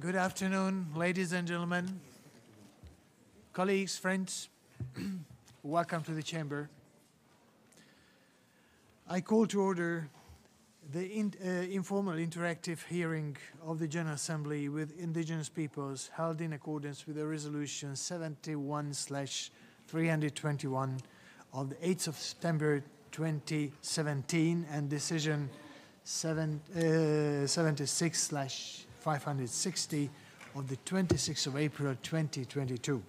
Good afternoon, ladies and gentlemen, colleagues, friends. Welcome to the chamber. I call to order the informal interactive hearing of the General Assembly with indigenous peoples held in accordance with the resolution 71/321 of the 8th of September 2017 and decision 76/560 of the 26th of April 2022.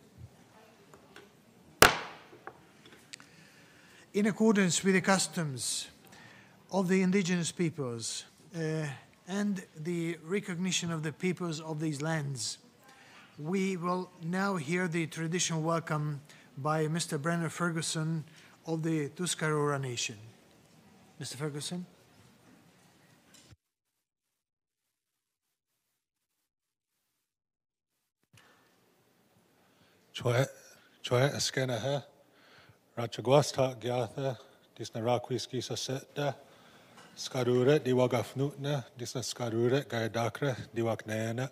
In accordance with the customs of the indigenous peoples and the recognition of the peoples of these lands, we will now hear the traditional welcome by Mr. Brennan Ferguson of the Tuscarora Nation. Mr. Ferguson. Choe eskena he, rachagwasta gyatha, disna rakwiski saseta, skaruret diwagafnutna, disna skaruret gayadakra diwakneena.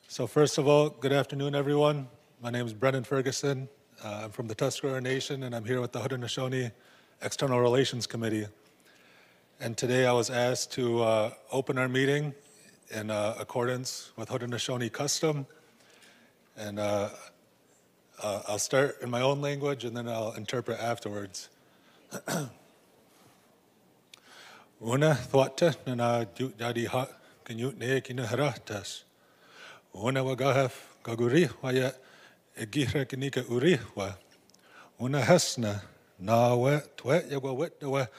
So first of all, good afternoon, everyone. My name is Brennan Ferguson. I'm from the Tuscarora Nation, and I'm here with the Haudenosaunee External Relations Committee. And today I was asked to open our meeting in accordance with Haudenosaunee custom. And I'll start in my own language and then I'll interpret afterwards. Una thwata nana jadi ha kanyut ne kina haratas. Una wagahaf gaguri waya egihra kinika urihwa. Una hasna nawa twet yagwa wetwa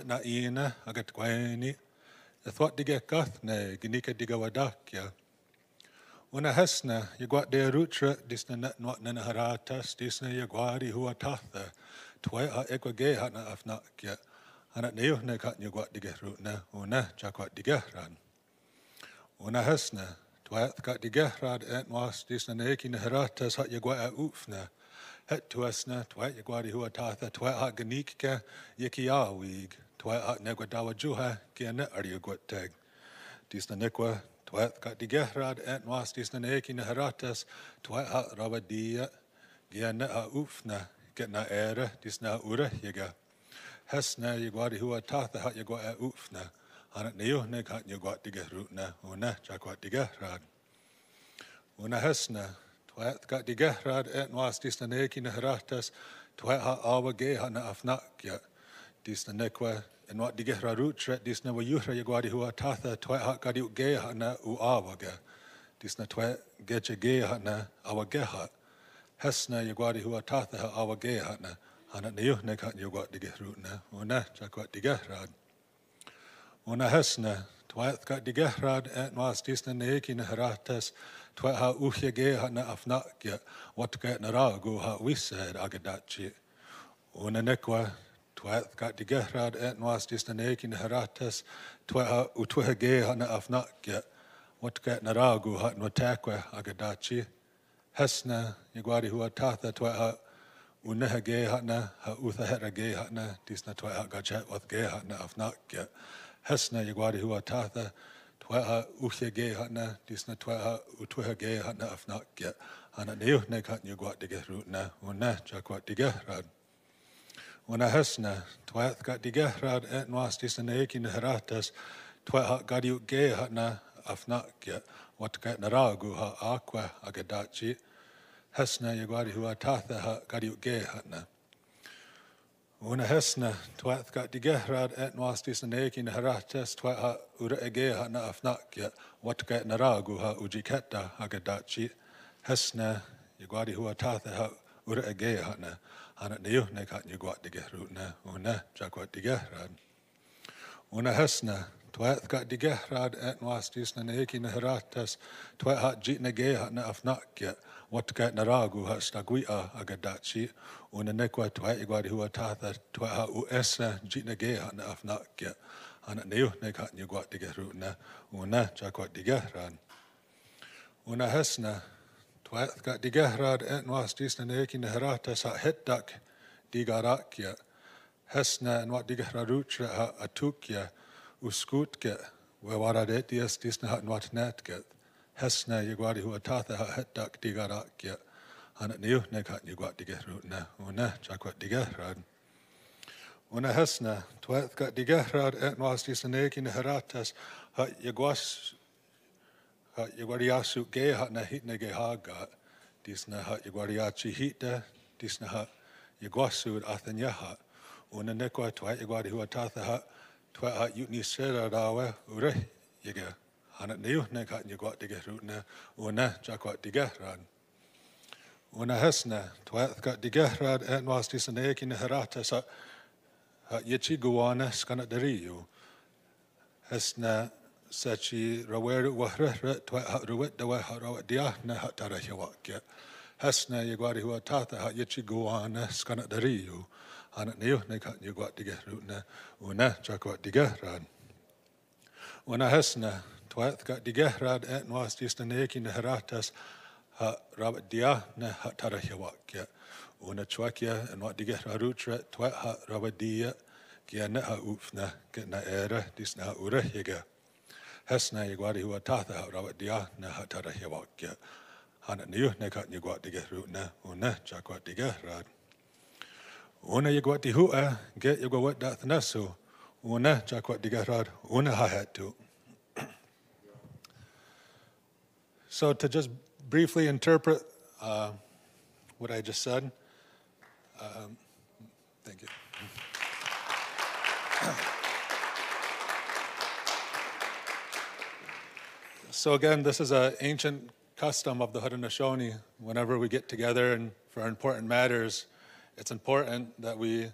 na ina agat kwaini. Thwat diga kathne ginika diga wadakya. Una hasna yagwat de rutra disna not nana haratas disna yagwari huatatha twa ha ekwage hana afnakya hana neo ne kat yagwat diga rutna una jakwat diga ran. Una hasna twa kat diga rad etwas disna neki na haratas hat yagwa ufna het tuasna twa yagwari huatatha twa ha ganikka yakiawig twa ha negwadawa juha kiana aryagwat tag disna nekwa Twat kat digehrad et was disna neki na haratas twat ha rabadia giana ha ufna getna era disna ura yega hasna yagwadi hua tatha hat yagwa ufna hanat neo nek hat yagwat digehrutna una jakwat digehrad una hasna twat kat digehrad et was disna neki na haratas twat ha awage hana afnakya disna nekwa and what digehra rutret disna wa yuhra yagwadi hua tatha twa ha kadi ge hana u awaga disna twa geche ge hana awageha hasna yagwadi hua tatha ha awage hana hana neo ne kat yagwat digehrutna una jakwat digehrad una hasna twa kat digehrad et was disna neki na haratas twa ha uhye ge hana afnakya wat kat naragu ha wisad agadachi una nekwa Twat kat digehrad et was disna neki na haratas twa utwa ge hana afnakya wat kat naragu hat notakwa agadachi hasna yagwadi hua tatha twa ha unaha ge hana ha uthahera ge hana disna twa ha gachat wat ge hana afnakya hasna yagwadi hua tatha twa ha uhye ge hana disna twa ha utwa ge hana afnakya hana neo ne kat yagwat digehrutna una jakwat digehrad Una hasna, twat kat digehrad et was disna neki na haratas, twat ha gadiu ge hatna afnakya, wat kat naragu ha aqua agadachi, hasna yagwadi hua tatha ha gadiu ge hatna. Una hasna, twat kat digehrad et was disna neki na haratas, twat ha ura ege hatna afnakya, wat kat naragu ha ujiketa agadachi, hasna yagwadi hua tatha ha ura ege hatna. Hana neo ne kat yagwat digehrutna una jakwat digehrad. Una hasna twat kat digehrad et was disna neki na haratas twat hat jitna ge hatna afnakya wat kat naragu hat stagwia agadachi una nekwa twat yagwadi hua tatha twat ha uesa jitna ge hatna afnakya hana neo ne kat yagwat digehrutna una jakwat digehrad. Una hasna Twat kat digehrad et was disna neki na haratas ha hetdak digarakya hasna and what digehrarutra ha atukya uskutke wewaradet disna hat wat netket Hesna Yagwadi who Atatha Hatak Digarakia, Hanat New Nekat Yagwat Digarutna, Una Chakwat Digarad. Una Hesna, Twat got Digarad at Wastis and Ekin Heratas, Hat Yagwas, Hat Yagwariasu Gay Hat Nahitne Gehagat, Disna Hat Yagwariachi Hita, Disna Hat Yagwasud Athanyahat, Una Nekwa Twat Yagwadi who Atatha Hat, Twat Hat Yutni Sera Dawa, Ure Yaga. Hanat New Nekat Yagwat Digarutna, Una Chakwat Digarad. Una Hesna, Twat got Digarad at Wastis and Ekin Heratas. Yichi Guana Skanadariu Hesna Sachi Raweru Wahret Ruet the Wahara Diana Hatarahiwak Hesna Yagwadi Huatata Yichi Guana Skanadariu Hanat Neo Nekat Yagwat Digarutna Una Chakwat Digarad. Una Hesna Twat got Digarad at Wastis the Neki Neheratas Rabat Diana Hatarahiwak Una Chwakia and what Digarutret Twat Rabadia Giana Ufna Getna Era Disna Ura Higa Hesna Yagwadi Huatata Rabadia Nahatara Hiwak Hanat New Nekat Yagwat Digarutna Una Chakwat Digarad. Una Yagwati Hua get Yagwat Dathnasu Una Chakwat Digarad Una Hahatu. So to just briefly interpret what I just said. Thank you. So again, this is an ancient custom of the Haudenosaunee. Whenever we get together and for important matters, it's important that we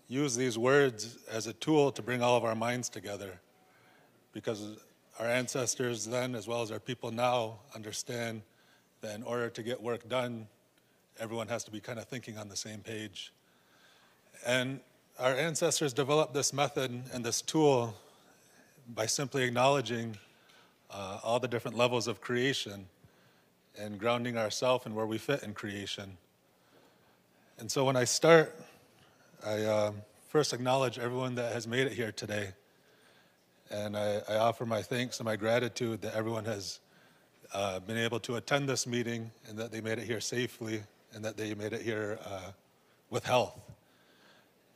use these words as a tool to bring all of our minds together, because our ancestors then, as well as our people now, understand that in order to get work done, everyone has to be kind of thinking on the same page. And our ancestors developed this method and this tool by simply acknowledging all the different levels of creation and grounding ourselves in where we fit in creation. And so when I start, I first acknowledge everyone that has made it here today. And I offer my thanks and my gratitude that everyone has been able to attend this meeting and that they made it here safely and that they made it here with health.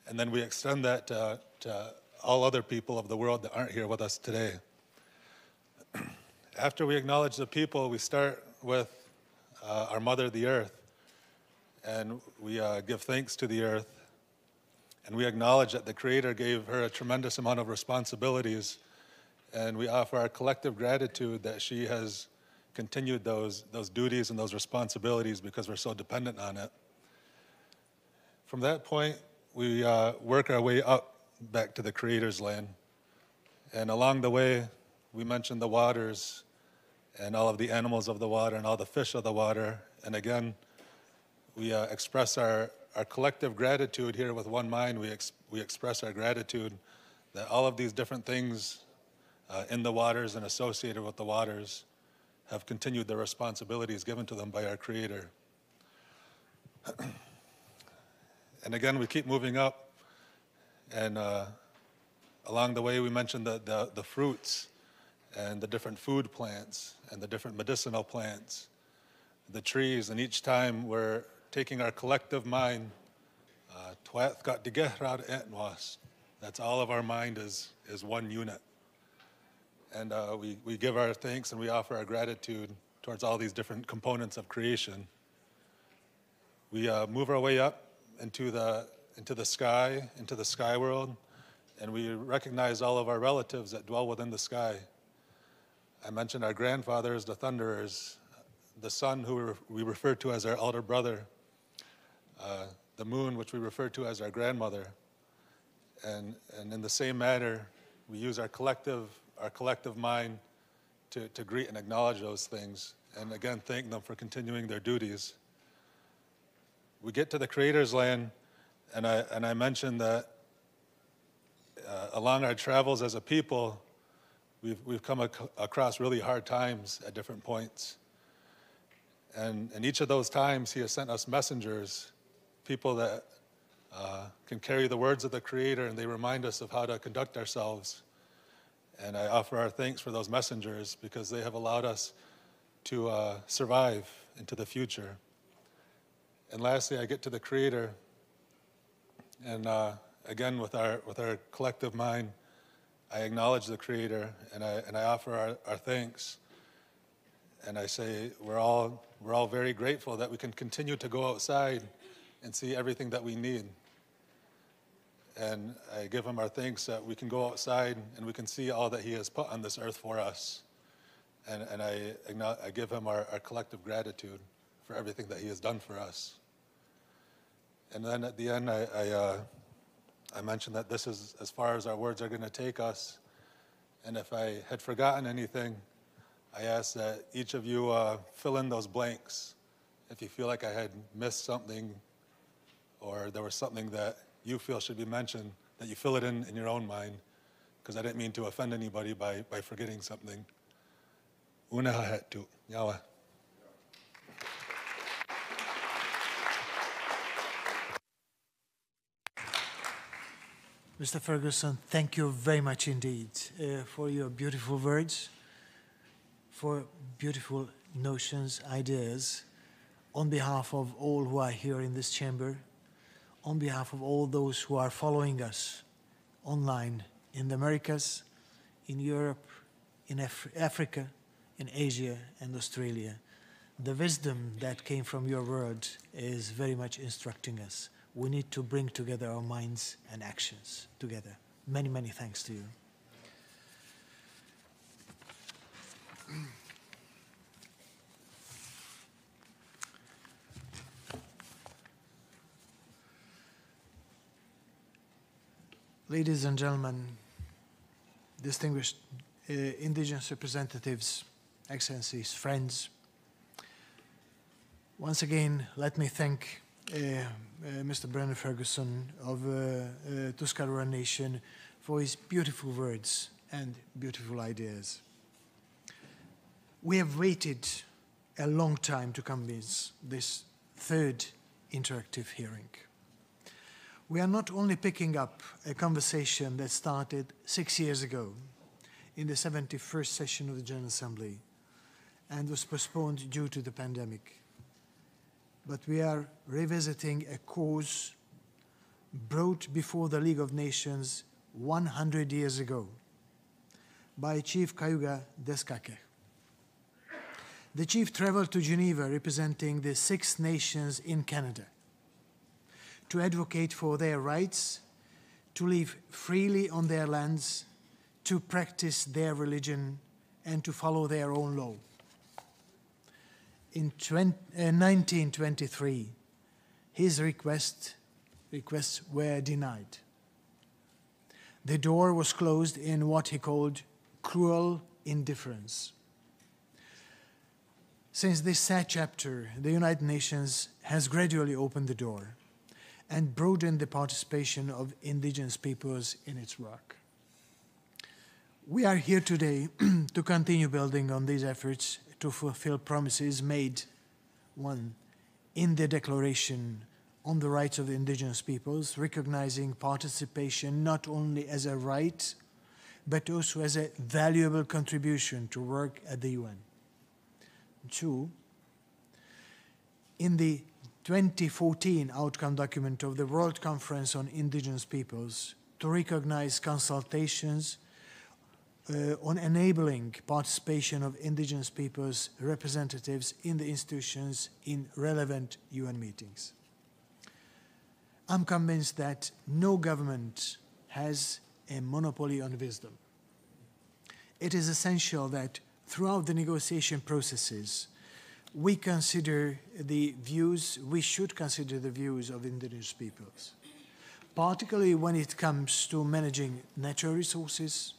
And then we extend that to all other people of the world that aren't here with us today. After we acknowledge the people, we start with our mother, the earth, and we give thanks to the earth. And we acknowledge that the Creator gave her a tremendous amount of responsibilities, and we offer our collective gratitude that she has continued those duties and those responsibilities because we're so dependent on it. From that point, we work our way up back to the Creator's land. And along the way, we mentioned the waters and all of the animals of the water and all the fish of the water. And again, we express our collective gratitude here with one mind. We express our gratitude that all of these different things in the waters and associated with the waters have continued the responsibilities given to them by our Creator. And again, we keep moving up, and along the way we mentioned the fruits and the different food plants and the different medicinal plants, the trees, and each time we're taking our collective mind, that's all of our mind is one unit. And we give our thanks and we offer our gratitude towards all these different components of creation. We move our way up into the sky, into the sky world, and we recognize all of our relatives that dwell within the sky. I mentioned our grandfathers, the thunderers, the sun, who we refer to as our elder brother, the moon, which we refer to as our grandmother. And in the same manner, we use our collective mind to greet and acknowledge those things, and again, thank them for continuing their duties. We get to the Creator's land, and I mentioned that along our travels as a people, we've come across really hard times at different points. And in each of those times, He has sent us messengers, people that can carry the words of the Creator, and they remind us of how to conduct ourselves. And I offer our thanks for those messengers because they have allowed us to survive into the future. And lastly, I get to the Creator. And again, with our collective mind, I acknowledge the Creator, and I offer our thanks. And I say we're all very grateful that we can continue to go outside and see everything that we need. And I give him our thanks that we can go outside and we can see all that he has put on this earth for us. And I give him our collective gratitude for everything that he has done for us. And then at the end, I mentioned that this is as far as our words are going to take us. And if I had forgotten anything, I ask that each of you fill in those blanks. If you feel like I had missed something or there was something that you feel should be mentioned, that you fill it in your own mind, because I didn't mean to offend anybody by forgetting something. Una hatu. Yawa. Mr. Ferguson, thank you very much indeed for your beautiful words, for beautiful notions, ideas, on behalf of all who are here in this chamber, on behalf of all those who are following us online in the Americas, in Europe, in Africa, in Asia and Australia. The wisdom that came from your word is very much instructing us. We need to bring together our minds and actions together. Many, many thanks to you. Ladies and gentlemen, distinguished indigenous representatives, excellencies, friends, once again, let me thank Mr. Brennan Ferguson of Tuscarora Nation for his beautiful words and beautiful ideas. We have waited a long time to commence this third interactive hearing. We are not only picking up a conversation that started 6 years ago in the 71st session of the General Assembly and was postponed due to the pandemic, but we are revisiting a cause brought before the League of Nations 100 years ago by Chief Kayuga Deskake. The chief traveled to Geneva representing the 6 nations in Canada to advocate for their rights, to live freely on their lands, to practice their religion, and to follow their own law. In 1923, his requests were denied. The door was closed in what he called cruel indifference. Since this sad chapter, the United Nations has gradually opened the door and broadened the participation of indigenous peoples in its work. We are here today to continue building on these efforts to fulfill promises made, one, in the Declaration on the Rights of the Indigenous Peoples, recognizing participation not only as a right, but also as a valuable contribution to work at the UN. Two, in the 2014 outcome document of the World Conference on Indigenous Peoples, to recognize consultations on enabling participation of indigenous peoples' representatives in the institutions in relevant UN meetings. I'm convinced that no government has a monopoly on wisdom. It is essential that throughout the negotiation processes, we should consider the views of indigenous peoples, particularly when it comes to managing natural resources,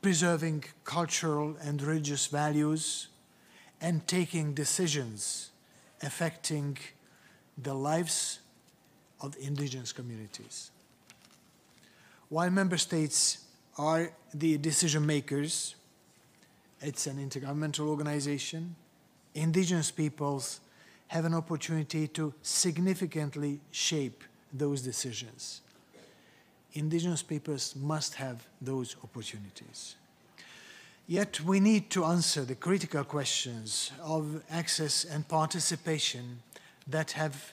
preserving cultural and religious values, and taking decisions affecting the lives of indigenous communities. While member states are the decision makers, it's an intergovernmental organization, indigenous peoples have an opportunity to significantly shape those decisions. Indigenous peoples must have those opportunities. Yet we need to answer the critical questions of access and participation that have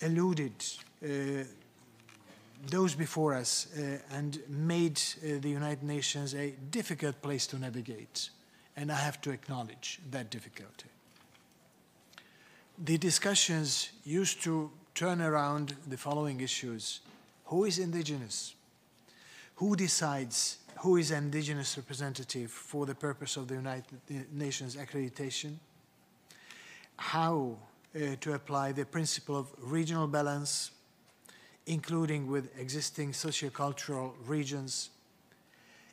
eluded those before us and made the United Nations a difficult place to navigate. And I have to acknowledge that difficulty. The discussions used to turn around the following issues. Who is indigenous? Who decides who is an indigenous representative for the purpose of the United Nations accreditation? How to apply the principle of regional balance, including with existing sociocultural regions?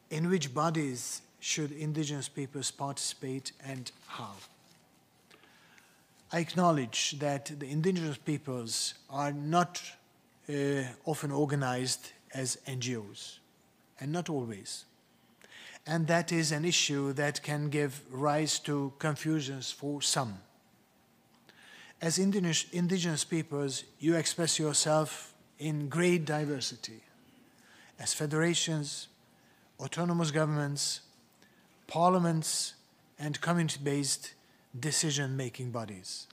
In which bodies should indigenous peoples participate and how? I acknowledge that the indigenous peoples are not often organized as NGOs, and not always. And that is an issue that can give rise to confusions for some. As indigenous peoples, you express yourself in great diversity, as federations, autonomous governments, parliaments, and community-based decision-making bodies.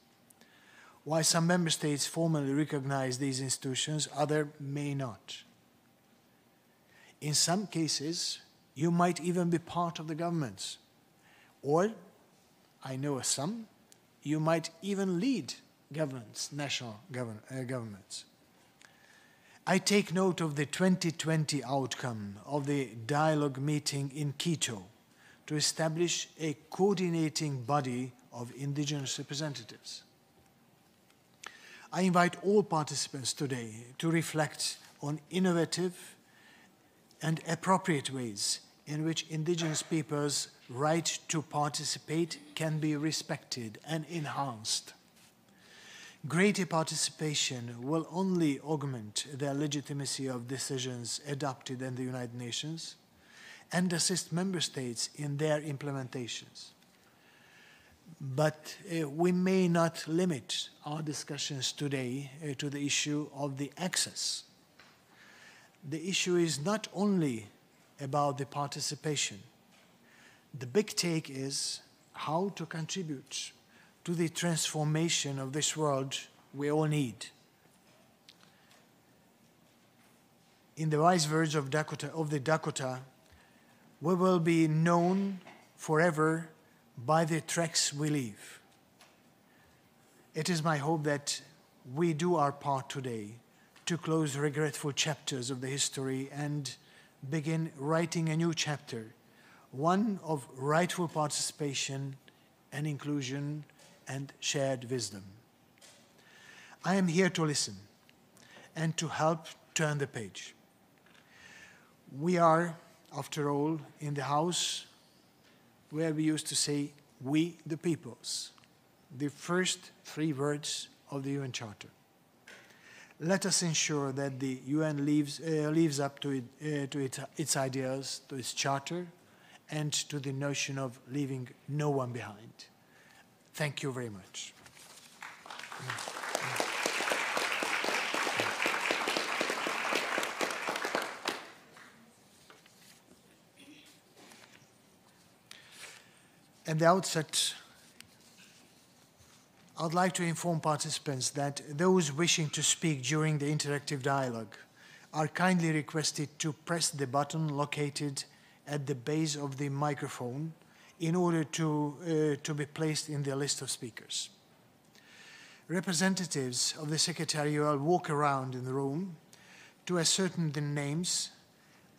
While some member states formally recognize these institutions, others may not. In some cases, you might even be part of the governments. Or, I know of some, you might even lead governments, national governments. I take note of the 2020 outcome of the dialogue meeting in Quito to establish a coordinating body of indigenous representatives. I invite all participants today to reflect on innovative and appropriate ways in which indigenous peoples' right to participate can be respected and enhanced. Greater participation will only augment the legitimacy of decisions adopted in the United Nations and assist member states in their implementations. But we may not limit our discussions today to the issue of the access. The issue is not only about the participation. The big take is how to contribute to the transformation of this world we all need. In the wise words of the Dakota, we will be known forever by the tracks we leave. It is my hope that we do our part today to close regretful chapters of the history and begin writing a new chapter, one of rightful participation and inclusion and shared wisdom. I am here to listen and to help turn the page. We are, after all, in the house where we used to say, we the peoples, the first three words of the UN Charter. Let us ensure that the UN lives up to its ideas, to its charter, and to the notion of leaving no one behind. Thank you very much. At the outset, I would like to inform participants that those wishing to speak during the interactive dialogue are kindly requested to press the button located at the base of the microphone in order to be placed in the list of speakers. Representatives of the Secretariat will walk around in the room to ascertain the names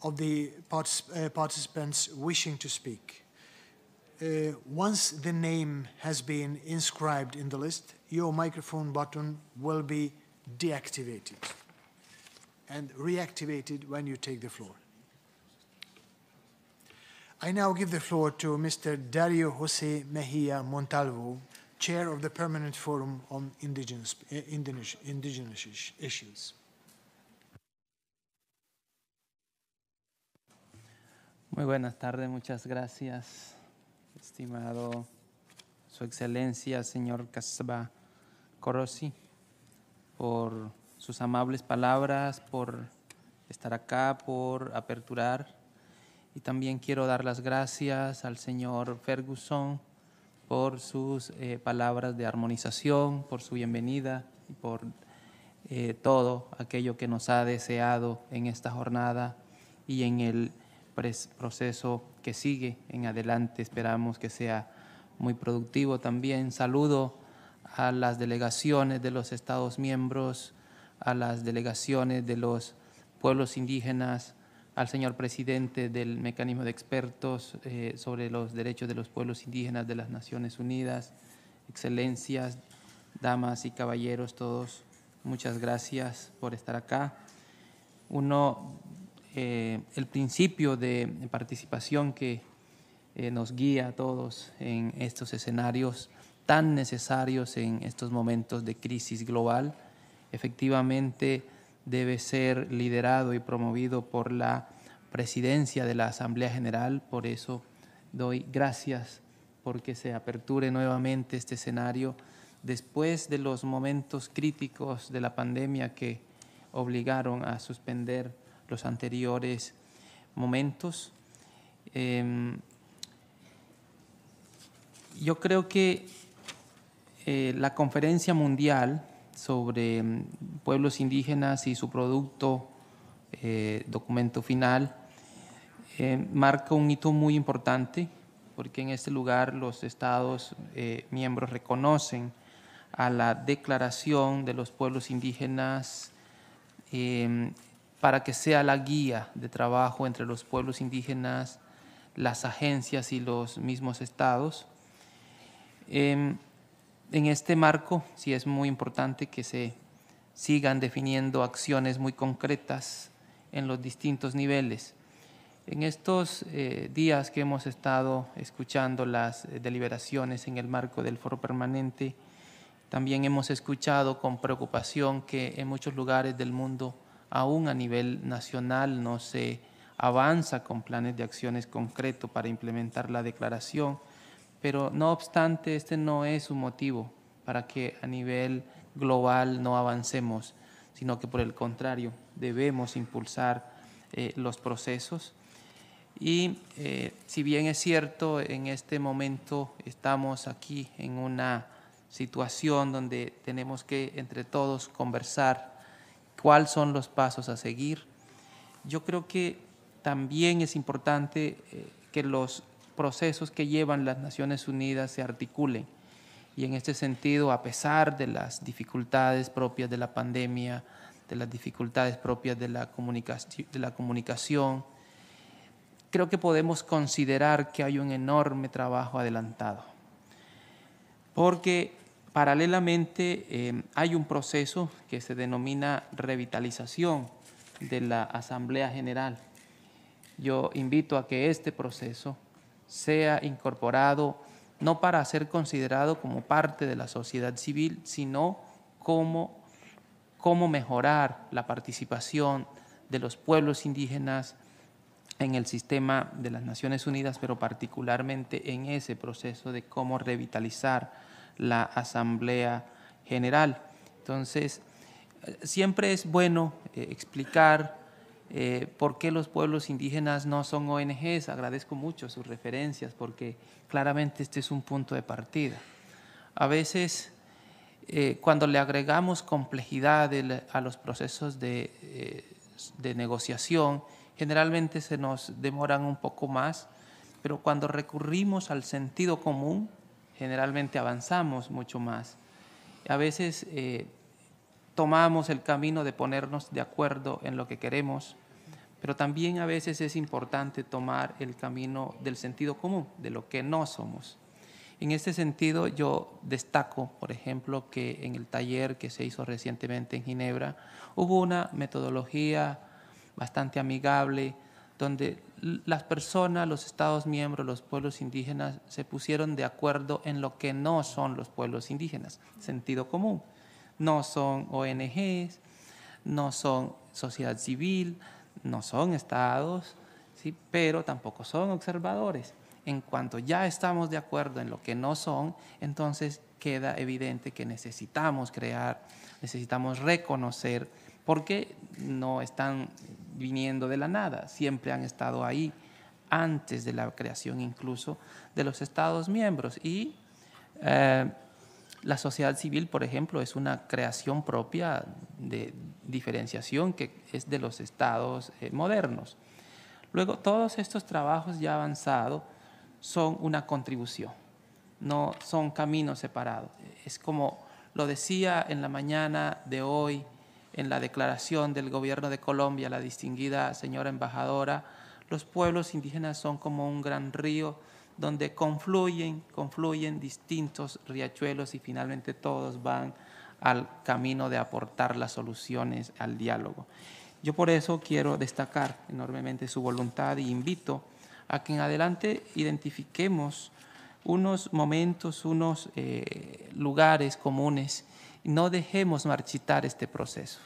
of the participants wishing to speak. Once the name has been inscribed in the list, your microphone button will be deactivated and reactivated when you take the floor. I now give the floor to Mr. Dario José Mejía Montalvo, Chair of the Permanent Forum on Indigenous Issues. Muy buenas tardes, muchas gracias, estimado Su Excelencia, señor Kasaba Korosi, por sus amables palabras, por estar acá, por aperturar Y también quiero dar las gracias al señor Ferguson por sus palabras de armonización, por su bienvenida y por todo aquello que nos ha deseado en esta jornada y en el proceso que sigue en adelante. Esperamos que sea muy productivo también. Saludo a las delegaciones de los Estados miembros, a las delegaciones de los pueblos indígenas, al señor presidente del mecanismo de expertos sobre los derechos de los pueblos indígenas de las Naciones Unidas, excelencias, damas y caballeros todos, muchas gracias por estar acá. El principio de participación que nos guía a todos en estos escenarios tan necesarios en estos momentos de crisis global, efectivamente debe ser liderado y promovido por la presidencia de la Asamblea General. Por eso doy gracias porque se aperture nuevamente este escenario después de los momentos críticos de la pandemia que obligaron a suspender los anteriores momentos. Yo creo que la Conferencia Mundial sobre pueblos indígenas y su producto, documento final, marca un hito muy importante porque en este lugar los Estados miembros reconocen a la Declaración de los Pueblos Indígenas para que sea la guía de trabajo entre los pueblos indígenas, las agencias y los mismos estados. En este marco sí es muy importante que se sigan definiendo acciones muy concretas en los distintos niveles. En estos días que hemos estado escuchando las deliberaciones en el marco del foro permanente, también hemos escuchado con preocupación que en muchos lugares del mundo, aún a nivel nacional, no se avanza con planes de acciones concretos para implementar la declaración. Pero no obstante, este no es un motivo para que a nivel global no avancemos, sino que por el contrario debemos impulsar los procesos. Y si bien es cierto, en este momento estamos aquí en una situación donde tenemos que entre todos conversar cuáles son los pasos a seguir, yo creo que también es importante que los procesos que llevan las Naciones Unidas se articulen. Y en este sentido, a pesar de las dificultades propias de la pandemia, de las dificultades propias de la comunicación, creo que podemos considerar que hay un enorme trabajo adelantado. Porque paralelamente hay un proceso que se denomina revitalización de la Asamblea General. Yo invito a que este proceso sea incorporado no para ser considerado como parte de la sociedad civil, sino cómo mejorar la participación de los pueblos indígenas en el sistema de las Naciones Unidas, pero particularmente en ese proceso de cómo revitalizar la Asamblea General. Entonces, siempre es bueno explicar por qué los pueblos indígenas no son ONGs. Agradezco mucho sus referencias porque claramente este es un punto de partida. A veces, cuando le agregamos complejidad a los procesos de negociación, generalmente se nos demoran un poco más, pero cuando recurrimos al sentido común, generalmente avanzamos mucho más. A veces tomamos el camino de ponernos de acuerdo en lo que queremos, pero también a veces es importante tomar el camino del sentido común, de lo que no somos. En este sentido, yo destaco, por ejemplo, que en el taller que se hizo recientemente en Ginebra, hubo una metodología bastante amigable, donde las personas, los Estados miembros, los pueblos indígenas, se pusieron de acuerdo en lo que no son los pueblos indígenas, sentido común. No son ONGs, no son sociedad civil, no son estados, ¿sí? Pero tampoco son observadores. En cuanto ya estamos de acuerdo en lo que no son, entonces queda evidente que necesitamos crear, necesitamos reconocer, porque no están viniendo de la nada, siempre han estado ahí antes de la creación incluso de los Estados miembros. Y la sociedad civil, por ejemplo, es una creación propia de diferenciación que es de los estados modernos. Luego, todos estos trabajos ya avanzados son una contribución, no son caminos separados. Es como lo decía en la mañana de hoy en la declaración del Gobierno de Colombia, la distinguida señora embajadora, los pueblos indígenas son como un gran río donde confluyen distintos riachuelos y finalmente todos van al camino de aportar las soluciones al diálogo. Yo por eso quiero destacar enormemente su voluntad y invito a que en adelante identifiquemos unos momentos, unos lugares comunes y no dejemos marchitar este proceso.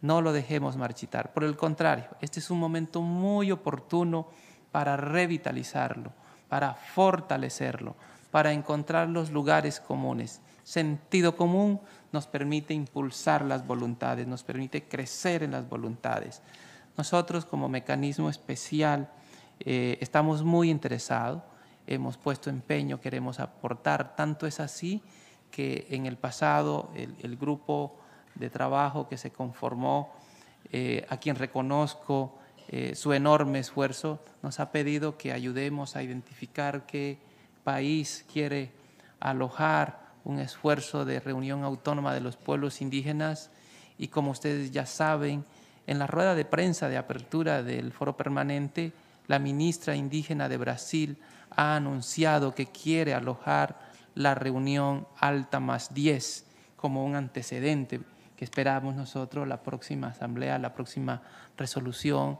No lo dejemos marchitar. Por el contrario, este es un momento muy oportuno para revitalizarlo, para fortalecerlo, para encontrar los lugares comunes. Sentido común nos permite impulsar las voluntades, nos permite crecer en las voluntades. Nosotros como mecanismo especial estamos muy interesados, hemos puesto empeño, queremos aportar. Tanto es así que en el pasado el grupo de trabajo que se conformó, a quien reconozco su enorme esfuerzo, nos ha pedido que ayudemos a identificar qué país quiere alojar un esfuerzo de reunión autónoma de los pueblos indígenas. Y como ustedes ya saben, en la rueda de prensa de apertura del foro permanente, la ministra indígena de Brasil ha anunciado que quiere alojar la reunión Alta más 10 como un antecedente que esperamos nosotros la próxima asamblea, la próxima resolución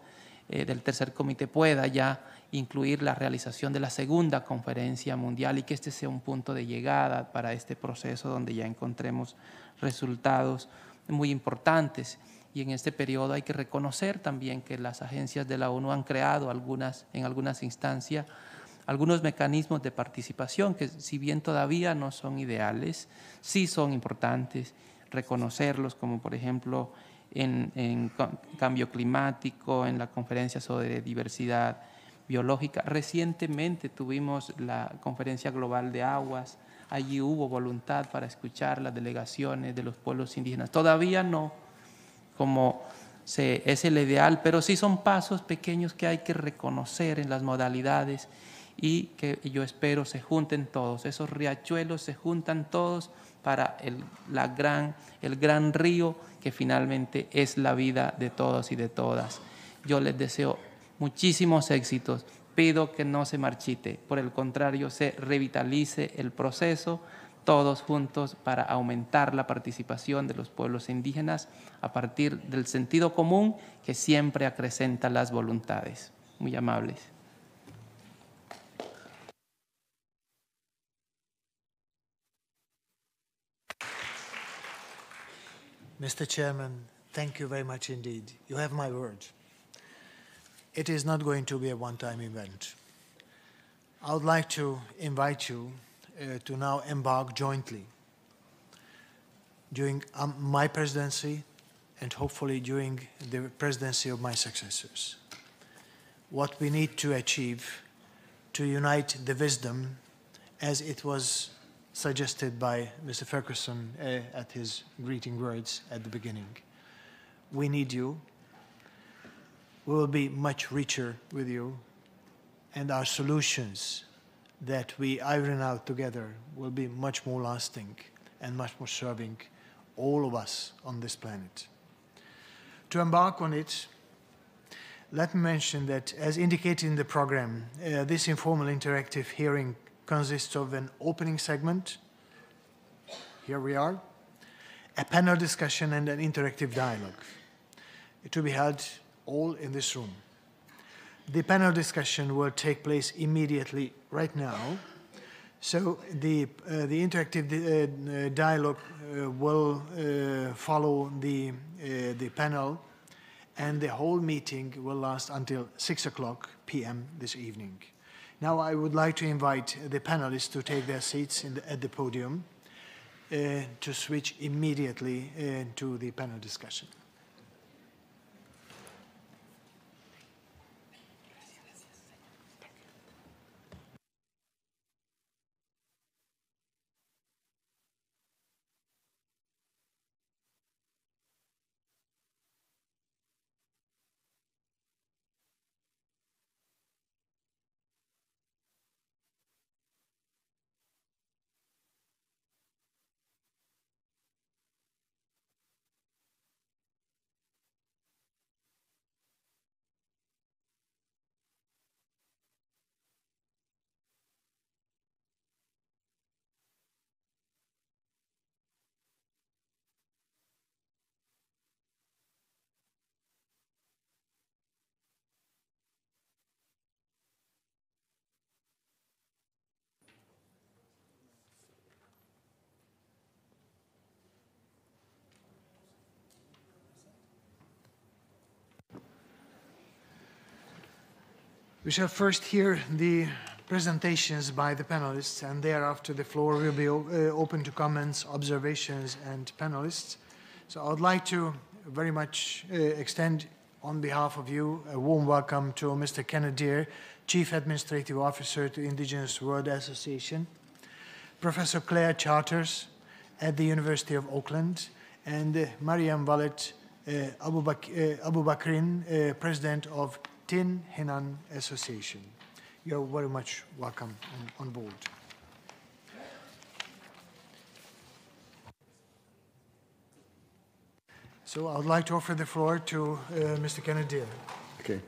del tercer comité pueda ya incluir la realización de la segunda conferencia mundial y que este sea un punto de llegada para este proceso donde ya encontremos resultados muy importantes. Y en este periodo hay que reconocer también que las agencias de la ONU han creado en algunas instancias algunos mecanismos de participación que, si bien todavía no son ideales, sí son importantes reconocerlos, como por ejemplo en cambio climático, en la conferencia sobre diversidad biológica. Recientemente tuvimos la conferencia global de aguas, allí hubo voluntad para escuchar las delegaciones de los pueblos indígenas. Todavía no como es el ideal, pero sí son pasos pequeños que hay que reconocer en las modalidades y que yo espero se junten todos, esos riachuelos se juntan todos para el gran río que finalmente es la vida de todos y de todas. Yo les deseo muchísimos éxitos, pido que no se marchite, por el contrario se revitalice el proceso, todos juntos para aumentar la participación de los pueblos indígenas a partir del sentido común que siempre acrecenta las voluntades. Muy amables. Mr. Chairman, thank you very much indeed. You have my word. It is not going to be a one-time event. I would like to invite you to now embark jointly during my presidency and hopefully during the presidency of my successors. What we need to achieve to unite the wisdom as it was suggested by Mr. Ferguson at his greeting words at the beginning. We need you. We will be much richer with you, and our solutions that we iron out together will be much more lasting and much more serving all of us on this planet. To embark on it, let me mention that, as indicated in the program, this informal interactive hearing consists of an opening segment, here we are, a panel discussion and an interactive dialogue. It will be held all in this room. The panel discussion will take place immediately right now. So the interactive dialogue will follow the panel, and the whole meeting will last until 6:00 p.m. this evening. Now I would like to invite the panelists to take their seats at the podium to switch immediately to the panel discussion. We shall first hear the presentations by the panelists, and thereafter the floor will be open to comments, observations, and panelists. So I would like to very much extend, on behalf of you, a warm welcome to Mr. Kenneth Deere, Chief Administrative Officer to Indigenous World Association, Professor Claire Charters at the University of Auckland, and Mariam Wallet Abu Bakrin, President of Tin Henan Association. You're very much welcome on board. So I would like to offer the floor to Mr. Kenneth Deere. Okay.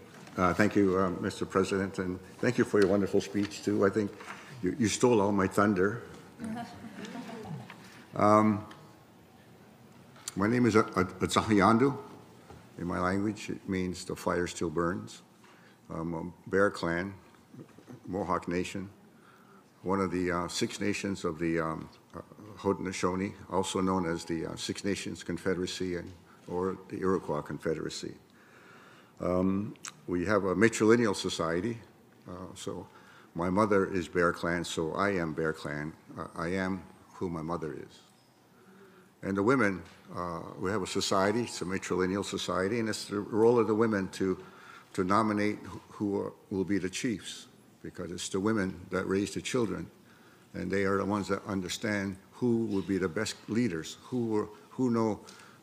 Thank you, Mr. President, and thank you for your wonderful speech, too. I think you stole all my thunder. My name is Atsahiyandu. In my language, it means the fire still burns. I'm a Bear Clan, Mohawk Nation, one of the 6 nations of the Haudenosaunee, also known as the Six Nations Confederacy or the Iroquois Confederacy. We have a matrilineal society, so my mother is Bear Clan, so I am Bear Clan. I am who my mother is. And the women, we have a society, it's a matrilineal society, and it's the role of the women to nominate who will be the chiefs, because it's the women that raise the children, and they are the ones that understand who will be the best leaders, who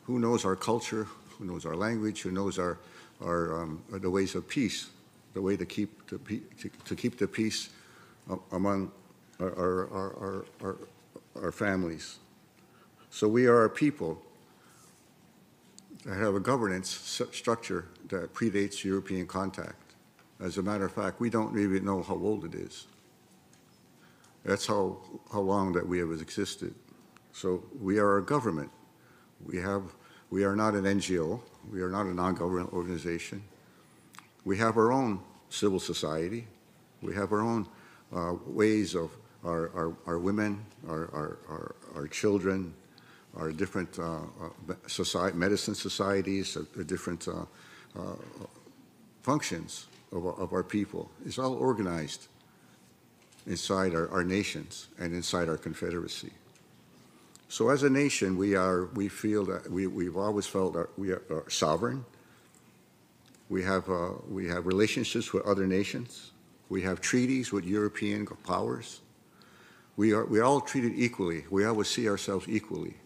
knows our culture, who knows our language, who knows the ways of peace, the way to keep the peace among our families. So we are a people that have a governance structure that predates European contact. As a matter of fact, we don't even know how old it is. That's how long that we have existed. So we are a government. We are not an NGO. We are not a non-government organization. We have our own civil society. We have our own ways of our women, our children, our different medicine societies, the different functions of our people. It's all organized inside our nations and inside our confederacy. So as a nation, we feel that we've always felt that we are sovereign. We have relationships with other nations. We have treaties with European powers. We're all treated equally. We always see ourselves equally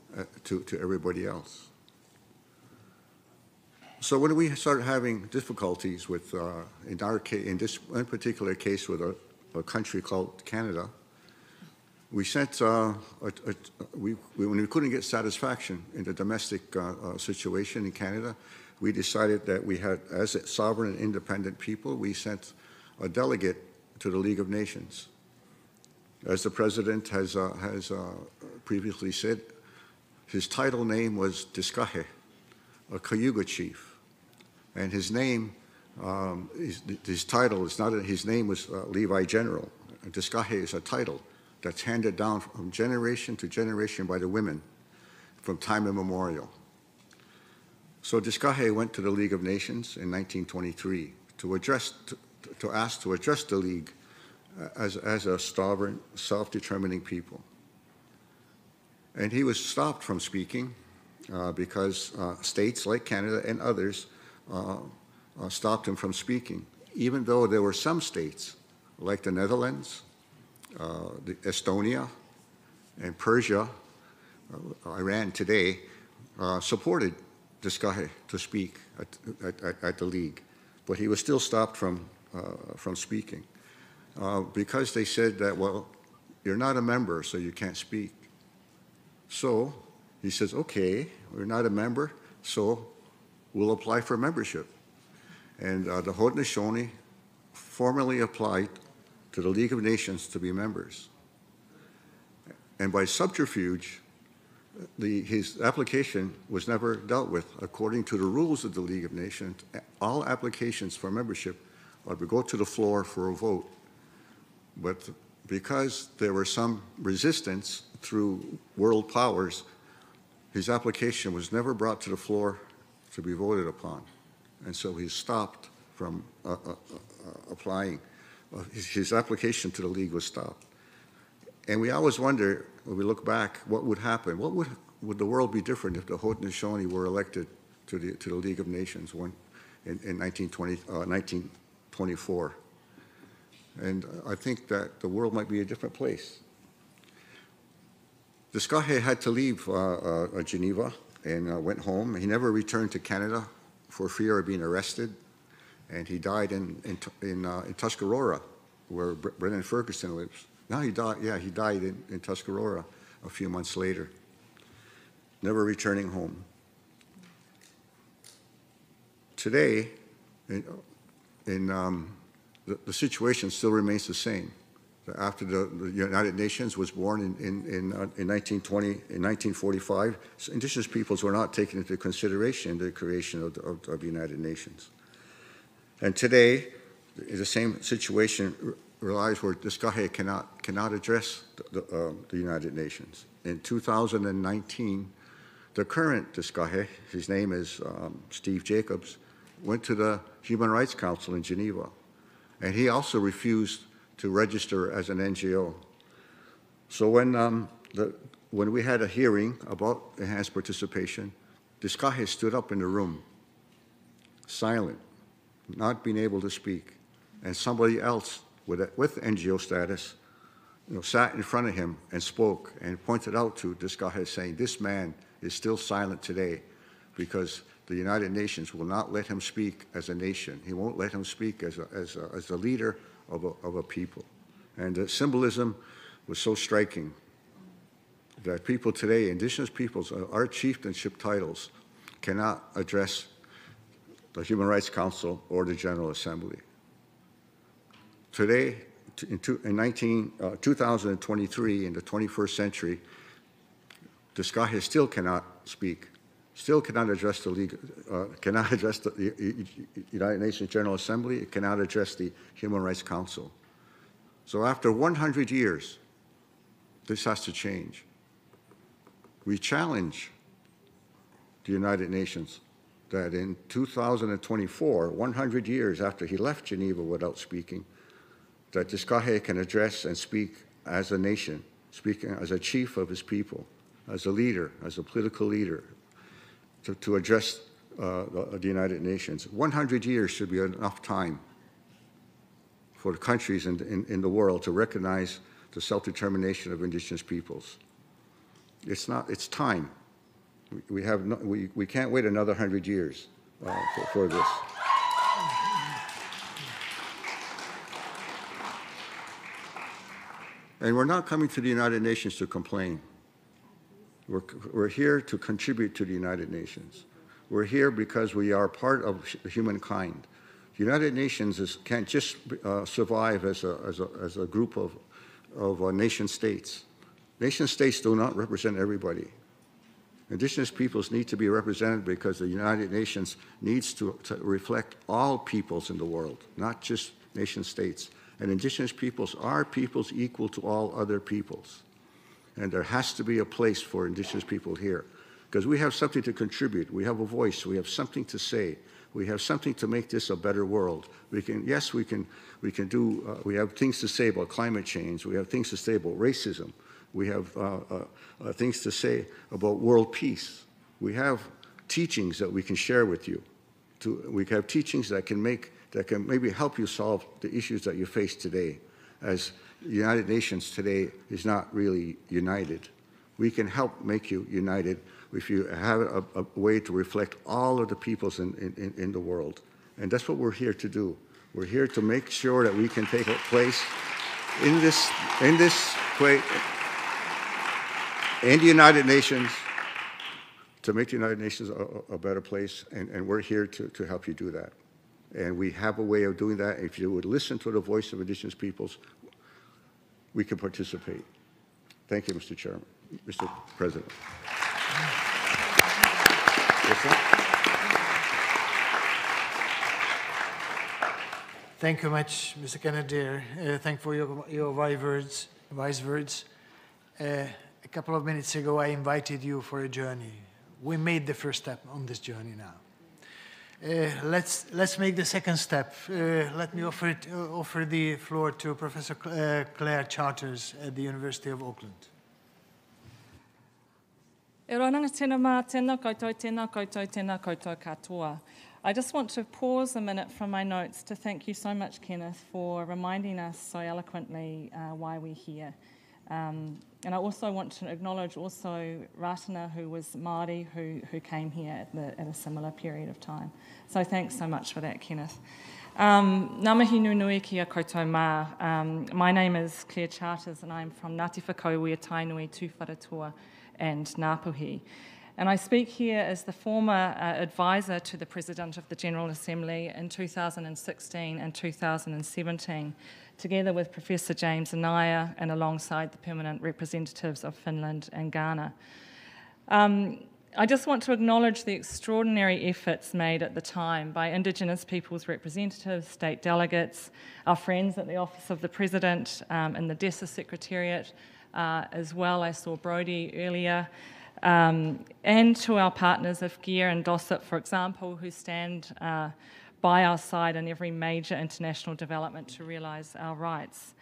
to everybody else. So when we started having difficulties with, in this one particular case with a country called Canada, we sent, when we couldn't get satisfaction in the domestic situation in Canada, we decided that we had, as a sovereign and independent people, we sent a delegate to the League of Nations. As the President has previously said, his title name was Diskahe, a Cayuga chief. And his name, his title is not, his name was Levi General. Diskahe is a title that's handed down from generation to generation by the women from time immemorial. So Diskahe went to the League of Nations in 1923 to ask to address the League as a sovereign, self-determining people. And he was stopped from speaking because states like Canada and others stopped him from speaking, even though there were some states like the Netherlands, Estonia, and Persia, Iran today, supported Diskahe to speak at the League, but he was still stopped from speaking because they said that, well, you're not a member, so you can't speak. So he says, okay, we're not a member, so we'll apply for membership. And the Haudenosaunee formally applied to the League of Nations to be members. And by subterfuge, his application was never dealt with. According to the rules of the League of Nations, all applications for membership are to go to the floor for a vote. But because there was some resistance through world powers, his application was never brought to the floor to be voted upon. And so he stopped from applying. His application to the League was stopped. And we always wonder, when we look back, what would happen? What would the world be different if the Haudenosaunee were elected to the League of Nations in 1924? And I think that the world might be a different place. Diskahe had to leave Geneva and went home. He never returned to Canada for fear of being arrested. And he died in Tuscarora, where Brennan Ferguson lives. Now he died, yeah, he died in Tuscarora a few months later, never returning home. Today, the situation still remains the same. After the United Nations was born in 1945, indigenous peoples were not taken into consideration in the creation of the United Nations. And today, the same situation relies where Diskahe cannot address the United Nations. In 2019, the current Diskahe, his name is Steve Jacobs, went to the Human Rights Council in Geneva, and he also refused to register as an NGO. So when we had a hearing about enhanced participation, Diskahe stood up in the room, silent, not being able to speak, and somebody else with NGO status, sat in front of him and spoke and pointed out to Diskahe, saying, "This man is still silent today because the United Nations will not let him speak as a nation. He won't let him speak as a leader of a people." And the symbolism was so striking that people today, indigenous peoples, our chieftainship titles, cannot address the Human Rights Council or the General Assembly. Today, in 2023, in the 21st century, Diskahe still cannot speak, still cannot address the League, cannot address the United Nations General Assembly, it cannot address the Human Rights Council. So after 100 years, this has to change. We challenge the United Nations that in 2024, 100 years after he left Geneva without speaking, that Diskahe can address and speak as a nation, speaking as a chief of his people, as a leader, as a political leader, to address the United Nations. 100 years should be enough time for the countries in the world to recognize the self-determination of indigenous peoples. It's time. We can't wait another 100 years for this. And we're not coming to the United Nations to complain. We're here to contribute to the United Nations. We're here because we are part of humankind. The United Nations can't just survive as a group of nation states. Nation states do not represent everybody. Indigenous peoples need to be represented because the United Nations needs to reflect all peoples in the world, not just nation states. And indigenous peoples are peoples equal to all other peoples. And there has to be a place for indigenous people here because we have something to contribute. We have a voice. We have something to say. We have something to make this a better world. We have things to say about climate change. We have things to say about racism. We have things to say about world peace. We have teachings that we can share with you. We have teachings that can maybe help you solve the issues that you face today. As the United Nations today is not really united. We can help make you united if you have a way to reflect all of the peoples in the world. And that's what we're here to do. We're here to make sure that we can take a place in the United Nations, to make the United Nations a better place, and we're here to help you do that. And we have a way of doing that. If you would listen to the voice of indigenous peoples, we can participate. Thank you, Mr. Chairman, Mr. President. Thank you much, Mr. Kennedy. Thank you for your wise words. A couple of minutes ago, I invited you for a journey. We made the first step on this journey now. Let's make the second step. Let me offer the floor to Professor Claire Charters at the University of Auckland. E rōnanga tēnā mā, tēnā koutou, tēnā koutou, tēnā koutou katoa. I just want to pause a minute from my notes to thank you so much, Kenneth, for reminding us so eloquently why we're here. And I also want to acknowledge also Ratana, who was Māori, who came here at a similar period of time. So thanks so much for that, Kenneth. Ngā mihi nunui ki a koutou mā. My name is Claire Charters and I'm from Ngāti Whakauwea Tainui, Tūwharatua and Ngāpuhi. And I speak here as the former advisor to the President of the General Assembly in 2016 and 2017, together with Professor James Anaya and alongside the permanent representatives of Finland and Ghana. I just want to acknowledge the extraordinary efforts made at the time by Indigenous peoples representatives, state delegates, our friends at the Office of the President and the DESA Secretariat as well. I saw Brodie earlier. And to our partners of GEAR and DOSIP, for example, who stand by our side in every major international development to realise our rights.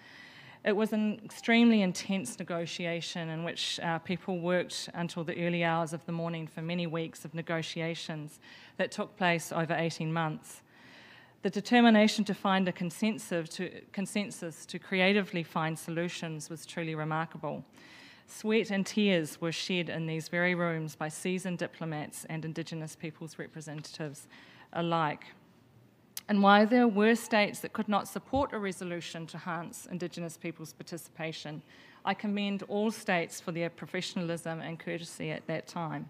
It was an extremely intense negotiation in which people worked until the early hours of the morning for many weeks of negotiations that took place over 18 months. The determination to find a consensus to creatively find solutions was truly remarkable. Sweat and tears were shed in these very rooms by seasoned diplomats and Indigenous peoples representatives alike. And while there were states that could not support a resolution to enhance Indigenous peoples' participation, I commend all states for their professionalism and courtesy at that time.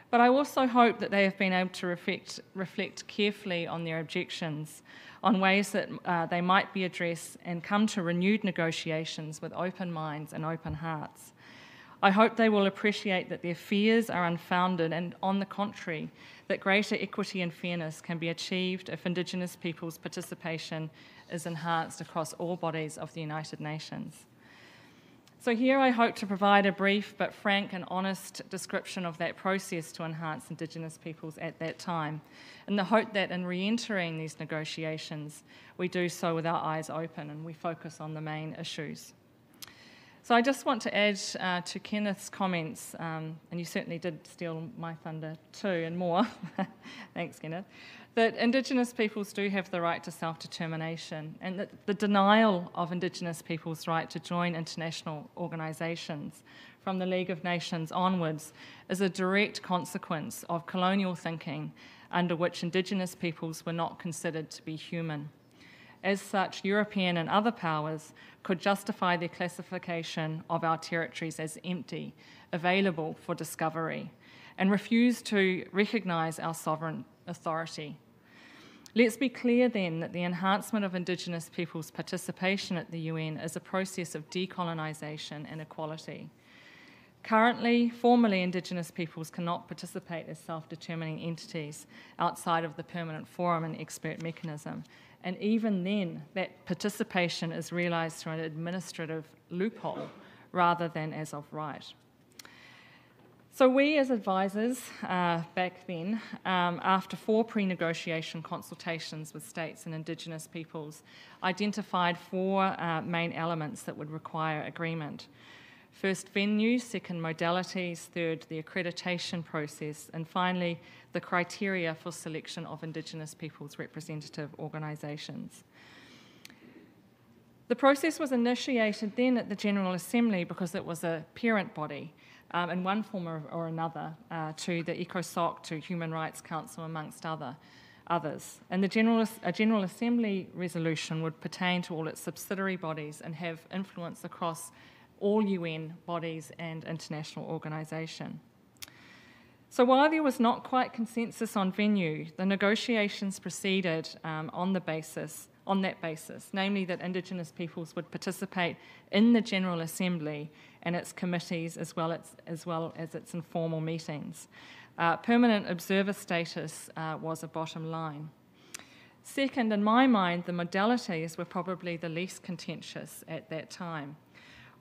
But I also hope that they have been able to reflect carefully on their objections, on ways that they might be addressed and come to renewed negotiations with open minds and open hearts. I hope they will appreciate that their fears are unfounded and, on the contrary, that greater equity and fairness can be achieved if Indigenous peoples' participation is enhanced across all bodies of the United Nations. So here I hope to provide a brief but frank and honest description of that process to enhance Indigenous peoples at that time, in the hope that in re-entering these negotiations, we do so with our eyes open and we focus on the main issues. So I just want to add to Kenneth's comments, and you certainly did steal my thunder too, and more, thanks Kenneth, that Indigenous peoples do have the right to self-determination, and that the denial of Indigenous peoples' right to join international organisations from the League of Nations onwards is a direct consequence of colonial thinking under which Indigenous peoples were not considered to be human. As such, European and other powers could justify their classification of our territories as empty, available for discovery, and refuse to recognise our sovereign authority. Let's be clear then that the enhancement of Indigenous peoples' participation at the UN is a process of decolonisation and equality. Currently, formally Indigenous peoples cannot participate as self-determining entities outside of the permanent forum and expert mechanism. And even then, that participation is realised through an administrative loophole rather than as of right. So we as advisors back then, after 4 pre-negotiation consultations with states and Indigenous peoples, identified 4 main elements that would require agreement. First, venue, second, modalities, third, the accreditation process, and finally, the criteria for selection of Indigenous peoples' representative organisations. The process was initiated then at the General Assembly because it was a parent body in one form or another to the ECOSOC, to Human Rights Council, amongst others. And the General Assembly resolution would pertain to all its subsidiary bodies and have influence across all UN bodies and international organisation. So while there was not quite consensus on venue, the negotiations proceeded on that basis, namely that Indigenous peoples would participate in the General Assembly and its committees as well as its informal meetings. Permanent observer status was a bottom line. Second, in my mind, the modalities were probably the least contentious at that time.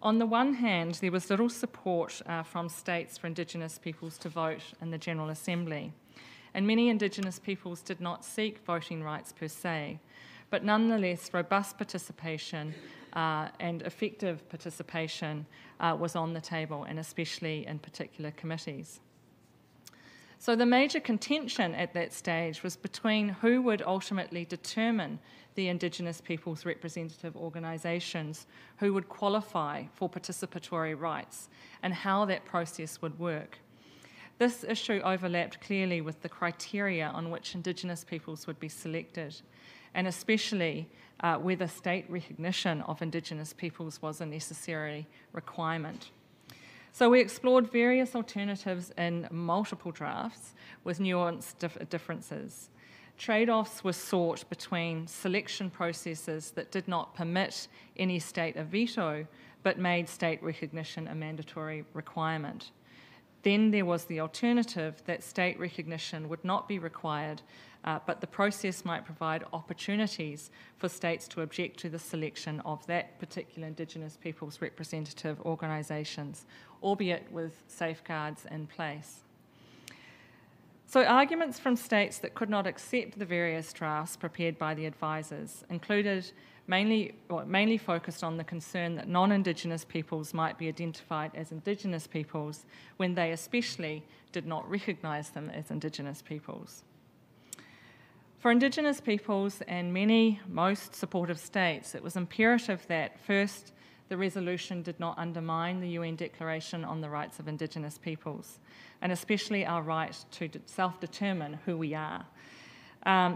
On the one hand, there was little support from states for Indigenous peoples to vote in the General Assembly. and many Indigenous peoples did not seek voting rights per se, but nonetheless robust participation and effective participation was on the table, and especially in particular committees. So the major contention at that stage was between who would ultimately determine the Indigenous peoples' representative organisations who would qualify for participatory rights and how that process would work. This issue overlapped clearly with the criteria on which Indigenous peoples would be selected, and especially whether state recognition of Indigenous peoples was a necessary requirement. So we explored various alternatives in multiple drafts with nuanced differences. Trade-offs were sought between selection processes that did not permit any state a veto, but made state recognition a mandatory requirement. Then there was the alternative that state recognition would not be required, but the process might provide opportunities for states to object to the selection of that particular Indigenous people's representative organisations, albeit with safeguards in place. So arguments from states that could not accept the various drafts prepared by the advisors included mainly focused on the concern that non-Indigenous peoples might be identified as Indigenous peoples when they especially did not recognise them as Indigenous peoples. For Indigenous peoples and most supportive states, it was imperative that, first, the resolution did not undermine the UN Declaration on the Rights of Indigenous Peoples, and especially our right to self-determine who we are.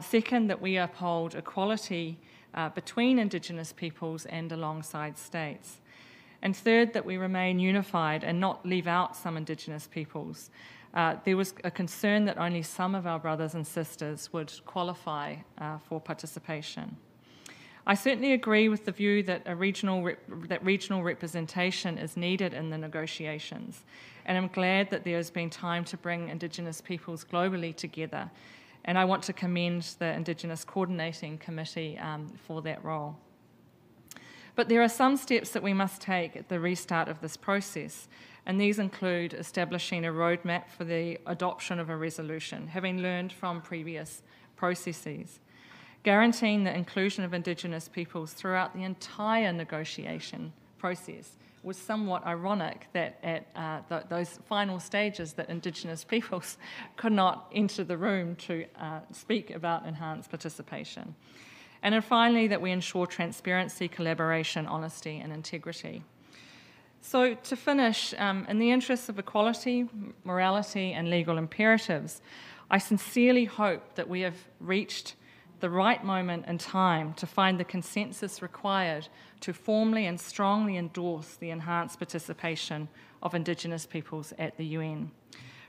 Second, that we uphold equality between Indigenous peoples and alongside states. And third, that we remain unified and not leave out some Indigenous peoples. There was a concern that only some of our brothers and sisters would qualify for participation. I certainly agree with the view that regional representation is needed in the negotiations, and I'm glad that there has been time to bring Indigenous peoples globally together, and I want to commend the Indigenous Coordinating Committee for that role. But there are some steps that we must take at the restart of this process, and these include establishing a roadmap for the adoption of a resolution, having learned from previous processes, guaranteeing the inclusion of Indigenous peoples throughout the entire negotiation process. It was somewhat ironic that at those final stages that Indigenous peoples could not enter the room to speak about enhanced participation. And then finally, that we ensure transparency, collaboration, honesty, and integrity. So to finish, in the interests of equality, morality, and legal imperatives, I sincerely hope that we have reached the right moment in time to find the consensus required to formally and strongly endorse the enhanced participation of Indigenous peoples at the UN.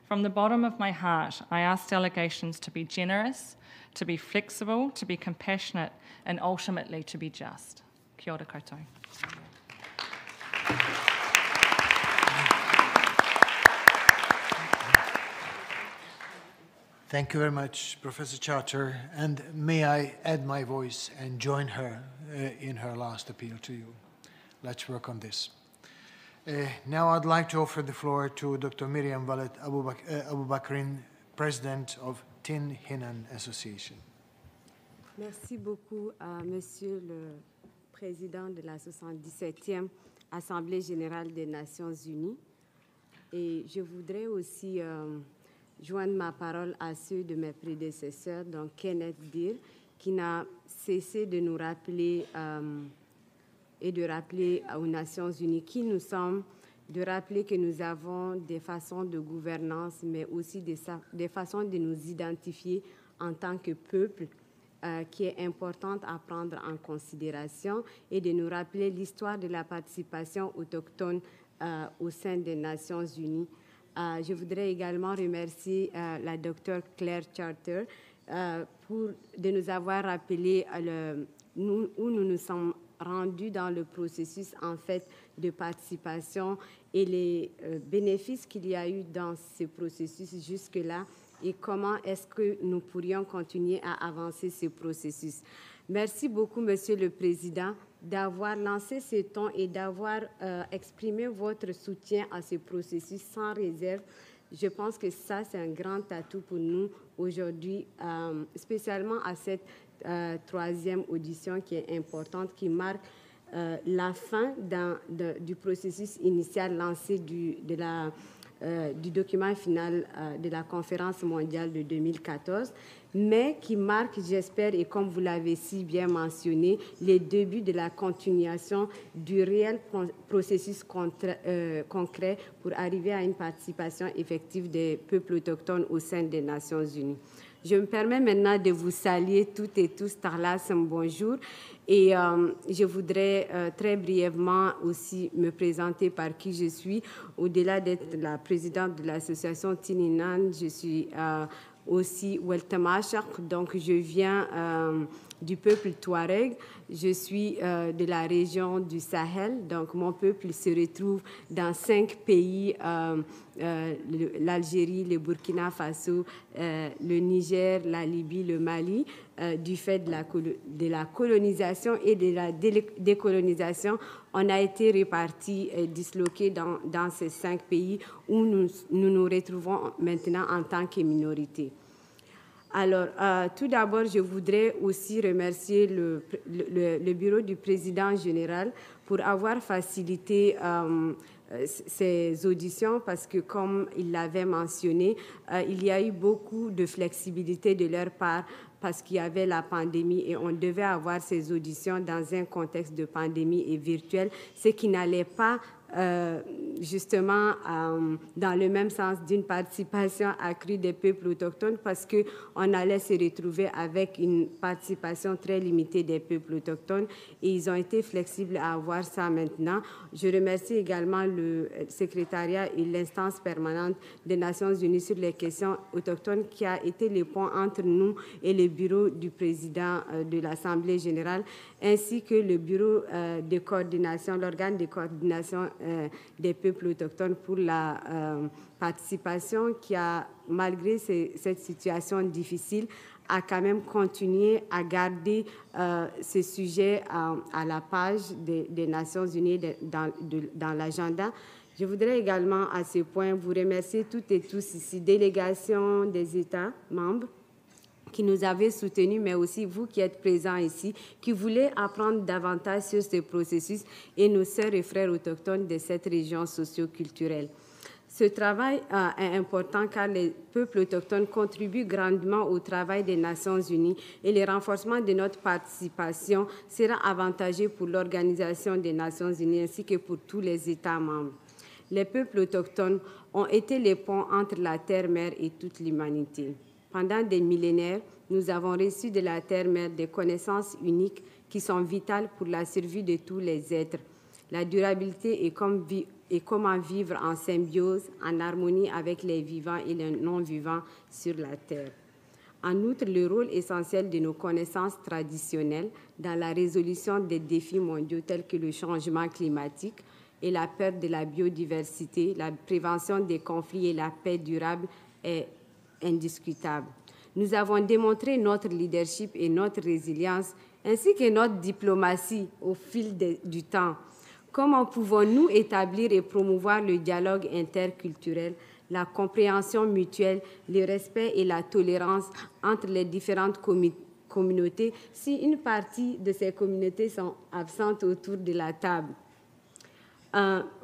From the bottom of my heart, I ask delegations to be generous, to be flexible, to be compassionate, and ultimately to be just. Kia ora koutou. Thank you very much, Professor Charter, and may I add my voice and join her in her last appeal to you. Let's work on this. Now I'd like to offer the floor to Dr. Miriam Wallet Aboubakrin, President of Tin Hinan Association. Merci beaucoup à Monsieur le Président de la 77e Assemblée générale des Nations unies. Et je voudrais aussi joindre ma parole à ceux de mes prédécesseurs, donc Kenneth Deere, qui n'a cessé de nous rappeler et de rappeler aux Nations unies qui nous sommes, de rappeler que nous avons des façons de gouvernance, mais aussi des façons de nous identifier en tant que peuple, qui est importante à prendre en considération, et de nous rappeler l'histoire de la participation autochtone au sein des Nations unies. Je voudrais également remercier la docteure Claire Charter de nous avoir rappelé où nous nous sommes rendus dans le processus en fait de participation et les bénéfices qu'il y a eu dans ce processus jusque-là et comment est-ce que nous pourrions continuer à avancer ce processus. Merci beaucoup, Monsieur le Président, d'avoir lancé ce ton et d'avoir exprimé votre soutien à ce processus sans réserve. Je pense que ça, c'est un grand atout pour nous aujourd'hui, spécialement à cette troisième audition qui est importante, qui marque la fin du processus initial lancé du document final de la conférence mondiale de 2014, mais qui marque, j'espère, et comme vous l'avez si bien mentionné, les débuts de la continuation du réel processus concret pour arriver à une participation effective des peuples autochtones au sein des Nations Unies. Je me permets maintenant de vous saluer toutes et tous, Tarlas, bonjour. Et je voudrais très brièvement aussi me présenter par qui je suis. Au-delà d'être la présidente de l'association Tininan, je suis aussi Weltamashak, donc je viens du peuple Touareg. Je suis de la région du Sahel, donc mon peuple se retrouve dans 5 pays, l'Algérie, le Burkina Faso, le Niger, la Libye, le Mali, du fait de la colonisation et de la décolonisation. On a été répartis et disloqués dans ces 5 pays où nous retrouvons maintenant en tant que minorité. Alors, tout d'abord, je voudrais aussi remercier le bureau du président général pour avoir facilité ces auditions parce que, comme il l'avait mentionné, il y a eu beaucoup de flexibilité de leur part parce qu'il y avait la pandémie et on devait avoir ces auditions dans un contexte de pandémie et virtuel, ce qui n'allait pas justement dans le même sens d'une participation accrue des peuples autochtones parce qu'on allait se retrouver avec une participation très limitée des peuples autochtones et ils ont été flexibles à avoir ça maintenant. Je remercie également le secrétariat et l'instance permanente des Nations Unies sur les questions autochtones qui a été le pont entre nous et le bureau du président de l'Assemblée générale ainsi que le bureau de coordination, l'organe de coordination des peuples autochtones pour la participation qui a, malgré cette situation difficile, a quand même continué à garder ce sujet à la page des Nations Unies dans l'agenda. Je voudrais également à ce point vous remercier toutes et tous ici, délégation des États membres, qui nous avez soutenus, mais aussi vous qui êtes présents ici, qui voulez apprendre davantage sur ce processus et nos sœurs et frères autochtones de cette région socio-culturelle. Ce travail est important car les peuples autochtones contribuent grandement au travail des Nations Unies et le renforcement de notre participation sera avantageux pour l'Organisation des Nations Unies ainsi que pour tous les États membres. Les peuples autochtones ont été les ponts entre la terre-mère et toute l'humanité. Pendant des millénaires, nous avons reçu de la terre-mère des connaissances uniques qui sont vitales pour la survie de tous les êtres. La durabilité est comment vivre en symbiose, en harmonie avec les vivants et les non-vivants sur la terre. En outre, le rôle essentiel de nos connaissances traditionnelles dans la résolution des défis mondiaux tels que le changement climatique et la perte de la biodiversité, la prévention des conflits et la paix durable est indiscutable. Nous avons démontré notre leadership et notre résilience, ainsi que notre diplomatie au fil du temps. Comment pouvons-nous établir et promouvoir le dialogue interculturel, la compréhension mutuelle, le respect et la tolérance entre les différentes communautés si une partie de ces communautés sont absentes autour de la table?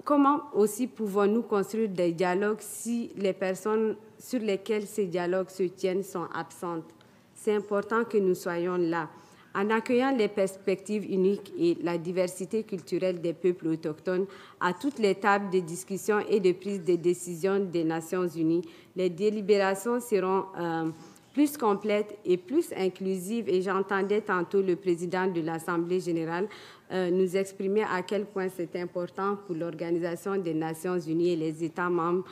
Comment aussi pouvons-nous construire des dialogues si les personnes sur lesquelles ces dialogues se tiennent sont absentes? C'est important que nous soyons là. En accueillant les perspectives uniques et la diversité culturelle des peuples autochtones à toutes les tables de discussion et de prise de décision des Nations Unies, les délibérations seront plus complètes et plus inclusives. Et j'entendais tantôt le président de l'Assemblée générale nous exprimer à quel point c'est important pour l'Organisation des Nations Unies et les États membres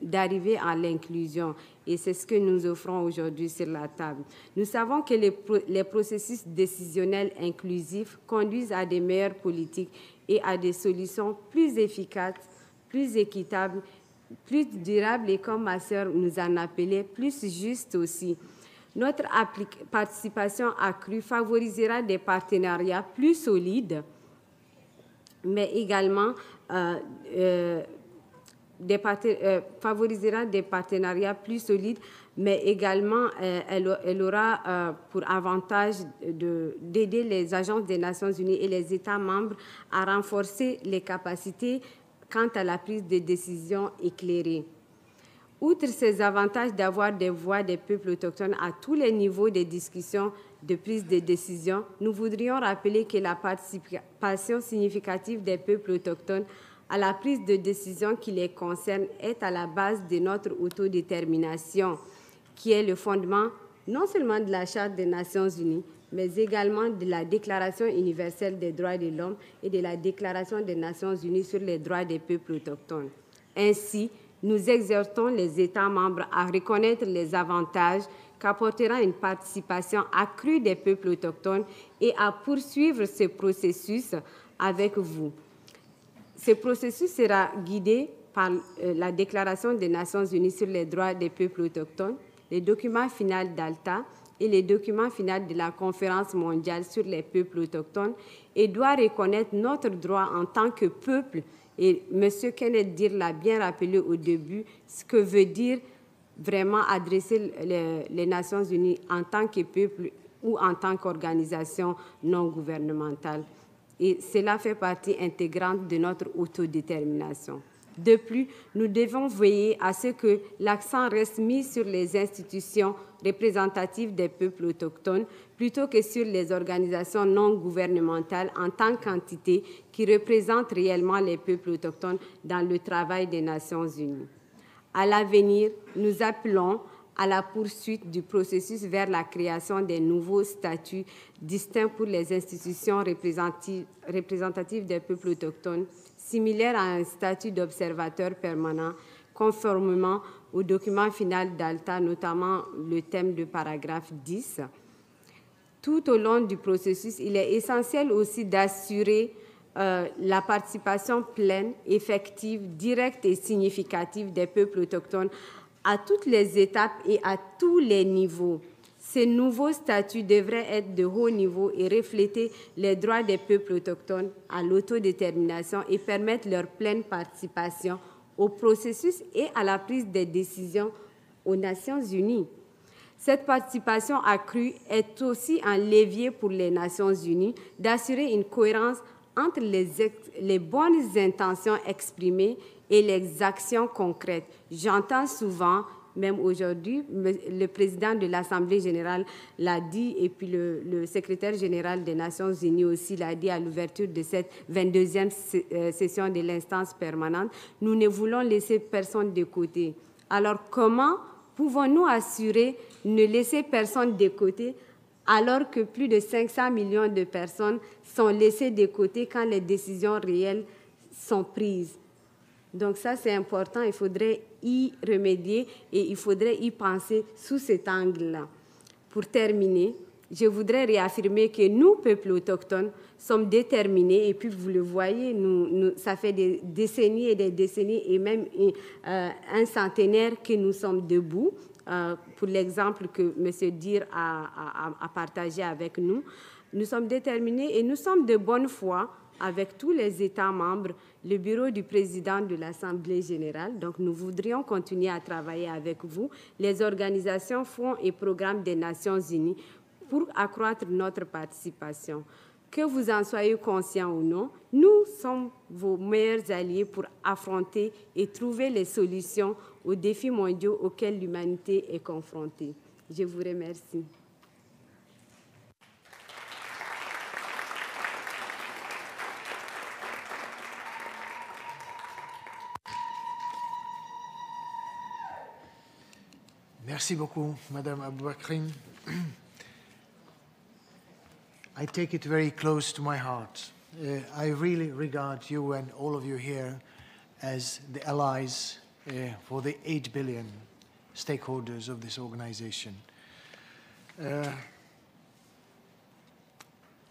d'arriver à l'inclusion. Et c'est ce que nous offrons aujourd'hui sur la table. Nous savons que les processus décisionnels inclusifs conduisent à des meilleures politiques et à des solutions plus efficaces, plus équitables, plus durables et, comme ma sœur nous en appelait, plus justes aussi. Notre participation accrue favorisera des partenariats plus solides, mais également favorisera des partenariats plus solides mais également elle aura pour avantage d'aider les agences des Nations Unies et les États membres à renforcer les capacités quant à la prise de décision éclairée. Outre ces avantages d'avoir des voix des peuples autochtones à tous les niveaux de discussion de prise de décision, nous voudrions rappeler que la participation significative des peuples autochtones à la prise de décision qui les concerne est à la base de notre autodétermination, qui est le fondement non seulement de la Charte des Nations Unies, mais également de la Déclaration universelle des droits de l'homme et de la Déclaration des Nations Unies sur les droits des peuples autochtones. Ainsi, nous exhortons les États membres à reconnaître les avantages qu'apportera une participation accrue des peuples autochtones et à poursuivre ce processus avec vous. Ce processus sera guidé par la Déclaration des Nations Unies sur les droits des peuples autochtones, les documents finaux d'Alta et les documents finaux de la Conférence mondiale sur les peuples autochtones et doit reconnaître notre droit en tant que peuple. Et M. Kenneth Deere l'a bien rappelé au début, ce que veut dire vraiment adresser les Nations Unies en tant que peuple ou en tant qu'organisation non gouvernementale. Et cela fait partie intégrante de notre autodétermination. De plus, nous devons veiller à ce que l'accent reste mis sur les institutions représentatives des peuples autochtones plutôt que sur les organisations non gouvernementales en tant qu'entités qui représentent réellement les peuples autochtones dans le travail des Nations Unies. À l'avenir, nous appelons à la poursuite du processus vers la création des nouveaux statuts distincts pour les institutions représentatives des peuples autochtones, similaires à un statut d'observateur permanent, conformément au document final d'Alta, notamment le thème du paragraphe 10. Tout au long du processus, il est essentiel aussi d'assurer la participation pleine, effective, directe et significative des peuples autochtones à toutes les étapes et à tous les niveaux. Ces nouveaux statuts devraient être de haut niveau et refléter les droits des peuples autochtones à l'autodétermination et permettre leur pleine participation au processus et à la prise des décisions aux Nations Unies. Cette participation accrue est aussi un levier pour les Nations Unies d'assurer une cohérence entre les bonnes intentions exprimées et les actions concrètes. J'entends souvent, même aujourd'hui, le président de l'Assemblée générale l'a dit, et puis le secrétaire général des Nations Unies aussi l'a dit à l'ouverture de cette 22e session de l'instance permanente, nous ne voulons laisser personne de côté. Alors comment pouvons-nous assurer ne laisser personne de côté alors que plus de 500 millions de personnes sont laissées de côté quand les décisions réelles sont prises? Donc ça, c'est important, il faudrait y remédier et il faudrait y penser sous cet angle-là. Pour terminer, je voudrais réaffirmer que nous, peuples autochtones, sommes déterminés et puis vous le voyez, ça fait des décennies et des décennies et même un centenaire que nous sommes debout. Pour l'exemple que M. Deere a partagé avec nous, nous sommes déterminés et nous sommes de bonne foi avec tous les États membres, le bureau du président de l'Assemblée générale. Donc, nous voudrions continuer à travailler avec vous, les organisations, fonds et programmes des Nations unies pour accroître notre participation. Que vous en soyez conscients ou non, nous sommes vos meilleurs alliés pour affronter et trouver les solutions aux défis mondiaux auxquels l'humanité est confrontée. Je vous remercie. Merci beaucoup, Madame Aboubakrine. I take it very close to my heart. I really regard you and all of you here as the allies for the 8 billion stakeholders of this organization.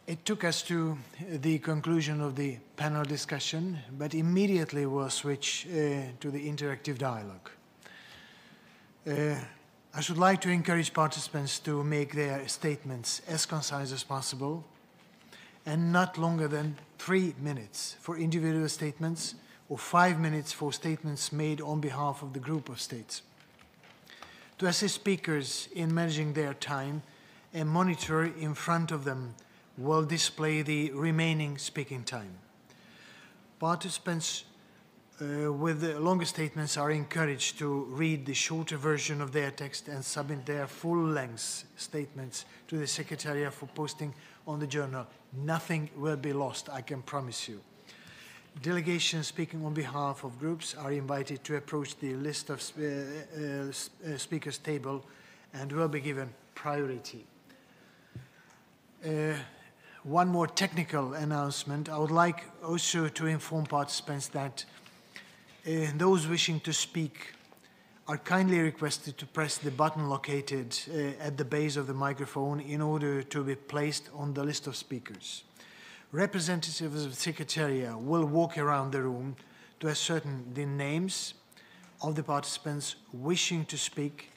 It took us to the conclusion of the panel discussion, but immediately we'll switch to the interactive dialogue. I should like to encourage participants to make their statements as concise as possible and not longer than 3 minutes for individual statements or 5 minutes for statements made on behalf of the group of states. To assist speakers in managing their time, a monitor in front of them will display the remaining speaking time. Participants with the longer statements are encouraged to read the shorter version of their text and submit their full-length statements to the Secretariat for posting on the journal. Nothing will be lost, I can promise you. Delegations speaking on behalf of groups are invited to approach the list of speakers table and will be given priority. One more technical announcement. I would like also to inform participants that those wishing to speak are kindly requested to press the button located at the base of the microphone in order to be placed on the list of speakers. Representatives of the Secretariat will walk around the room to ascertain the names of the participants wishing to speak.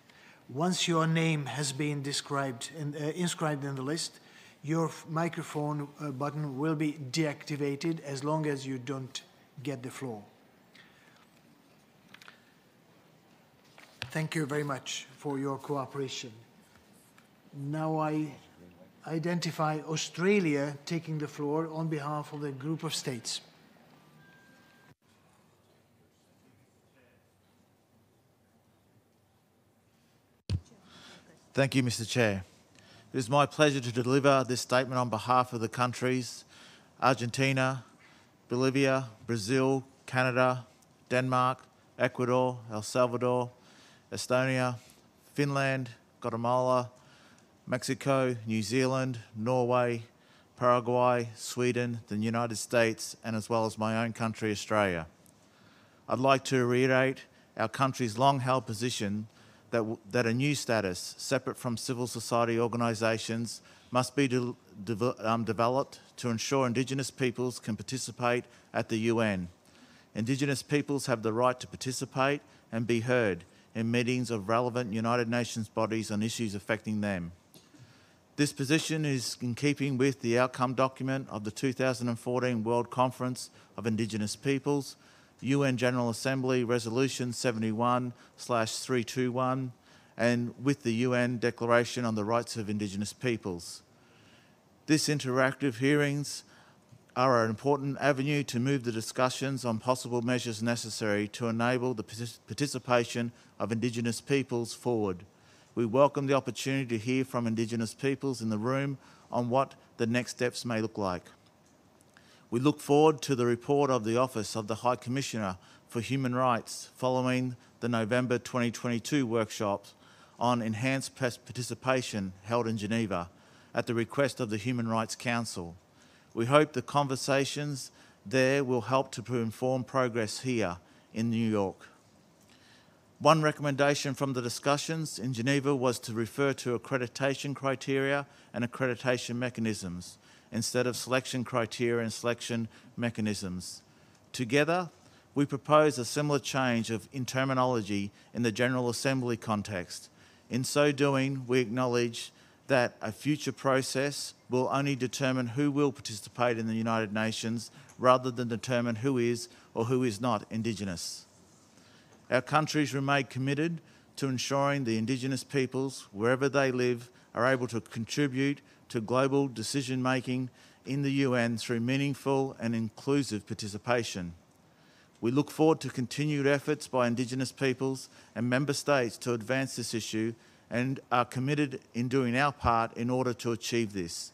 Once your name has been inscribed in the list, your microphone button will be deactivated as long as you don't get the floor. Thank you very much for your cooperation. Now I identify Australia taking the floor on behalf of the group of states. Thank you, Mr. Chair. It is my pleasure to deliver this statement on behalf of the countries Argentina, Bolivia, Brazil, Canada, Denmark, Ecuador, El Salvador, Estonia, Finland, Guatemala, Mexico, New Zealand, Norway, Paraguay, Sweden, the United States, and as well as my own country, Australia. I'd like to reiterate our country's long-held position that a new status, separate from civil society organisations, must be developed to ensure Indigenous peoples can participate at the UN. Indigenous peoples have the right to participate and be heard in meetings of relevant United Nations bodies on issues affecting them. This position is in keeping with the outcome document of the 2014 World Conference of Indigenous Peoples, UN General Assembly Resolution 71/321, and with the UN Declaration on the Rights of Indigenous Peoples. These interactive hearings are an important avenue to move the discussions on possible measures necessary to enable the participation of Indigenous peoples forward. We welcome the opportunity to hear from Indigenous peoples in the room on what the next steps may look like. We look forward to the report of the Office of the High Commissioner for Human Rights following the November 2022 workshops on enhanced participation held in Geneva at the request of the Human Rights Council. We hope the conversations there will help to inform progress here in New York. One recommendation from the discussions in Geneva was to refer to accreditation criteria and accreditation mechanisms instead of selection criteria and selection mechanisms. Together, we propose a similar change in terminology in the General Assembly context. In so doing, we acknowledge that a future process will only determine who will participate in the United Nations rather than determine who is or who is not Indigenous. Our countries remain committed to ensuring the Indigenous peoples, wherever they live, are able to contribute to global decision-making in the UN through meaningful and inclusive participation. We look forward to continued efforts by Indigenous peoples and member states to advance this issue and are committed in doing our part in order to achieve this.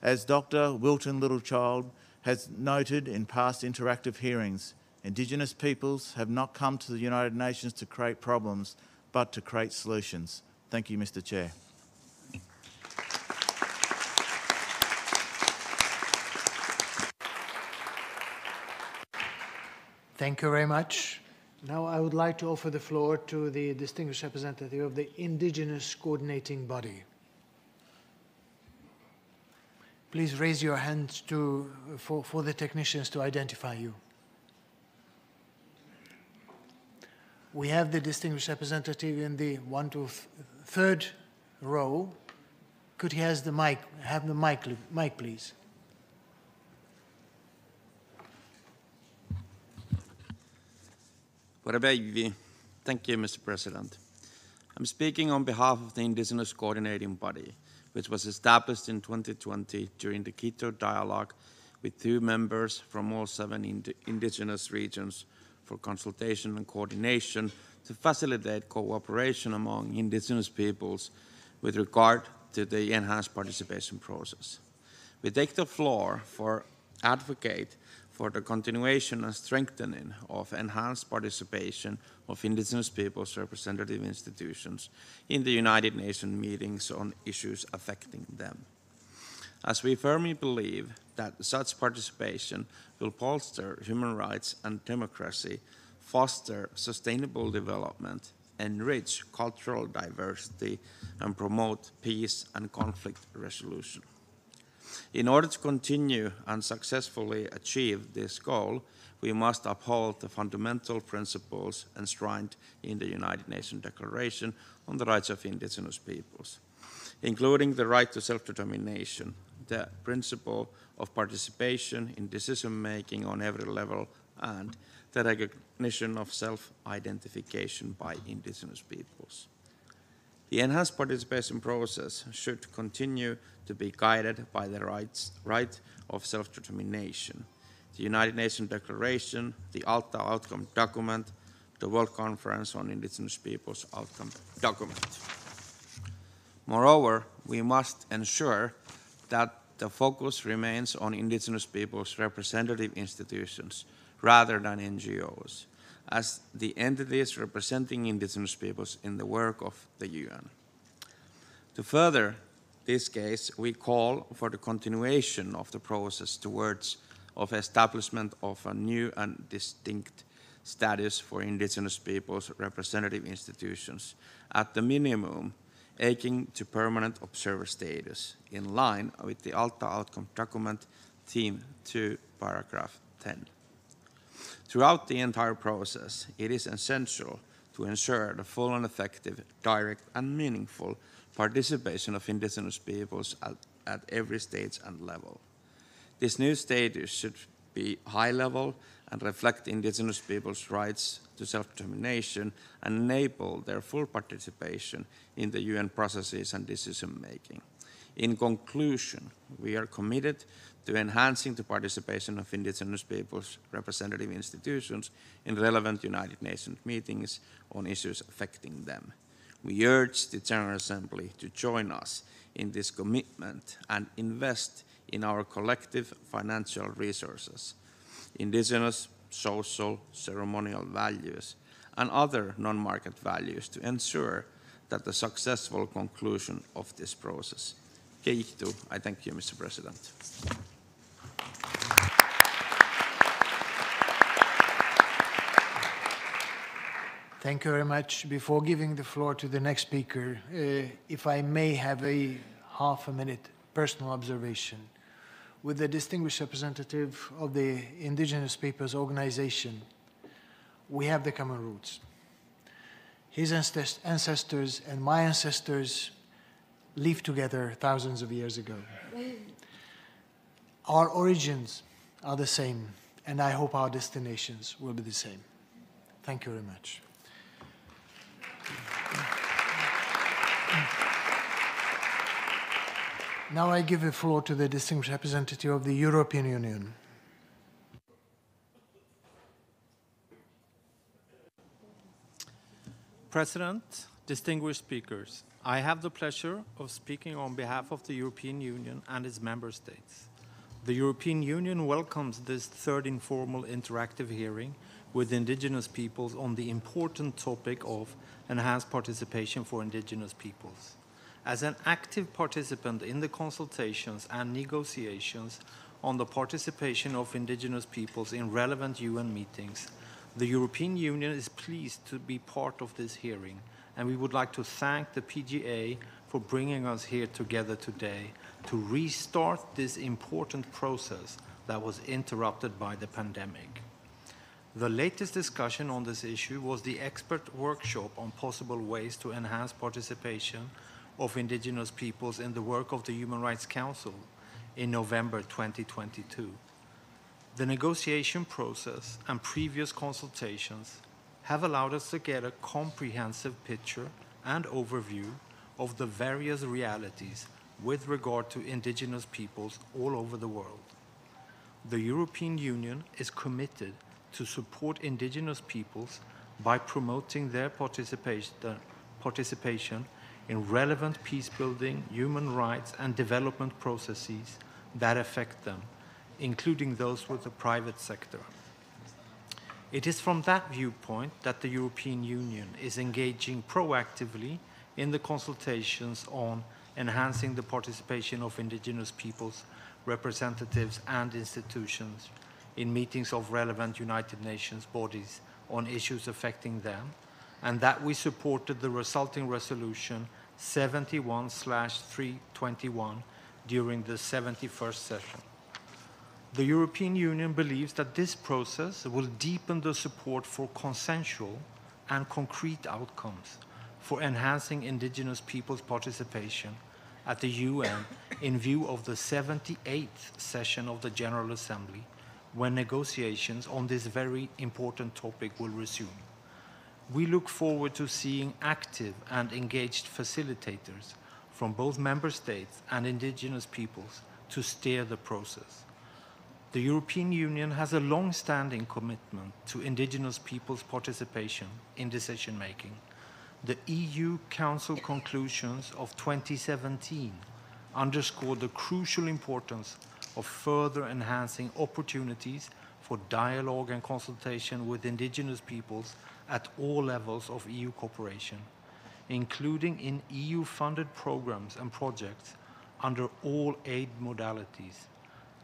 As Dr. Wilton Littlechild has noted in past interactive hearings, Indigenous peoples have not come to the United Nations to create problems, but to create solutions. Thank you, Mr. Chair. Thank you very much. Now I would like to offer the floor to the distinguished representative of the Indigenous Coordinating Body. Please raise your hands for the technicians to identify you. We have the distinguished representative in the 1 to 3rd row. Could he have the mic, please? Thank you, Mr. President. I'm speaking on behalf of the Indigenous Coordinating Body, which was established in 2020 during the Quito Dialogue with 2 members from all 7 indigenous regions for consultation and coordination to facilitate cooperation among indigenous peoples with regard to the enhanced participation process. We take the floor for advocate for the continuation and strengthening of enhanced participation of indigenous peoples' representative institutions in the United Nations meetings on issues affecting them. As we firmly believe that such participation will bolster human rights and democracy, foster sustainable development, enrich cultural diversity, and promote peace and conflict resolution. In order to continue and successfully achieve this goal, we must uphold the fundamental principles enshrined in the United Nations Declaration on the Rights of Indigenous Peoples, including the right to self-determination, the principle of participation in decision-making on every level, and the recognition of self-identification by indigenous peoples. The enhanced participation process should continue to be guided by the right of self-determination, the United Nations Declaration, the ALTA Outcome Document, the World Conference on Indigenous Peoples Outcome Document. Moreover, we must ensure that the focus remains on indigenous peoples' representative institutions rather than NGOs, as the entities representing indigenous peoples in the work of the UN. To further this case, we call for the continuation of the process towards establishment of a new and distinct status for indigenous peoples' representative institutions, at the minimum aiming to permanent observer status, in line with the ALTA Outcome Document, Theme 2, Paragraph 10. Throughout the entire process, it is essential to ensure the full and effective, direct and meaningful participation of indigenous peoples at every stage and level. This new status should be high level and reflect indigenous peoples' rights to self-determination and enable their full participation in the UN processes and decision-making. In conclusion, we are committed to enhancing the participation of indigenous peoples' representative institutions in relevant United Nations meetings on issues affecting them. We urge the General Assembly to join us in this commitment and invest in our collective financial resources, indigenous, social, ceremonial values, and other non-market values to ensure that the successful conclusion of this process. I thank you, Mr. President. Thank you very much. Before giving the floor to the next speaker, if I may have a half-a-minute personal observation. With the distinguished representative of the Indigenous Peoples Organization, we have the common roots. His ancestors and my ancestors lived together thousands of years ago. Our origins are the same, and I hope our destinations will be the same. Thank you very much. Now I give the floor to the distinguished representative of the European Union. President, distinguished speakers, I have the pleasure of speaking on behalf of the European Union and its member states. The European Union welcomes this third informal interactive hearing with indigenous peoples on the important topic of enhanced participation for indigenous peoples. As an active participant in the consultations and negotiations on the participation of indigenous peoples in relevant UN meetings, the European Union is pleased to be part of this hearing, and we would like to thank the PGA for bringing us here together today to restart this important process that was interrupted by the pandemic. The latest discussion on this issue was the expert workshop on possible ways to enhance participation of indigenous peoples in the work of the Human Rights Council in November 2022. The negotiation process and previous consultations have allowed us to get a comprehensive picture and overview of the various realities with regard to indigenous peoples all over the world. The European Union is committed to support indigenous peoples by promoting their participation in relevant peace-building, human rights, and development processes that affect them, including those with the private sector. It is from that viewpoint that the European Union is engaging proactively in the consultations on enhancing the participation of indigenous peoples, representatives, and institutions in meetings of relevant United Nations bodies on issues affecting them, and that we supported the resulting resolution 71/321 during the 71st session. The European Union believes that this process will deepen the support for consensual and concrete outcomes for enhancing indigenous peoples' participation at the UN in view of the 78th session of the General Assembly, when negotiations on this very important topic will resume. We look forward to seeing active and engaged facilitators from both member states and indigenous peoples to steer the process. The European Union has a long-standing commitment to indigenous peoples' participation in decision-making. The EU Council conclusions of 2017 underscored the crucial importance of further enhancing opportunities for dialogue and consultation with indigenous peoples at all levels of EU cooperation, including in EU-funded programs and projects under all aid modalities,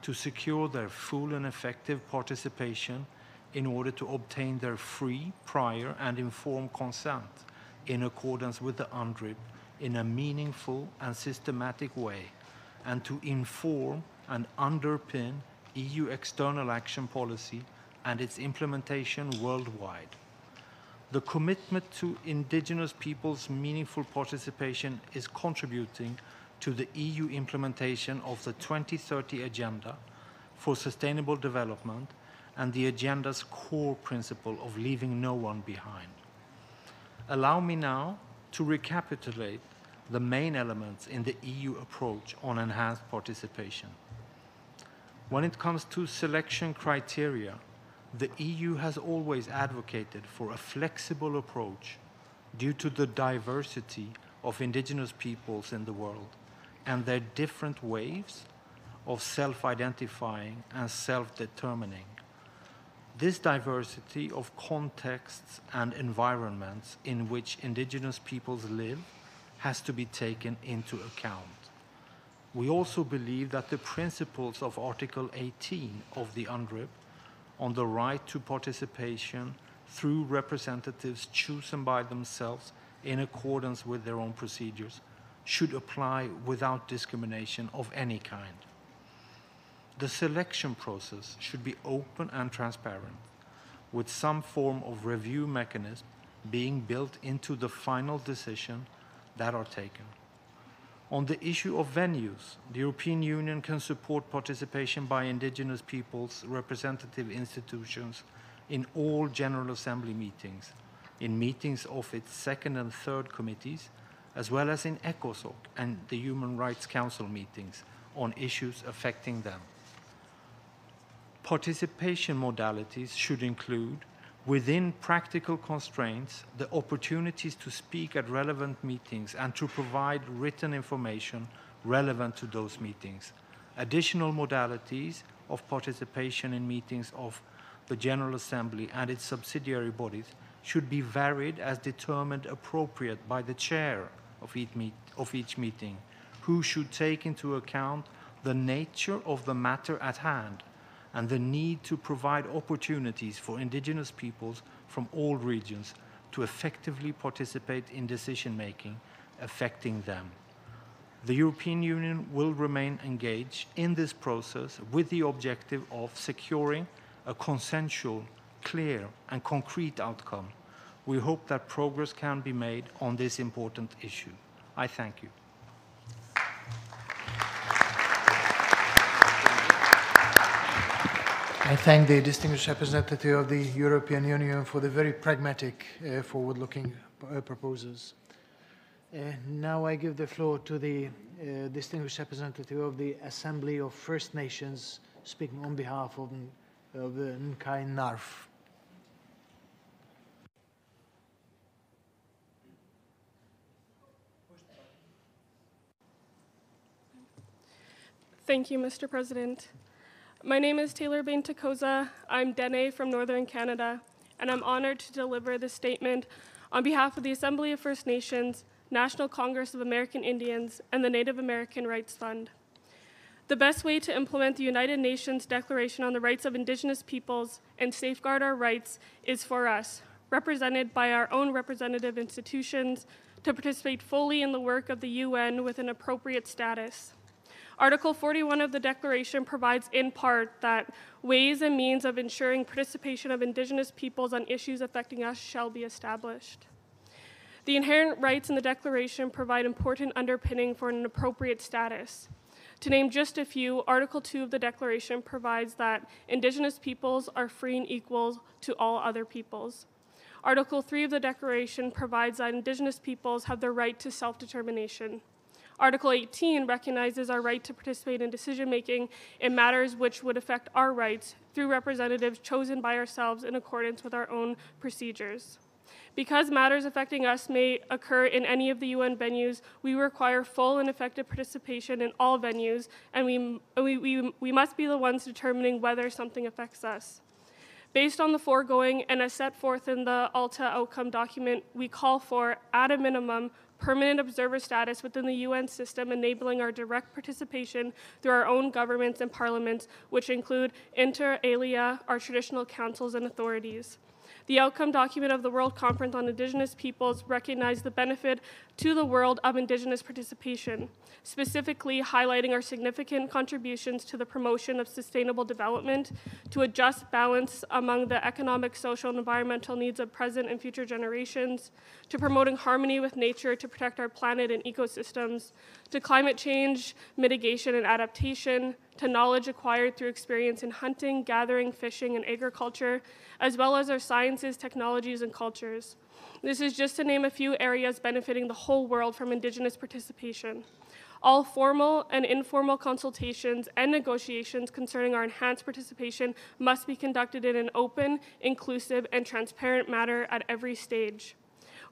to secure their full and effective participation in order to obtain their free, prior, and informed consent in accordance with the UNDRIP in a meaningful and systematic way, and to inform and underpin EU external action policy and its implementation worldwide. The commitment to indigenous peoples' meaningful participation is contributing to the EU implementation of the 2030 Agenda for Sustainable Development and the agenda's core principle of leaving no one behind. Allow me now to recapitulate the main elements in the EU approach on enhanced participation. When it comes to selection criteria, the EU has always advocated for a flexible approach due to the diversity of indigenous peoples in the world and their different ways of self-identifying and self-determining. This diversity of contexts and environments in which indigenous peoples live has to be taken into account. We also believe that the principles of Article 18 of the UNDRIP on the right to participation through representatives chosen by themselves in accordance with their own procedures should apply without discrimination of any kind. The selection process should be open and transparent, with some form of review mechanism being built into the final decision that are taken. On the issue of venues, the European Union can support participation by indigenous peoples' representative institutions in all General Assembly meetings, in meetings of its second and third committees, as well as in ECOSOC and the Human Rights Council meetings on issues affecting them. Participation modalities should include, within practical constraints, the opportunities to speak at relevant meetings and to provide written information relevant to those meetings. Additional modalities of participation in meetings of the General Assembly and its subsidiary bodies should be varied as determined appropriate by the chair of each meeting, who should take into account the nature of the matter at hand and the need to provide opportunities for indigenous peoples from all regions to effectively participate in decision-making affecting them. The European Union will remain engaged in this process with the objective of securing a consensual, clear, and concrete outcome. We hope that progress can be made on this important issue. I thank you. I thank the distinguished representative of the European Union for the very pragmatic, forward-looking proposals. Now I give the floor to the distinguished representative of the Assembly of First Nations, speaking on behalf of Nkai Narf. Thank you, Mr. President. My name is Taylor Bain Takosa. I'm Dene from Northern Canada, and I'm honored to deliver this statement on behalf of the Assembly of First Nations, National Congress of American Indians, and the Native American Rights Fund. The best way to implement the United Nations Declaration on the Rights of Indigenous Peoples and safeguard our rights is for us, represented by our own representative institutions, to participate fully in the work of the UN with an appropriate status. Article 41 of the Declaration provides in part that ways and means of ensuring participation of Indigenous peoples on issues affecting us shall be established. The inherent rights in the Declaration provide important underpinning for an appropriate status. To name just a few, Article 2 of the Declaration provides that Indigenous peoples are free and equal to all other peoples. Article 3 of the Declaration provides that Indigenous peoples have the right to self-determination. Article 18 recognizes our right to participate in decision-making in matters which would affect our rights through representatives chosen by ourselves in accordance with our own procedures. Because matters affecting us may occur in any of the UN venues, we require full and effective participation in all venues, and we must be the ones determining whether something affects us. Based on the foregoing, and as set forth in the ALTA outcome document, we call for, at a minimum, permanent observer status within the UN system, enabling our direct participation through our own governments and parliaments, which include, inter alia, our traditional councils and authorities. The outcome document of the World Conference on Indigenous Peoples recognized the benefit to the world of Indigenous participation, specifically highlighting our significant contributions to the promotion of sustainable development, to a just balance among the economic, social, and environmental needs of present and future generations, to promoting harmony with nature to protect our planet and ecosystems, to climate change, mitigation, and adaptation, to knowledge acquired through experience in hunting, gathering, fishing, and agriculture, as well as our sciences, technologies, and cultures. This is just to name a few areas benefiting the whole world from Indigenous participation. All formal and informal consultations and negotiations concerning our enhanced participation must be conducted in an open, inclusive, and transparent manner at every stage.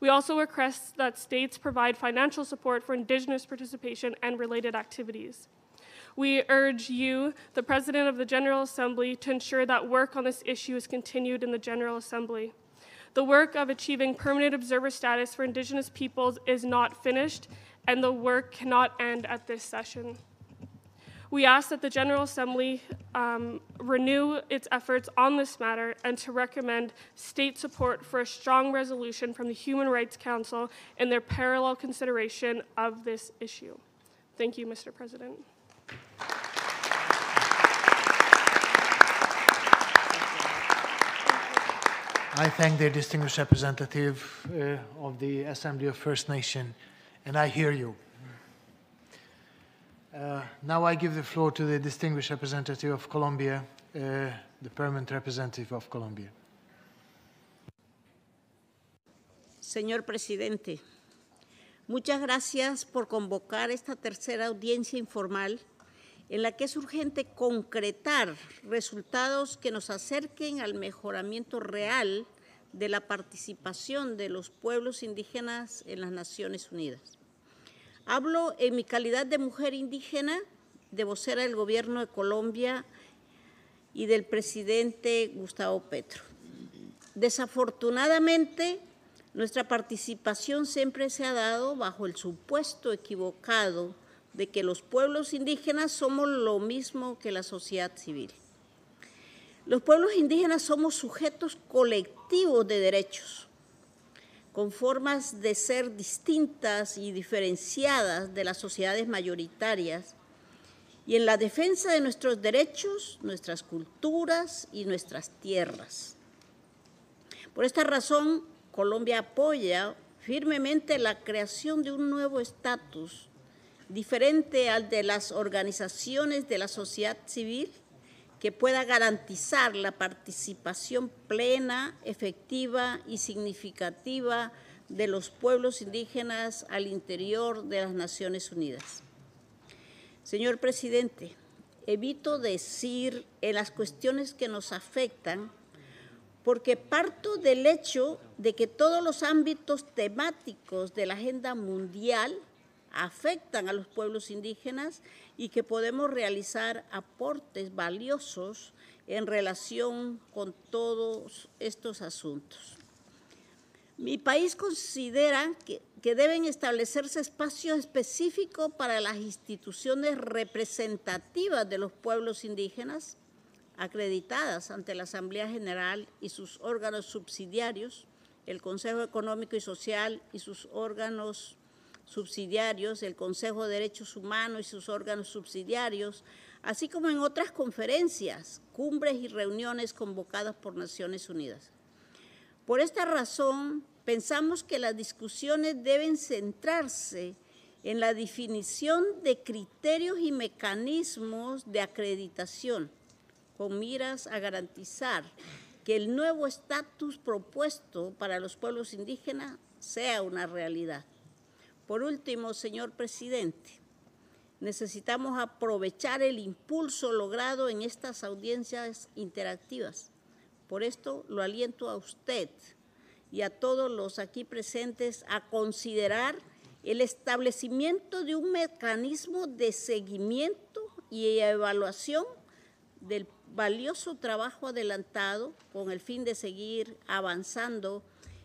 We also request that states provide financial support for Indigenous participation and related activities. We urge you, the President of the General Assembly, to ensure that work on this issue is continued in the General Assembly. The work of achieving permanent observer status for Indigenous peoples is not finished, and the work cannot end at this session. We ask that the General Assembly renew its efforts on this matter and to recommend state support for a strong resolution from the Human Rights Council in their parallel consideration of this issue. Thank you, Mr. President. I thank the distinguished representative of the Assembly of First Nation, and I hear you. Now I give the floor to the distinguished representative of Colombia, the permanent representative of Colombia. Señor Presidente, muchas gracias por convocar esta tercera audiencia informal en la que es urgente concretar resultados que nos acerquen al mejoramiento real de la participación de los pueblos indígenas en las Naciones Unidas. Hablo en mi calidad de mujer indígena, de vocera del Gobierno de Colombia y del presidente Gustavo Petro. Desafortunadamente, nuestra participación siempre se ha dado bajo el supuesto equivocado de que los pueblos indígenas somos lo mismo que la sociedad civil. Los pueblos indígenas somos sujetos colectivos de derechos, con formas de ser distintas y diferenciadas de las sociedades mayoritarias, y en la defensa de nuestros derechos, nuestras culturas y nuestras tierras. Por esta razón, Colombia apoya firmemente la creación de un nuevo estatus diferente al de las organizaciones de la sociedad civil, que pueda garantizar la participación plena, efectiva y significativa de los pueblos indígenas al interior de las Naciones Unidas. Señor presidente, evito decir en las cuestiones que nos afectan porque parto del hecho de que todos los ámbitos temáticos de la agenda mundial afectan a los pueblos indígenas y que podemos realizar aportes valiosos en relación con todos estos asuntos. Mi país considera que deben establecerse espacios específicos para las instituciones representativas de los pueblos indígenas, acreditadas ante la Asamblea General y sus órganos subsidiarios, el Consejo Económico y Social y sus órganos subsidiarios, el Consejo de Derechos Humanos y sus órganos subsidiarios, así como en otras conferencias, cumbres y reuniones convocadas por Naciones Unidas. Por esta razón, pensamos que las discusiones deben centrarse en la definición de criterios y mecanismos de acreditación, con miras a garantizar que el nuevo estatus propuesto para los pueblos indígenas sea una realidad. Por último, señor presidente, necesitamos aprovechar el impulso logrado en estas audiencias interactivas. Por esto lo aliento a usted y a todos los aquí presentes a considerar el establecimiento de un mecanismo de seguimiento y evaluación del valioso trabajo adelantado con el fin de seguir avanzando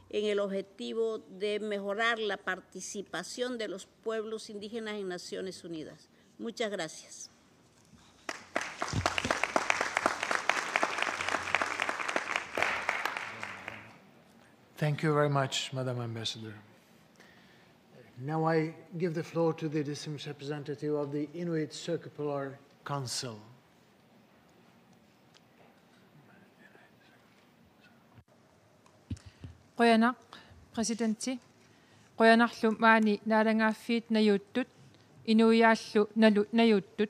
en el objetivo de mejorar la participación de los pueblos indígenas en Naciones Unidas. Muchas gracias. Thank you very much, Madam Ambassador. Now I give the floor to the distinguished representative of the Inuit Circumpolar Council. Qoyanak, Presidenti, qoyanarlu maani naalangaaffiit nayuuttut, inuyaallu nalu nayuuttut.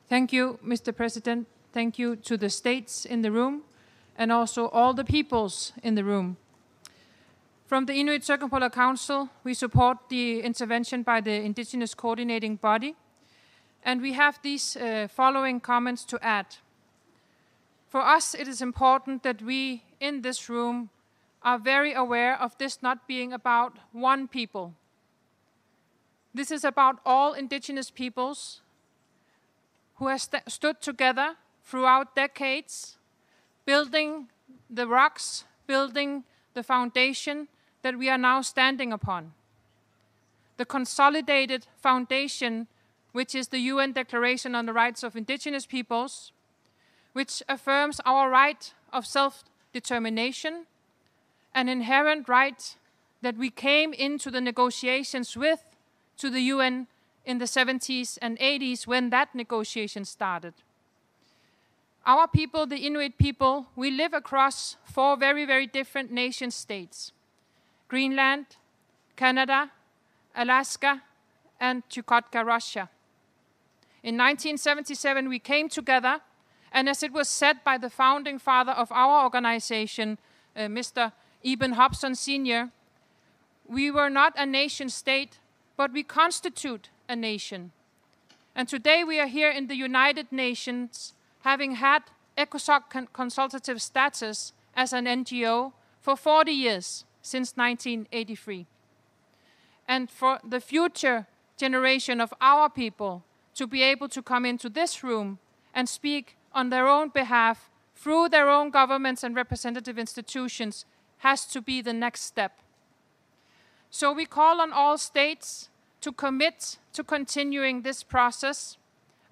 Thank you, Mr. President. Thank you to the states in the room and also all the peoples in the room. From the Inuit Circumpolar Council, we support the intervention by the Indigenous Coordinating Body, and we have these following comments to add. For us, it is important that we in this room are very aware of this not being about one people. This is about all indigenous peoples who have stood together throughout decades, building the rocks, building the foundation that we are now standing upon. The consolidated foundation, which is the UN Declaration on the Rights of Indigenous Peoples, which affirms our right of self-determination, an inherent right that we came into the negotiations with to the UN in the 70s and 80s when that negotiation started. Our people, the Inuit people, we live across 4 very, very different nation states: Greenland, Canada, Alaska, and Chukotka, Russia. In 1977, we came together, and as it was said by the founding father of our organization, Mr. Eben Hobson Sr., we were not a nation state, but we constitute a nation. And today we are here in the United Nations, having had ECOSOC consultative status as an NGO for 40 years, since 1983. And for the future generation of our people to be able to come into this room and speak on their own behalf through their own governments and representative institutions has to be the next step. So we call on all states to commit to continuing this process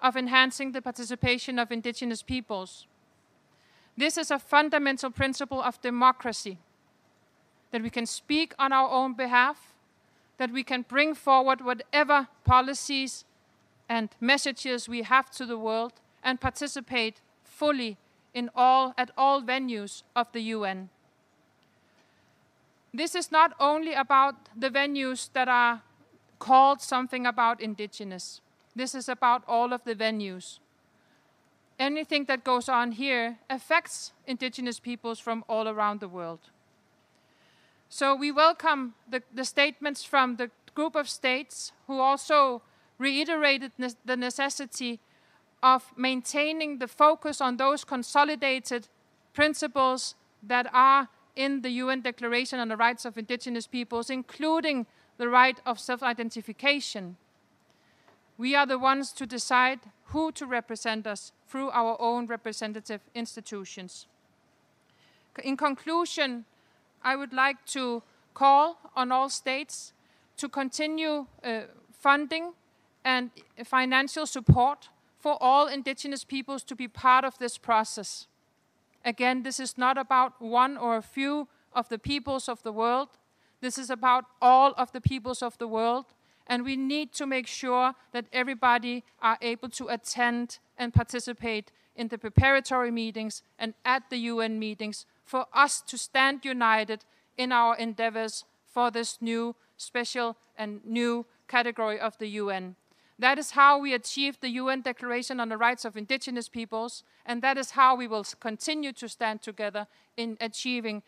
of enhancing the participation of indigenous peoples. This is a fundamental principle of democracy, that we can speak on our own behalf, that we can bring forward whatever policies and messages we have to the world and participate fully at all venues of the UN. This is not only about the venues that are called something about indigenous. This is about all of the venues. Anything that goes on here affects indigenous peoples from all around the world. So we welcome the statements from the group of states who also reiterated the necessity of maintaining the focus on those consolidated principles that are in the UN Declaration on the Rights of Indigenous Peoples, including the right of self-identification. We are the ones to decide who to represent us through our own representative institutions. In conclusion, I would like to call on all states to continue funding and financial support for all indigenous peoples to be part of this process. Again, this is not about one or a few of the peoples of the world. This is about all of the peoples of the world, and we need to make sure that everybody are able to attend and participate in the preparatory meetings and at the UN meetings for us to stand united in our endeavors for this new special and new category of the UN. That is how we achieved the UN Declaration on the Rights of Indigenous Peoples, and that is how we will continue to stand together in achieving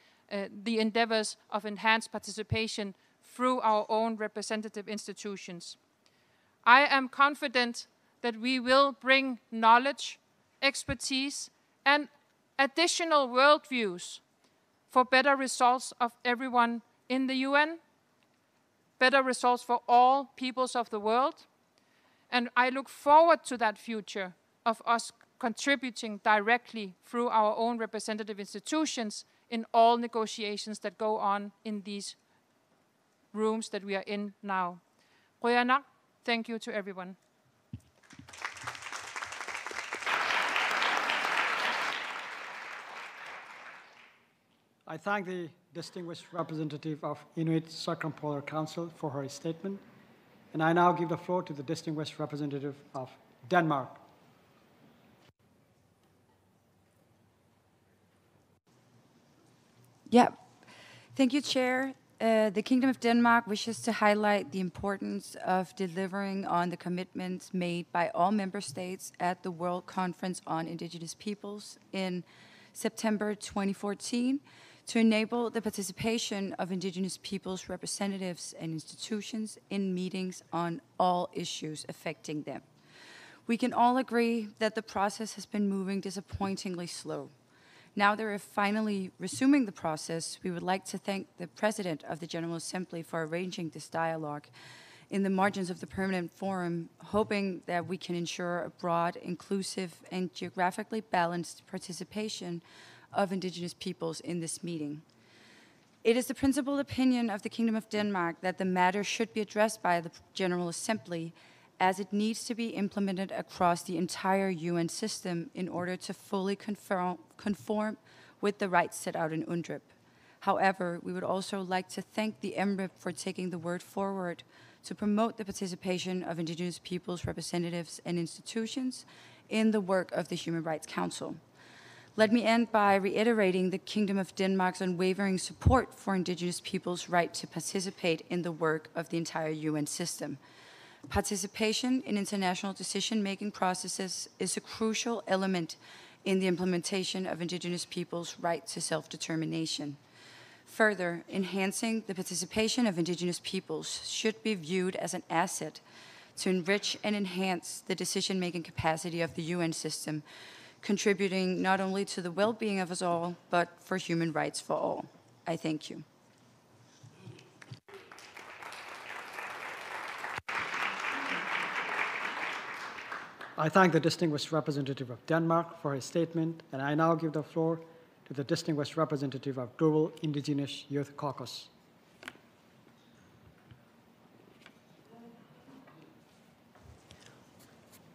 the endeavors of enhanced participation through our own representative institutions. I am confident that we will bring knowledge, expertise, and additional worldviews for better results of everyone in the UN, better results for all peoples of the world. And I look forward to that future of us contributing directly through our own representative institutions in all negotiations that go on in these rooms that we are in now. Qoyanak, thank you to everyone. I thank the distinguished representative of Inuit Circumpolar Council for her statement. And I now give the floor to the distinguished representative of Denmark. Yeah, thank you, Chair. The Kingdom of Denmark wishes to highlight the importance of delivering on the commitments made by all member states at the World Conference on Indigenous Peoples in September 2014 to enable the participation of Indigenous peoples' representatives and institutions in meetings on all issues affecting them. We can all agree that the process has been moving disappointingly slow. Now that we're finally resuming the process, we would like to thank the President of the General Assembly for arranging this dialogue in the margins of the Permanent Forum, hoping that we can ensure a broad, inclusive, and geographically balanced participation of Indigenous peoples in this meeting. It is the principal opinion of the Kingdom of Denmark that the matter should be addressed by the General Assembly, as it needs to be implemented across the entire UN system in order to fully conform with the rights set out in UNDRIP. However, we would also like to thank the MRIP for taking the word forward to promote the participation of Indigenous peoples' representatives and institutions in the work of the Human Rights Council. Let me end by reiterating the Kingdom of Denmark's unwavering support for Indigenous peoples' right to participate in the work of the entire UN system. Participation in international decision-making processes is a crucial element in the implementation of Indigenous peoples' right to self-determination. Further, enhancing the participation of Indigenous peoples should be viewed as an asset to enrich and enhance the decision-making capacity of the UN system, contributing not only to the well-being of us all, but for human rights for all. I thank you. I thank the distinguished representative of Denmark for his statement, and I now give the floor to the distinguished representative of Global Indigenous Youth Caucus.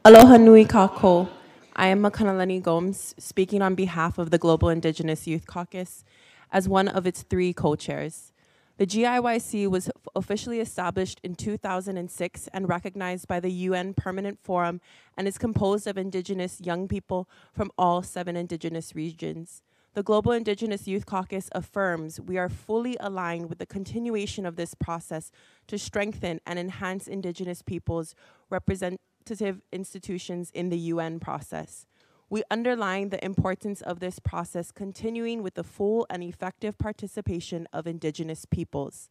Aloha nui kako. I am Makanalani Gomes, speaking on behalf of the Global Indigenous Youth Caucus as one of its 3 co-chairs. The GIYC was officially established in 2006 and recognized by the UN Permanent Forum and is composed of Indigenous young people from all 7 Indigenous regions. The Global Indigenous Youth Caucus affirms we are fully aligned with the continuation of this process to strengthen and enhance Indigenous peoples' representative institutions in the UN process. We underline the importance of this process continuing with the full and effective participation of Indigenous peoples.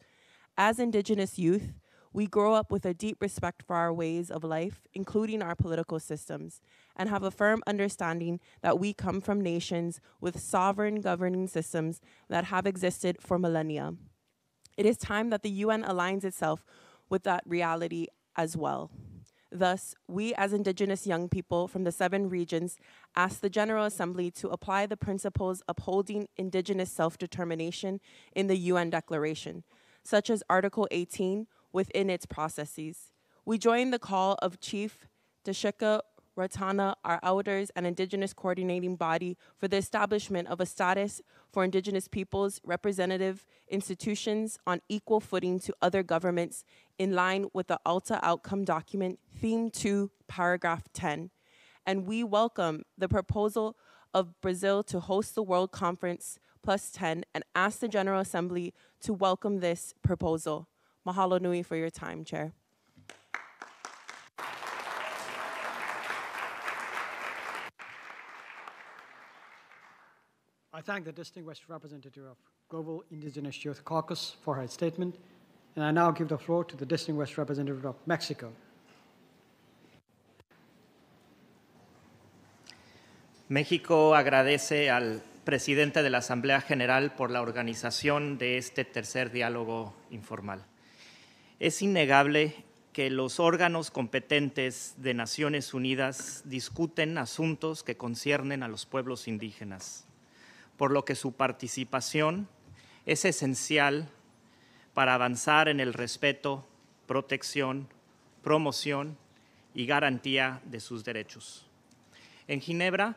As Indigenous youth, we grow up with a deep respect for our ways of life, including our political systems, and have a firm understanding that we come from nations with sovereign governing systems that have existed for millennia. It is time that the UN aligns itself with that reality as well. Thus, we as Indigenous young people from the 7 regions ask the General Assembly to apply the principles upholding Indigenous self-determination in the UN Declaration, such as Article 18, within its processes. We join the call of Chief Tashika Ratana, our elders and Indigenous coordinating body, for the establishment of a status for Indigenous peoples' representative institutions on equal footing to other governments in line with the Alta Outcome Document, Theme 2, Paragraph 10. And we welcome the proposal of Brazil to host the World Conference Plus 10 and ask the General Assembly to welcome this proposal. Mahalo nui for your time, Chair. I thank the distinguished representative of Global Indigenous Youth Caucus for her statement, and I now give the floor to the distinguished representative of Mexico. México agradece al presidente de la Asamblea General por la organización de este tercer diálogo informal. Es innegable que los órganos competentes de Naciones Unidas discuten asuntos que conciernen a los pueblos indígenas, por lo que su participación es esencial para avanzar en el respeto, protección, promoción y garantía de sus derechos. En Ginebra,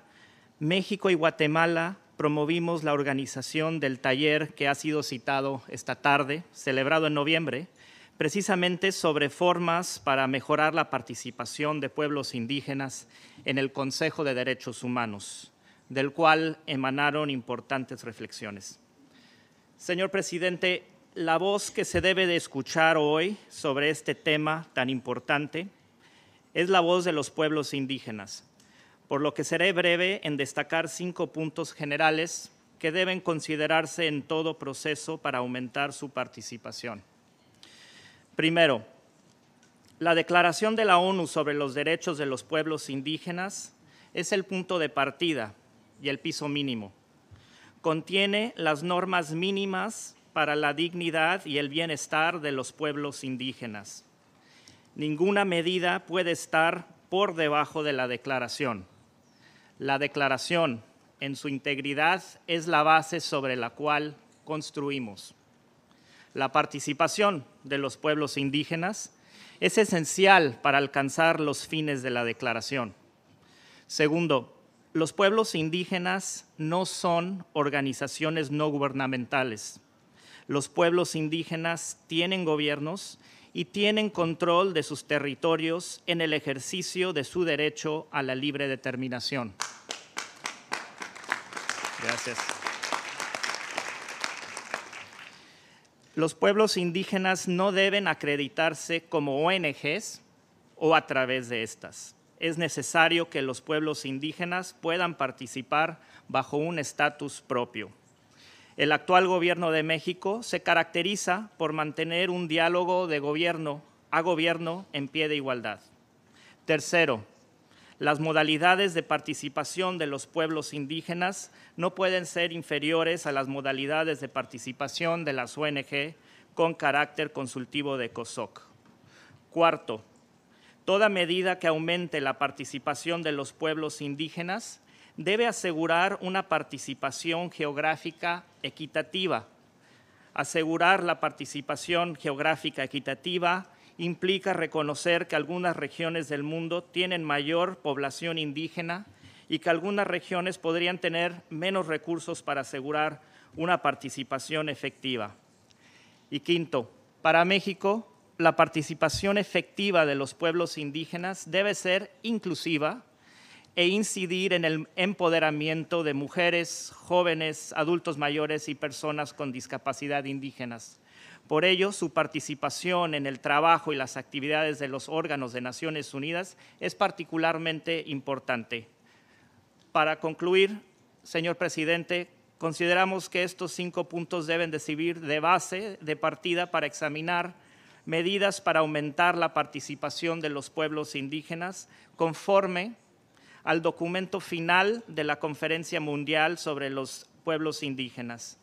México y Guatemala promovimos la organización del taller que ha sido citado esta tarde, celebrado en noviembre, precisamente sobre formas para mejorar la participación de pueblos indígenas en el Consejo de Derechos Humanos, del cual emanaron importantes reflexiones. Señor presidente, la voz que se debe de escuchar hoy sobre este tema tan importante es la voz de los pueblos indígenas, por lo que seré breve en destacar 5 puntos generales que deben considerarse en todo proceso para aumentar su participación. Primero, la Declaración de la ONU sobre los Derechos de los Pueblos Indígenas es el punto de partida y el piso mínimo. Contiene las normas mínimas para la dignidad y el bienestar de los pueblos indígenas. Ninguna medida puede estar por debajo de la declaración. La declaración, en su integridad, es la base sobre la cual construimos. La participación de los pueblos indígenas es esencial para alcanzar los fines de la declaración. Segundo, los pueblos indígenas no son organizaciones no gubernamentales. Los pueblos indígenas tienen gobiernos y tienen control de sus territorios en el ejercicio de su derecho a la libre determinación. Gracias. Los pueblos indígenas no deben acreditarse como ONGs o a través de estas. Es necesario que los pueblos indígenas puedan participar bajo un estatus propio. El actual gobierno de México se caracteriza por mantener un diálogo de gobierno a gobierno en pie de igualdad. Tercero, las modalidades de participación de los pueblos indígenas no pueden ser inferiores a las modalidades de participación de las ONG con carácter consultivo de COSOC. Cuarto, toda medida que aumente la participación de los pueblos indígenas debe asegurar una participación geográfica equitativa. Asegurar la participación geográfica equitativa implica reconocer que algunas regiones del mundo tienen mayor población indígena y que algunas regiones podrían tener menos recursos para asegurar una participación efectiva. Y quinto, para México, la participación efectiva de los pueblos indígenas debe ser inclusiva e incidir en el empoderamiento de mujeres, jóvenes, adultos mayores y personas con discapacidad indígenas. Por ello, su participación en el trabajo y las actividades de los órganos de Naciones Unidas es particularmente importante. Para concluir, señor presidente, consideramos que estos 5 puntos deben de servir de base, de partida para examinar medidas para aumentar la participación de los pueblos indígenas conforme al documento final de la Conferencia Mundial sobre los Pueblos Indígenas.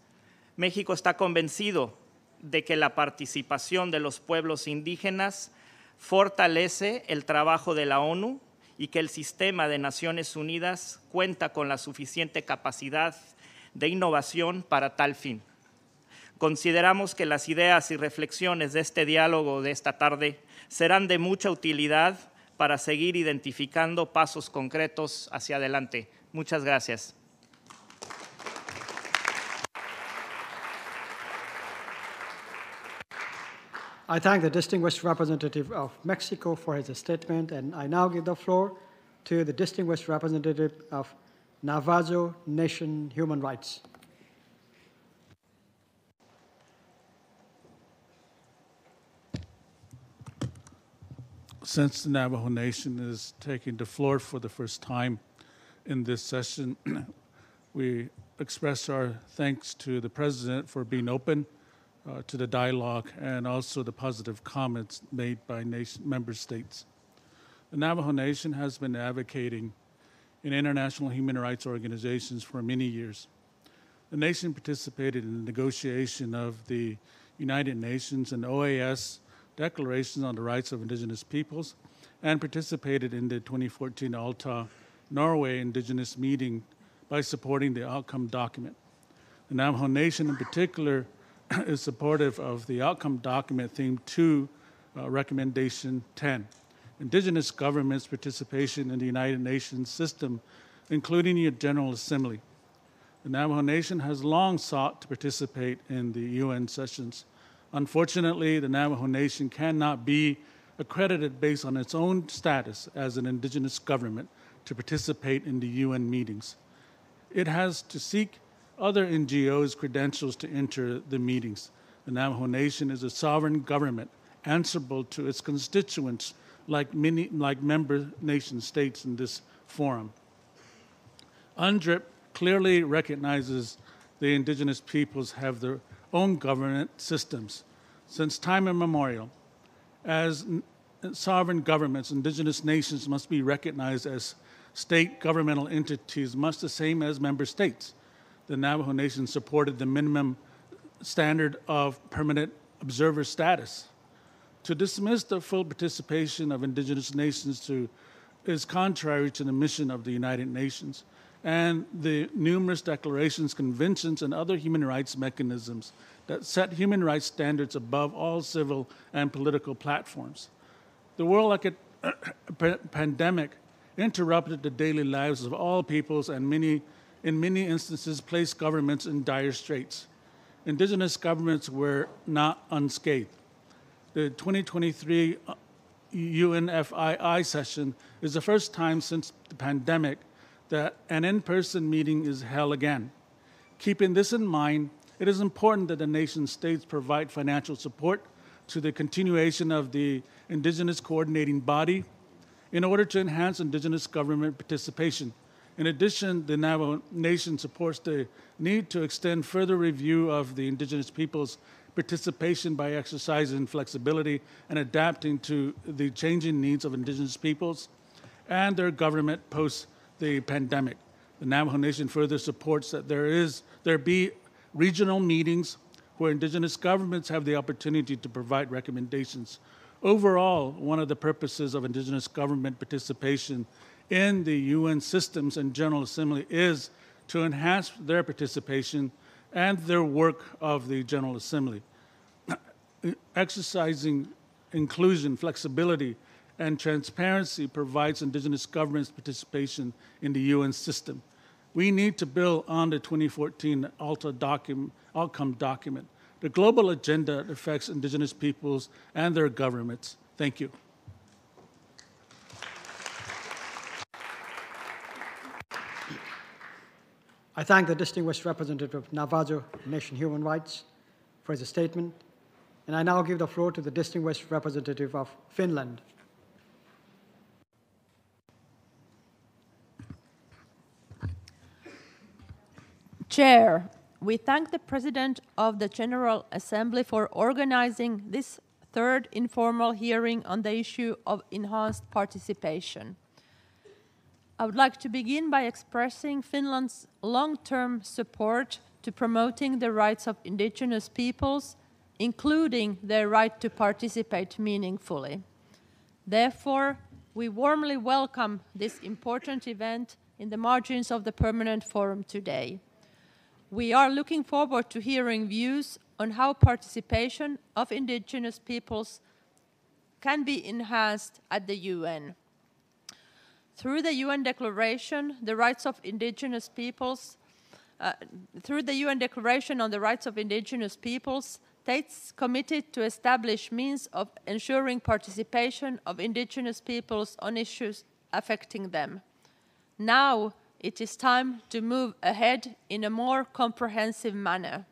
México está convencido de que la participación de los pueblos indígenas fortalece el trabajo de la ONU y que el sistema de Naciones Unidas cuenta con la suficiente capacidad de innovación para tal fin. Consideramos que las ideas y reflexiones de este diálogo de esta tarde serán de mucha utilidad para seguir identificando pasos concretos hacia adelante. Muchas gracias. I thank the distinguished representative of Mexico for his statement, and I now give the floor to the distinguished representative of Navajo Nation Human Rights. Since the Navajo Nation is taking the floor for the first time in this session, we express our thanks to the President for being open to the dialogue and also the positive comments made by member states. The Navajo Nation has been advocating in international human rights organizations for many years. The nation participated in the negotiation of the United Nations and OAS Declarations on the Rights of Indigenous Peoples and participated in the 2014 Alta, Norway Indigenous meeting by supporting the outcome document. The Navajo Nation in particular is supportive of the outcome document theme 2, recommendation 10. Indigenous governments' participation in the United Nations system, including the General Assembly. The Navajo Nation has long sought to participate in the UN sessions. Unfortunately, the Navajo Nation cannot be accredited based on its own status as an indigenous government to participate in the UN meetings. It has to seek other NGOs' credentials to enter the meetings. The Navajo Nation is a sovereign government answerable to its constituents like member nation states in this forum. UNDRIP clearly recognizes the indigenous peoples have their own government systems. Since time immemorial, as sovereign governments, indigenous nations must be recognized as state governmental entities, much the same as member states. The Navajo Nation supported the minimum standard of permanent observer status. To dismiss the full participation of indigenous nations is contrary to the mission of the United Nations and the numerous declarations, conventions, and other human rights mechanisms that set human rights standards above all civil and political platforms. The world pandemic interrupted the daily lives of all peoples and in many instances placed governments in dire straits. Indigenous governments were not unscathed. The 2023 UNFII session is the first time since the pandemic that an in-person meeting is held again. Keeping this in mind, it is important that the nation states provide financial support to the continuation of the Indigenous Coordinating Body in order to enhance Indigenous government participation. In addition, the Navajo Nation supports the need to extend further review of the Indigenous peoples' participation by exercising flexibility and adapting to the changing needs of Indigenous peoples and their government post the pandemic. The Navajo Nation further supports that there be regional meetings where Indigenous governments have the opportunity to provide recommendations. Overall, one of the purposes of Indigenous government participation in the UN systems and General Assembly is to enhance their participation and their work of the General Assembly. Exercising inclusion, flexibility, and transparency provides Indigenous governments participation in the UN system. We need to build on the 2014 outcome document. The global agenda affects Indigenous peoples and their governments. Thank you. I thank the distinguished representative of Navajo Nation Human Rights for his statement, and I now give the floor to the distinguished representative of Finland. Chair, we thank the President of the General Assembly for organizing this third informal hearing on the issue of enhanced participation. I would like to begin by expressing Finland's long-term support to promoting the rights of indigenous peoples, including their right to participate meaningfully. Therefore, we warmly welcome this important event in the margins of the Permanent Forum today. We are looking forward to hearing views on how participation of indigenous peoples can be enhanced at the UN. Through the UN Declaration, the rights of indigenous peoples, through the UN Declaration on the Rights of Indigenous Peoples, states committed to establish means of ensuring participation of indigenous peoples on issues affecting them. Now it is time to move ahead in a more comprehensive manner.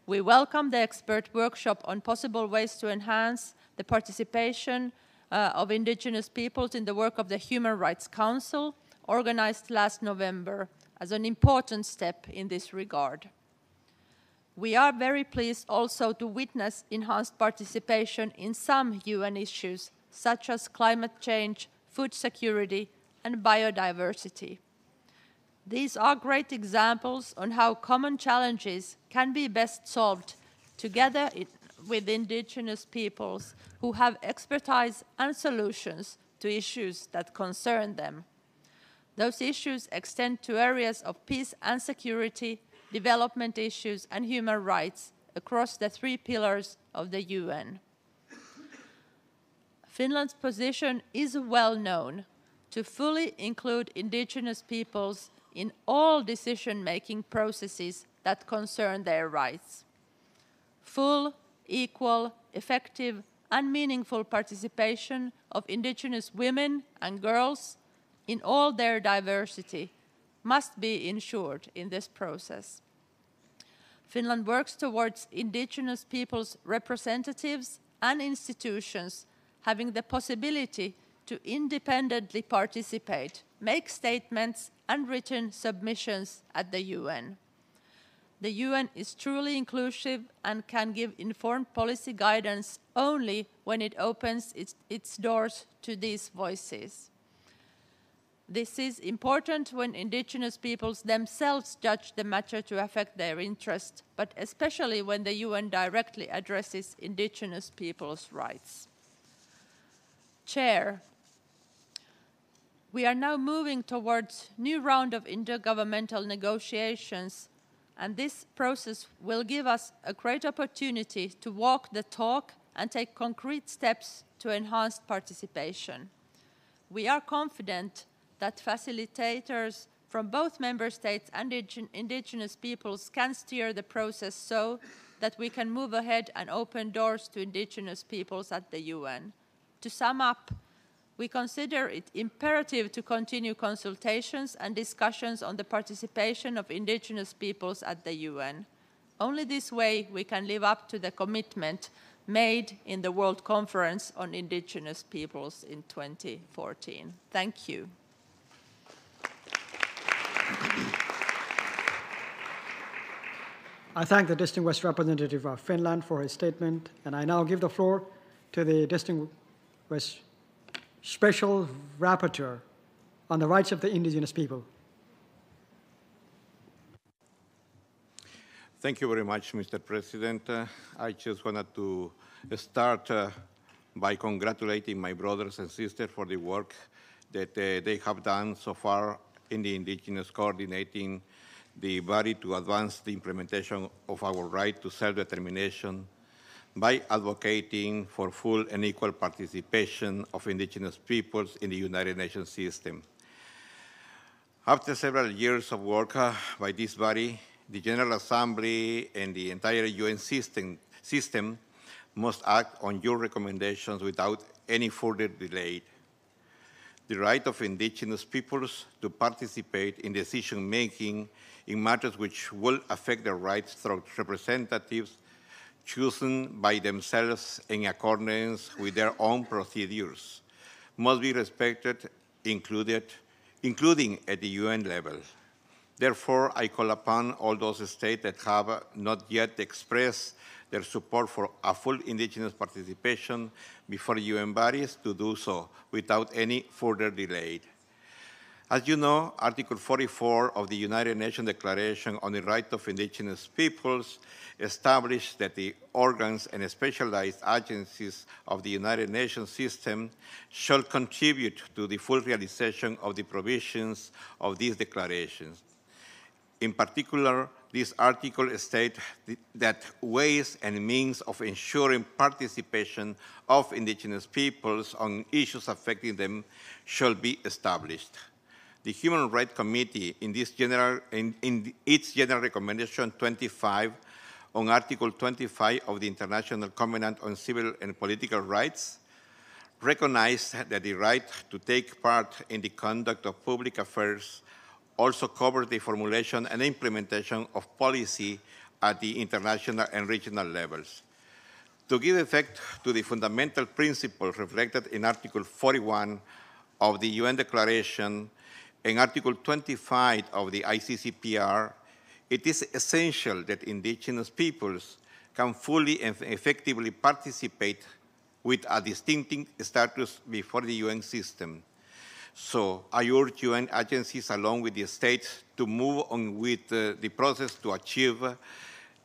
We welcome the expert workshop on possible ways to enhance the participation of indigenous peoples in the work of the Human Rights Council, organized last November, as an important step in this regard. We are very pleased also to witness enhanced participation in some UN issues, such as climate change, food security, and biodiversity. These are great examples on how common challenges can be best solved together with indigenous peoples who have expertise and solutions to issues that concern them. Those issues extend to areas of peace and security, development issues, and human rights across the three pillars of the UN. Finland's position is well known to fully include indigenous peoples in all decision-making processes that concern their rights. Full, equal, effective, and meaningful participation of indigenous women and girls in all their diversity must be ensured in this process. Finland works towards indigenous peoples' representatives and institutions having the possibility to independently participate, make statements, and written submissions at the UN. The UN is truly inclusive and can give informed policy guidance only when it opens its doors to these voices. This is important when indigenous peoples themselves judge the matter to affect their interest, but especially when the UN directly addresses indigenous peoples' rights. Chair, we are now moving towards a new round of intergovernmental negotiations, and this process will give us a great opportunity to walk the talk and take concrete steps to enhance participation. We are confident that facilitators from both member states and indigenous peoples can steer the process so that we can move ahead and open doors to indigenous peoples at the UN. To sum up, we consider it imperative to continue consultations and discussions on the participation of indigenous peoples at the UN. Only this way we can live up to the commitment made in the World Conference on Indigenous Peoples in 2014. Thank you. I thank the distinguished representative of Finland for his statement, and I now give the floor to the distinguished Special Rapporteur on the rights of the indigenous people. Thank you very much, Mr. President. I just wanted to start by congratulating my brothers and sisters for the work that they have done so far in the indigenous coordinating the body to advance the implementation of our right to self-determination by advocating for full and equal participation of indigenous peoples in the United Nations system. After several years of work by this body, the General Assembly and the entire UN system must act on your recommendations without any further delay. The right of indigenous peoples to participate in decision-making in matters which will affect their rights through representatives chosen by themselves in accordance with their own procedures must be respected, including at the UN level. Therefore, I call upon all those states that have not yet expressed their support for a full indigenous participation before UN bodies to do so without any further delay. As you know, Article 44 of the United Nations Declaration on the Rights of Indigenous Peoples established that the organs and specialized agencies of the United Nations system shall contribute to the full realization of the provisions of these declarations. In particular, this article states that ways and means of ensuring participation of indigenous peoples on issues affecting them shall be established. The Human Rights Committee, in its General Recommendation 25 on Article 25 of the International Covenant on Civil and Political Rights, recognized that the right to take part in the conduct of public affairs also covers the formulation and implementation of policy at the international and regional levels. To give effect to the fundamental principles reflected in Article 41 of the UN Declaration and Article 25 of the ICCPR, it is essential that indigenous peoples can fully and effectively participate with a distinctive status before the UN system. So I urge UN agencies along with the states to move on with the process to achieve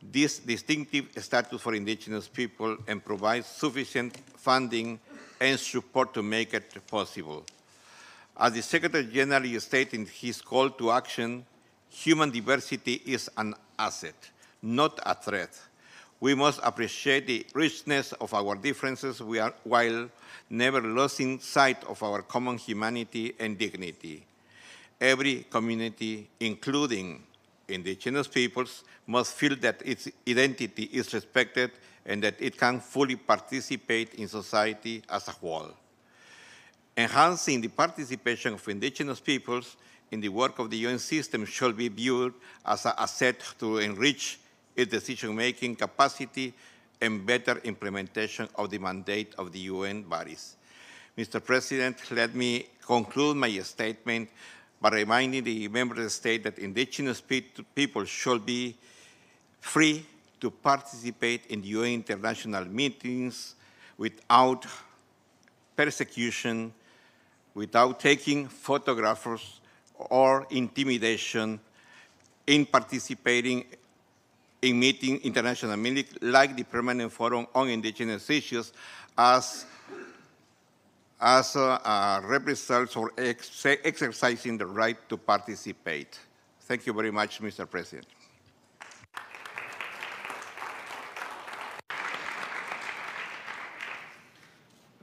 this distinctive status for indigenous people and provide sufficient funding and support to make it possible. As the Secretary General stated in his call to action, human diversity is an asset, not a threat. We must appreciate the richness of our differences while never losing sight of our common humanity and dignity. Every community, including indigenous peoples, must feel that its identity is respected and that it can fully participate in society as a whole. Enhancing the participation of indigenous peoples in the work of the UN system should be viewed as an asset to enrich its decision-making capacity and better implementation of the mandate of the UN bodies. Mr. President, let me conclude my statement by reminding the member states that indigenous people should be free to participate in UN international meetings without persecution, without taking photographs or intimidation in participating in international meetings like the Permanent Forum on Indigenous Issues as reprisals for exercising the right to participate. Thank you very much, Mr. President.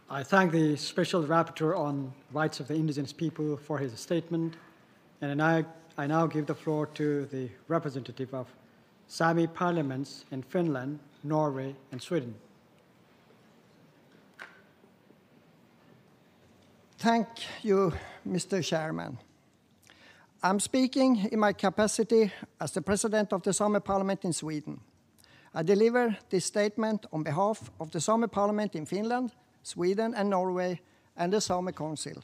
I thank the Special Rapporteur on Rights of the Indigenous People for his statement, and I now give the floor to the representative of Sami parliaments in Finland, Norway, and Sweden. Thank you, Mr. Chairman. I'm speaking in my capacity as the President of the Sami Parliament in Sweden. I deliver this statement on behalf of the Sami Parliament in Finland, Sweden and Norway, and the Sami Council.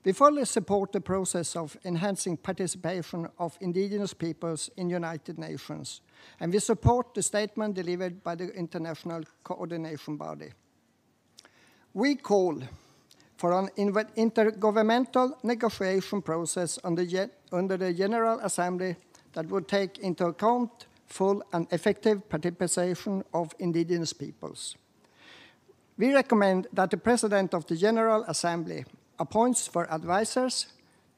We fully support the process of enhancing participation of indigenous peoples in United Nations, and we support the statement delivered by the International Coordination Body. We call for an intergovernmental negotiation process under the General Assembly that would take into account full and effective participation of indigenous peoples. We recommend that the President of the General Assembly appoints for advisors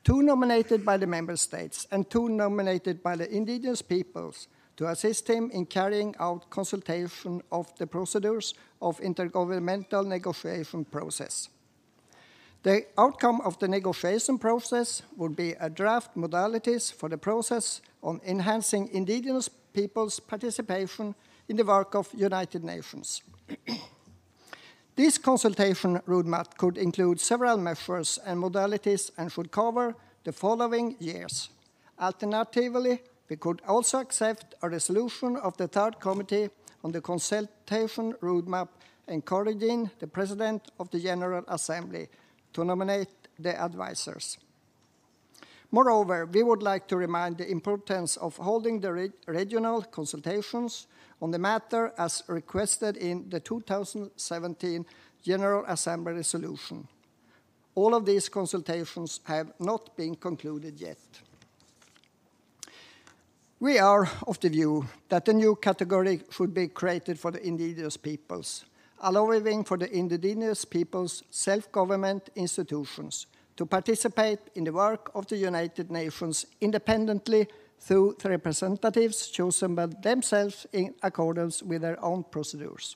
2 nominated by the member states and 2 nominated by the indigenous peoples to assist him in carrying out consultation of the procedures of intergovernmental negotiation process. The outcome of the negotiation process would be a draft modalities for the process on enhancing indigenous peoples' participation in the work of United Nations. This consultation roadmap could include several measures and modalities and should cover the following years. Alternatively, we could also accept a resolution of the Third Committee on the consultation roadmap encouraging the President of the General Assembly to nominate the advisors. Moreover, we would like to remind the importance of holding the regional consultations on the matter as requested in the 2017 General Assembly resolution. All of these consultations have not been concluded yet. We are of the view that a new category should be created for the indigenous peoples, allowing for the indigenous peoples' self-government institutions to participate in the work of the United Nations independently through the representatives chosen by themselves in accordance with their own procedures.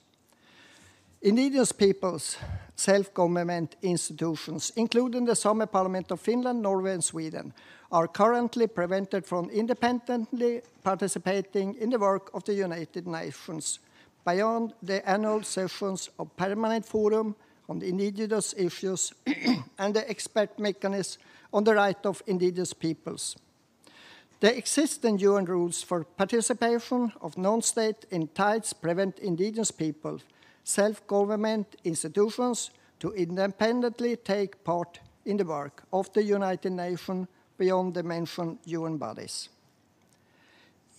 Indigenous peoples' self-government institutions, including the Sami Parliament of Finland, Norway, and Sweden, are currently prevented from independently participating in the work of the United Nations beyond the annual sessions of Permanent Forum on the Indigenous Issues and the Expert Mechanism on the Right of Indigenous Peoples. The existing UN rules for participation of non-state entities prevent indigenous people, self-government institutions to independently take part in the work of the United Nations beyond the mentioned UN bodies.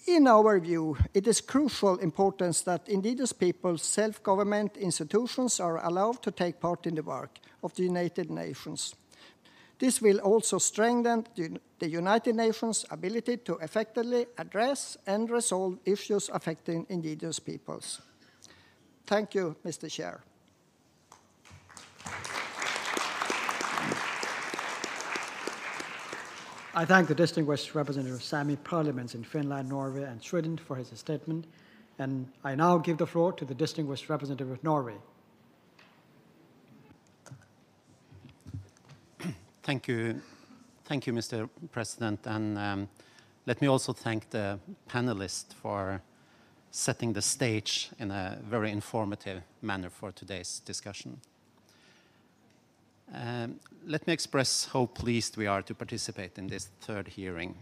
In our view, it is crucial importance that indigenous people's self-government institutions are allowed to take part in the work of the United Nations. This will also strengthen the United Nations' ability to effectively address and resolve issues affecting indigenous peoples. Thank you, Mr. Chair. I thank the distinguished representative of Sami parliaments in Finland, Norway, and Sweden for his statement, and I now give the floor to the distinguished representative of Norway. Thank you, Mr. President, and let me also thank the panelists for setting the stage in a very informative manner for today's discussion. Let me express how pleased we are to participate in this third hearing,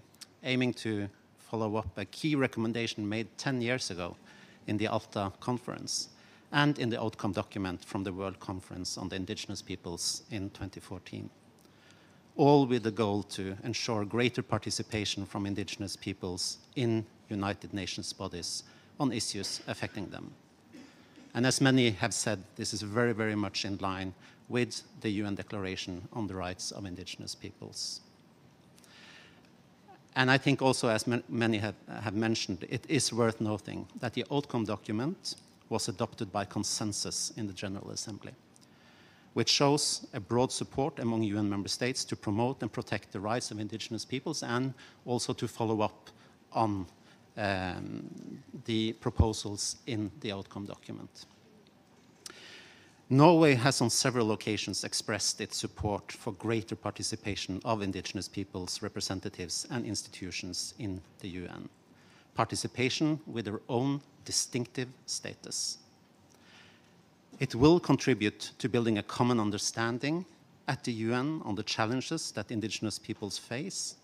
aiming to follow up a key recommendation made 10 years ago in the Alta Conference and in the outcome document from the World Conference on the Indigenous Peoples in 2014, all with the goal to ensure greater participation from indigenous peoples in United Nations bodies on issues affecting them. And as many have said, this is very, very much in line with the UN Declaration on the Rights of Indigenous Peoples. And I think also, as many have mentioned, it is worth noting that the outcome document was adopted by consensus in the General Assembly, which shows a broad support among UN member states to promote and protect the rights of indigenous peoples and also to follow up on the proposals in the outcome document. Norway has on several occasions expressed its support for greater participation of indigenous peoples' representatives and institutions in the UN, participation with their own distinctive status. It will contribute to building a common understanding at the UN on the challenges that indigenous peoples face.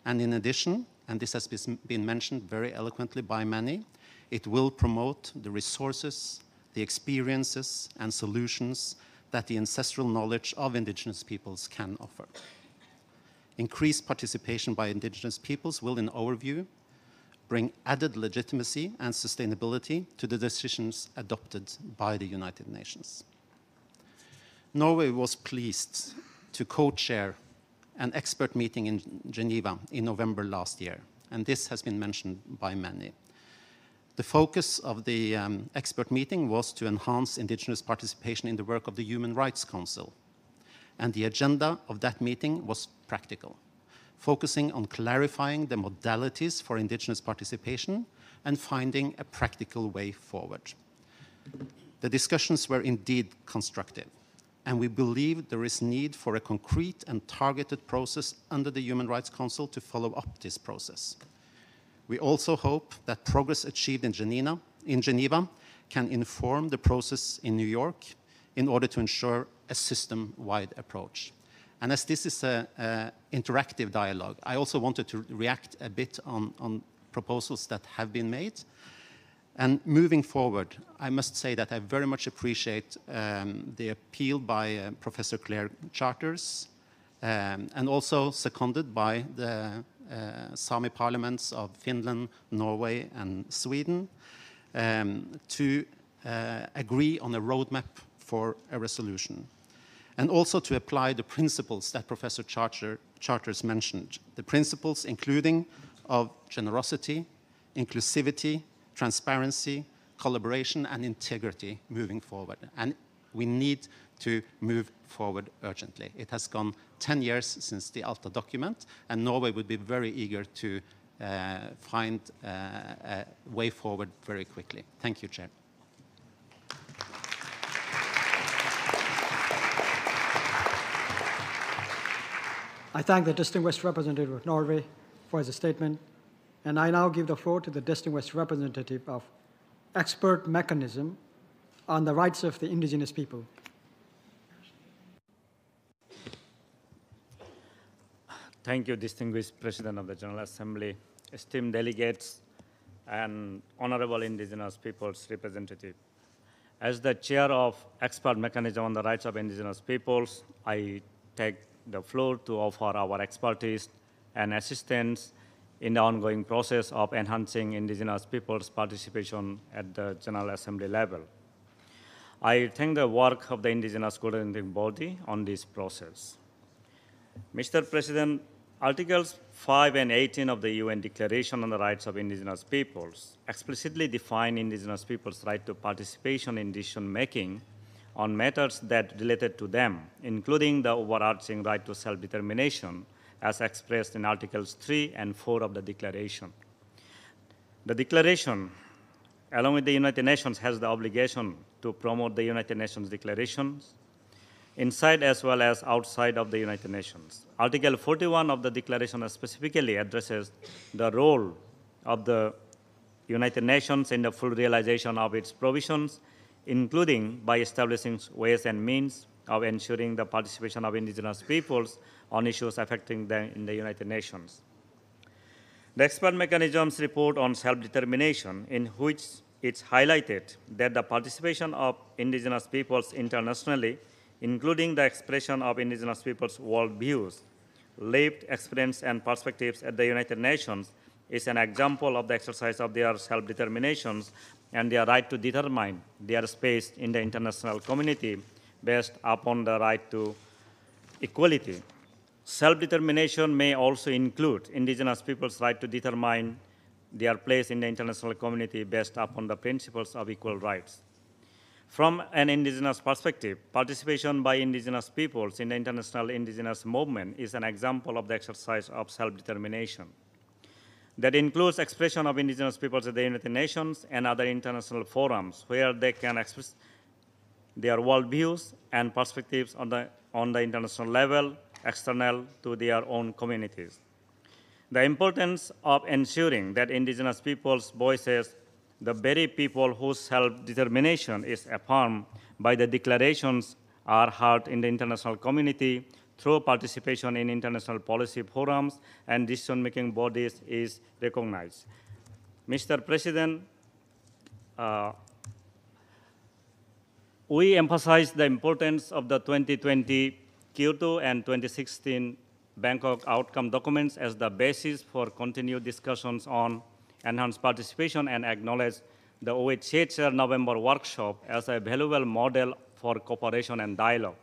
And in addition, and this has been mentioned very eloquently by many, it will promote the resources, the experiences and solutions that the ancestral knowledge of indigenous peoples can offer. Increased participation by indigenous peoples will, in our view, bring added legitimacy and sustainability to the decisions adopted by the United Nations. Norway was pleased to co-chair an expert meeting in Geneva in November last year, and this has been mentioned by many. The focus of the expert meeting was to enhance indigenous participation in the work of the Human Rights Council, and the agenda of that meeting was practical, focusing on clarifying the modalities for indigenous participation and finding a practical way forward. The discussions were indeed constructive, and we believe there is need for a concrete and targeted process under the Human Rights Council to follow up this process. We also hope that progress achieved in Geneva can inform the process in New York in order to ensure a system-wide approach. And as this is an interactive dialogue, I also wanted to react a bit on proposals that have been made. And moving forward, I must say that I very much appreciate the appeal by Professor Claire Charters and also seconded by the Sami parliaments of Finland, Norway, and Sweden, to agree on a roadmap for a resolution, and also to apply the principles that Professor Charters mentioned, the principles including of generosity, inclusivity, transparency, collaboration, and integrity moving forward. And we need to move forward urgently. It has gone 10 years since the Alta document, and Norway would be very eager to find a way forward very quickly. Thank you, Chair. I thank the distinguished representative of Norway for his statement, and I now give the floor to the distinguished representative of Expert Mechanism on the Rights of the Indigenous People. Thank you, distinguished President of the General Assembly, esteemed delegates, and honorable indigenous peoples representative. As the chair of Expert Mechanism on the Rights of Indigenous Peoples, I take the floor to offer our expertise and assistance in the ongoing process of enhancing indigenous peoples' participation at the General Assembly level. I thank the work of the indigenous coordinating body on this process. Mr. President, Articles 5 and 18 of the UN Declaration on the Rights of Indigenous Peoples explicitly define indigenous peoples' right to participation in decision-making on matters that related to them, including the overarching right to self-determination, as expressed in Articles 3 and 4 of the Declaration. The Declaration, along with the United Nations, has the obligation to promote the United Nations declarations inside as well as outside of the United Nations. Article 41 of the Declaration specifically addresses the role of the United Nations in the full realization of its provisions, including by establishing ways and means of ensuring the participation of indigenous peoples on issues affecting them in the United Nations. The expert mechanisms report on self-determination, in which it's highlighted that the participation of indigenous peoples internationally, including the expression of indigenous peoples' worldviews, lived experience, and perspectives at the United Nations, is an example of the exercise of their self-determinations and their right to determine their space in the international community based upon the right to equality. Self-determination may also include indigenous people's right to determine their place in the international community based upon the principles of equal rights. From an indigenous perspective, participation by indigenous peoples in the international indigenous movement is an example of the exercise of self-determination. That includes expression of indigenous peoples at the United Nations and other international forums where they can express their worldviews and perspectives on the international level, external to their own communities. The importance of ensuring that indigenous peoples' voices, the very people whose self-determination is affirmed by the declarations, are heard in the international community through participation in international policy forums and decision-making bodies is recognized. Mr. President, we emphasize the importance of the 2020 Kyoto and 2016 Bangkok outcome documents as the basis for continued discussions on enhanced participation and acknowledge the OHCHR November workshop as a valuable model for cooperation and dialogue.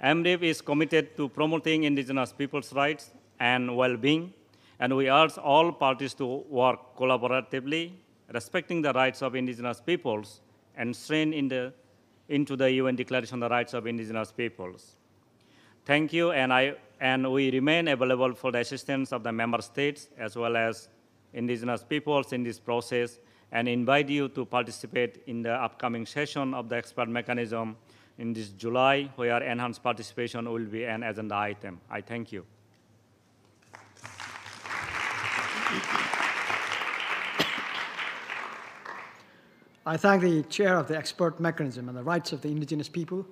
MRIP is committed to promoting indigenous people's rights and well-being, and we urge all parties to work collaboratively, respecting the rights of indigenous peoples and strain into the UN Declaration on the Rights of Indigenous Peoples. Thank you, and we remain available for the assistance of the member states as well as indigenous peoples in this process, and invite you to participate in the upcoming session of the expert mechanism in this July, where enhanced participation will be an agenda item. I thank you. I thank the chair of the expert mechanism on the rights of the indigenous people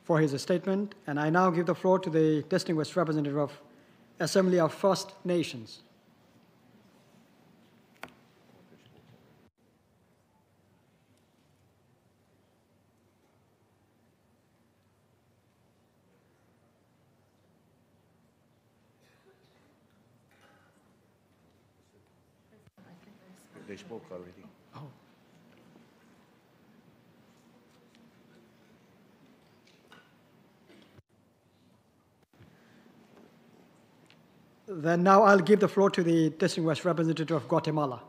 for his statement, and I now give the floor to the distinguished representative of Assembly of First Nations. They spoke already. Oh. Then now I'll give the floor to the distinguished representative of Guatemala.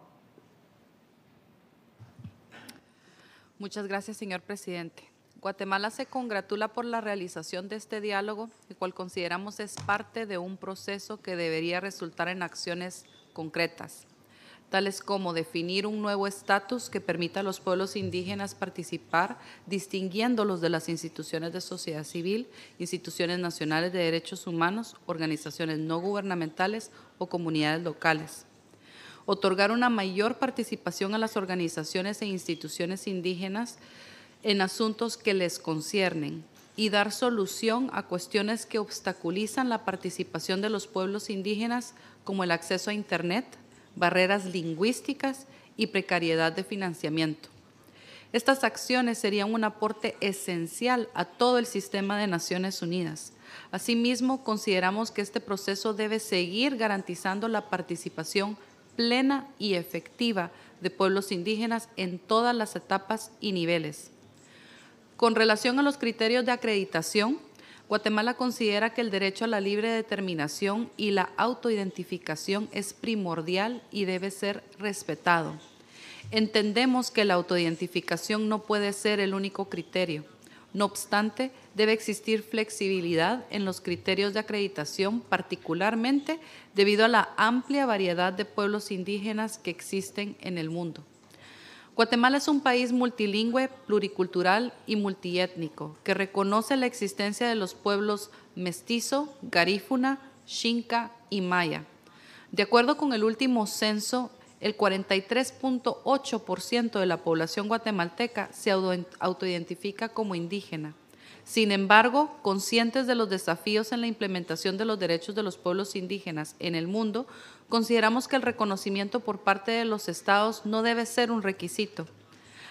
Muchas gracias, señor presidente. Guatemala se congratula por la realización de este diálogo, el cual consideramos es parte de un proceso que debería resultar en acciones concretas, tales como definir un nuevo estatus que permita a los pueblos indígenas participar, distinguiéndolos de las instituciones de sociedad civil, instituciones nacionales de derechos humanos, organizaciones no gubernamentales o comunidades locales. Otorgar una mayor participación a las organizaciones e instituciones indígenas en asuntos que les conciernen y dar solución a cuestiones que obstaculizan la participación de los pueblos indígenas, como el acceso a Internet, barreras lingüísticas y precariedad de financiamiento. Estas acciones serían un aporte esencial a todo el sistema de Naciones Unidas. Asimismo, consideramos que este proceso debe seguir garantizando la participación plena y efectiva de pueblos indígenas en todas las etapas y niveles. Con relación a los criterios de acreditación, Guatemala considera que el derecho a la libre determinación y la autoidentificación es primordial y debe ser respetado. Entendemos que la autoidentificación no puede ser el único criterio. No obstante, debe existir flexibilidad en los criterios de acreditación, particularmente debido a la amplia variedad de pueblos indígenas que existen en el mundo. Guatemala es un país multilingüe, pluricultural y multiétnico que reconoce la existencia de los pueblos mestizo, garífuna, xinca y maya. De acuerdo con el último censo, el 43.8% de la población guatemalteca se autoidentifica como indígena. Sin embargo, conscientes de los desafíos en la implementación de los derechos de los pueblos indígenas en el mundo, consideramos que el reconocimiento por parte de los estados no debe ser un requisito.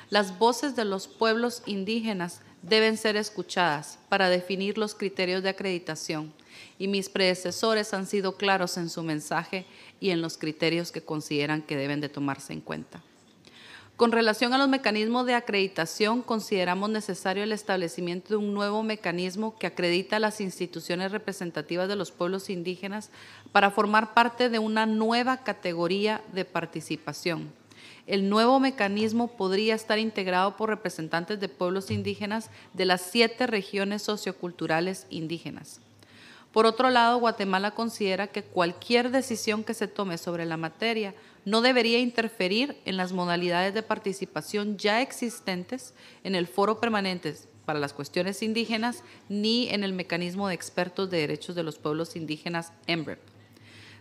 Las voces de los pueblos indígenas deben ser escuchadas para definir los criterios de acreditación, y mis predecesores han sido claros en su mensaje y en los criterios que consideran que deben de tomarse en cuenta. Con relación a los mecanismos de acreditación, consideramos necesario el establecimiento de un nuevo mecanismo que acredita a las instituciones representativas de los pueblos indígenas para formar parte de una nueva categoría de participación. El nuevo mecanismo podría estar integrado por representantes de pueblos indígenas de las 7 regiones socioculturales indígenas. Por otro lado, Guatemala considera que cualquier decisión que se tome sobre la materia no debería interferir en las modalidades de participación ya existentes en el Foro Permanente para las Cuestiones Indígenas ni en el Mecanismo de Expertos de Derechos de los Pueblos Indígenas, MREP.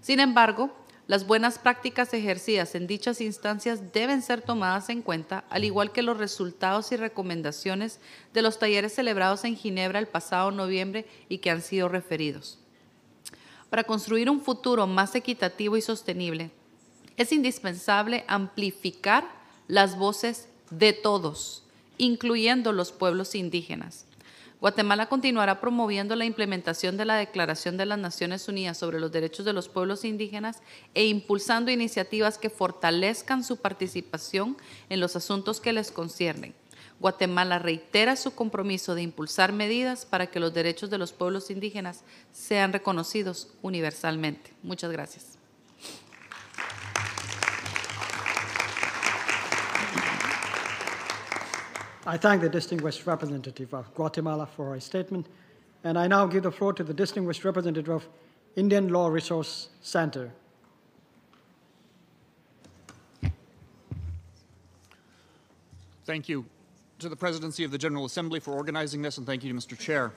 Sin embargo, las buenas prácticas ejercidas en dichas instancias deben ser tomadas en cuenta, al igual que los resultados y recomendaciones de los talleres celebrados en Ginebra el pasado noviembre y que han sido referidos. Para construir un futuro más equitativo y sostenible, es indispensable amplificar las voces de todos, incluyendo los pueblos indígenas. Guatemala continuará promoviendo la implementación de la Declaración de las Naciones Unidas sobre los Derechos de los Pueblos Indígenas e impulsando iniciativas que fortalezcan su participación en los asuntos que les conciernen. Guatemala reitera su compromiso de impulsar medidas para que los derechos de los pueblos indígenas sean reconocidos universalmente. Muchas gracias. I thank the distinguished representative of Guatemala for his statement, and I now give the floor to the distinguished representative of Indian Law Resource Center. Thank you to the Presidency of the General Assembly for organizing this, and thank you to Mr. Chair.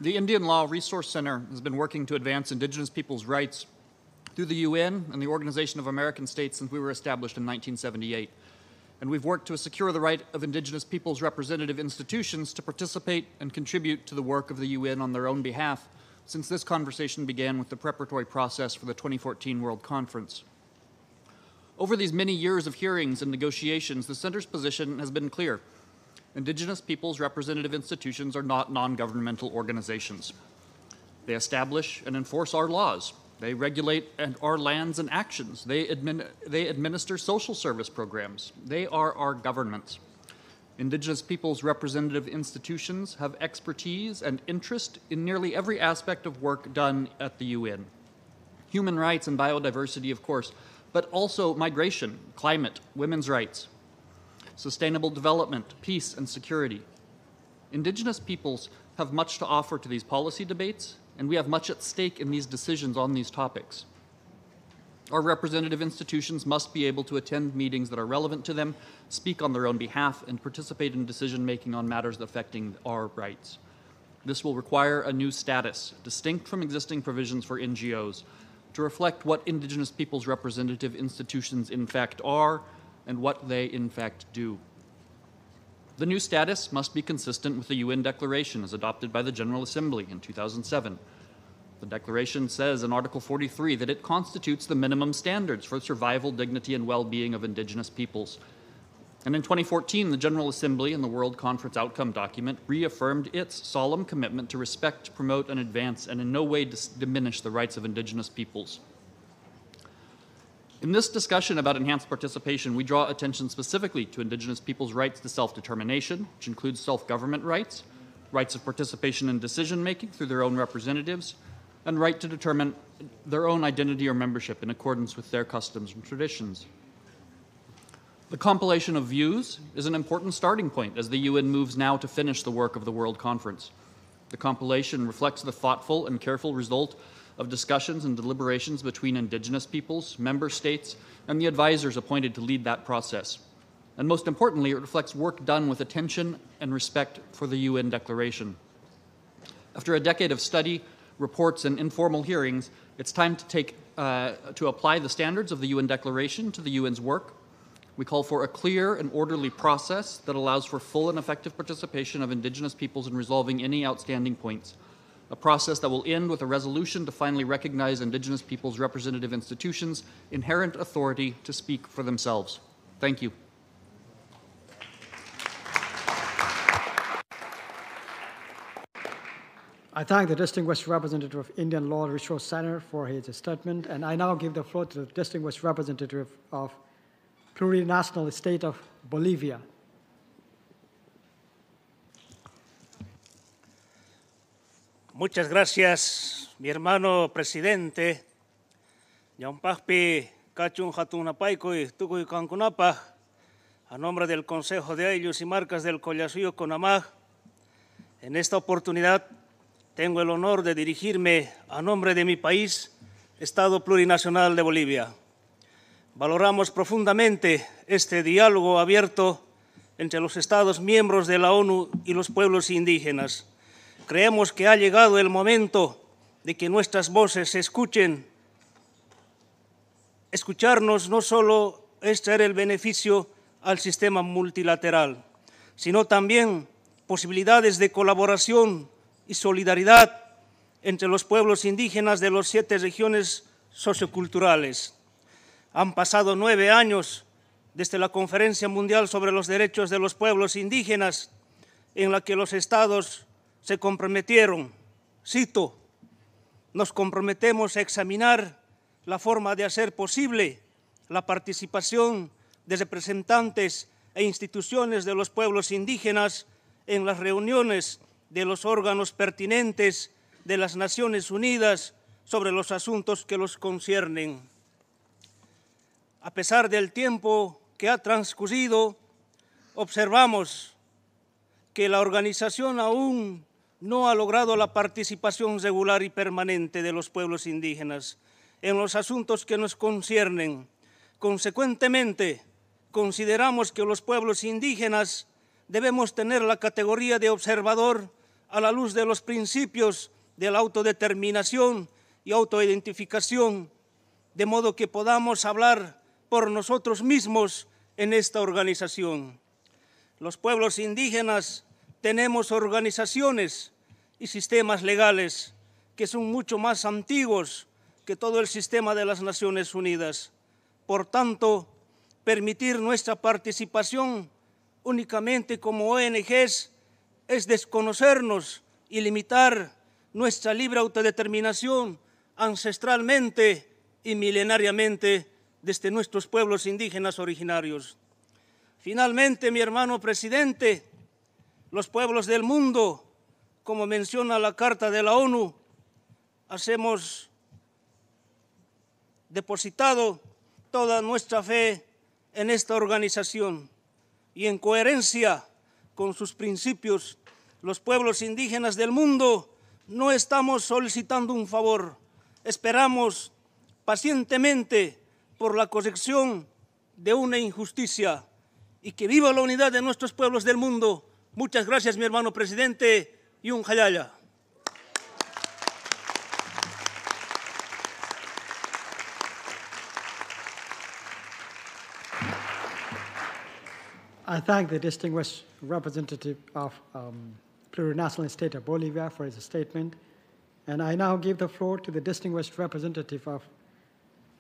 The Indian Law Resource Center has been working to advance Indigenous peoples' rights through the UN and the Organization of American States since we were established in 1978. And we've worked to secure the right of Indigenous peoples' representative institutions to participate and contribute to the work of the UN on their own behalf since this conversation began with the preparatory process for the 2014 World Conference. Over these many years of hearings and negotiations, the Center's position has been clear. Indigenous peoples' representative institutions are not non-governmental organizations. They establish and enforce our laws, They regulate our lands and actions. They administer social service programs. They are our governments. Indigenous peoples' representative institutions have expertise and interest in nearly every aspect of work done at the UN. Human rights and biodiversity, of course, but also migration, climate, women's rights, sustainable development, peace, and security. Indigenous peoples have much to offer to these policy debates, and we have much at stake in these decisions on these topics. Our representative institutions must be able to attend meetings that are relevant to them, speak on their own behalf, and participate in decision-making on matters affecting our rights. This will require a new status, distinct from existing provisions for NGOs, to reflect what Indigenous peoples' representative institutions in fact are and what they in fact do. The new status must be consistent with the UN Declaration as adopted by the General Assembly in 2007. The Declaration says in Article 43 that it constitutes the minimum standards for survival, dignity, and well-being of Indigenous peoples. And in 2014, the General Assembly in the World Conference Outcome Document reaffirmed its solemn commitment to respect, promote, and advance, and in no way diminish the rights of Indigenous peoples. In this discussion about enhanced participation, we draw attention specifically to Indigenous peoples' rights to self-determination, which includes self-government rights, rights of participation in decision-making through their own representatives, and right to determine their own identity or membership in accordance with their customs and traditions. The compilation of views is an important starting point as the UN moves now to finish the work of the World Conference. The compilation reflects the thoughtful and careful result of discussions and deliberations between Indigenous peoples, member states, and the advisors appointed to lead that process. And most importantly, it reflects work done with attention and respect for the UN Declaration. After a decade of study, reports, and informal hearings, it's time to apply the standards of the UN Declaration to the UN's work. We call for a clear and orderly process that allows for full and effective participation of Indigenous peoples in resolving any outstanding points. A process that will end with a resolution to finally recognize Indigenous peoples' representative institutions' inherent authority to speak for themselves. Thank you. I thank the distinguished representative of Indian Law Resource Center for his statement, and I now give the floor to the distinguished representative of plurinational state of Bolivia. Muchas gracias, mi hermano presidente. Yampajpi Kachun Hatunapaico y Tucuy Cancunapa, a nombre del Consejo de Ayllus y Marcas del Collasuyo Conamaj, en esta oportunidad tengo el honor de dirigirme a nombre de mi país, Estado Plurinacional de Bolivia. Valoramos profundamente este diálogo abierto entre los Estados miembros de la ONU y los pueblos indígenas. Creemos que ha llegado el momento de que nuestras voces se escuchen. Escucharnos no solo es traer el beneficio al sistema multilateral, sino también posibilidades de colaboración y solidaridad entre los pueblos indígenas de las 7 regiones socioculturales. Han pasado 9 años desde la Conferencia Mundial sobre los Derechos de los Pueblos Indígenas, en la que los estados se comprometieron, cito, nos comprometemos a examinar la forma de hacer posible la participación de representantes e instituciones de los pueblos indígenas en las reuniones de los órganos pertinentes de las Naciones Unidas sobre los asuntos que los conciernen. A pesar del tiempo que ha transcurrido, observamos que la organización aún no ha logrado la participación regular y permanente de los pueblos indígenas en los asuntos que nos conciernen. Consecuentemente, consideramos que los pueblos indígenas debemos tener la categoría de observador a la luz de los principios de la autodeterminación y autoidentificación, de modo que podamos hablar por nosotros mismos en esta organización. Los pueblos indígenas tenemos organizaciones y sistemas legales que son mucho más antiguos que todo el sistema de las Naciones Unidas. Por tanto, permitir nuestra participación únicamente como ONGs es desconocernos y limitar nuestra libre autodeterminación ancestralmente y milenariamente desde nuestros pueblos indígenas originarios. Finalmente, mi hermano presidente, los pueblos del mundo, como menciona la Carta de la ONU, hemos depositado toda nuestra fe en esta organización y en coherencia con sus principios, los pueblos indígenas del mundo no estamos solicitando un favor, esperamos pacientemente por la corrección de una injusticia y que viva la unidad de nuestros pueblos del mundo. Muchas gracias, mi hermano presidente, y un hayaya. I thank the distinguished representative of plurinational state of Bolivia for his statement, and I now give the floor to the distinguished representative of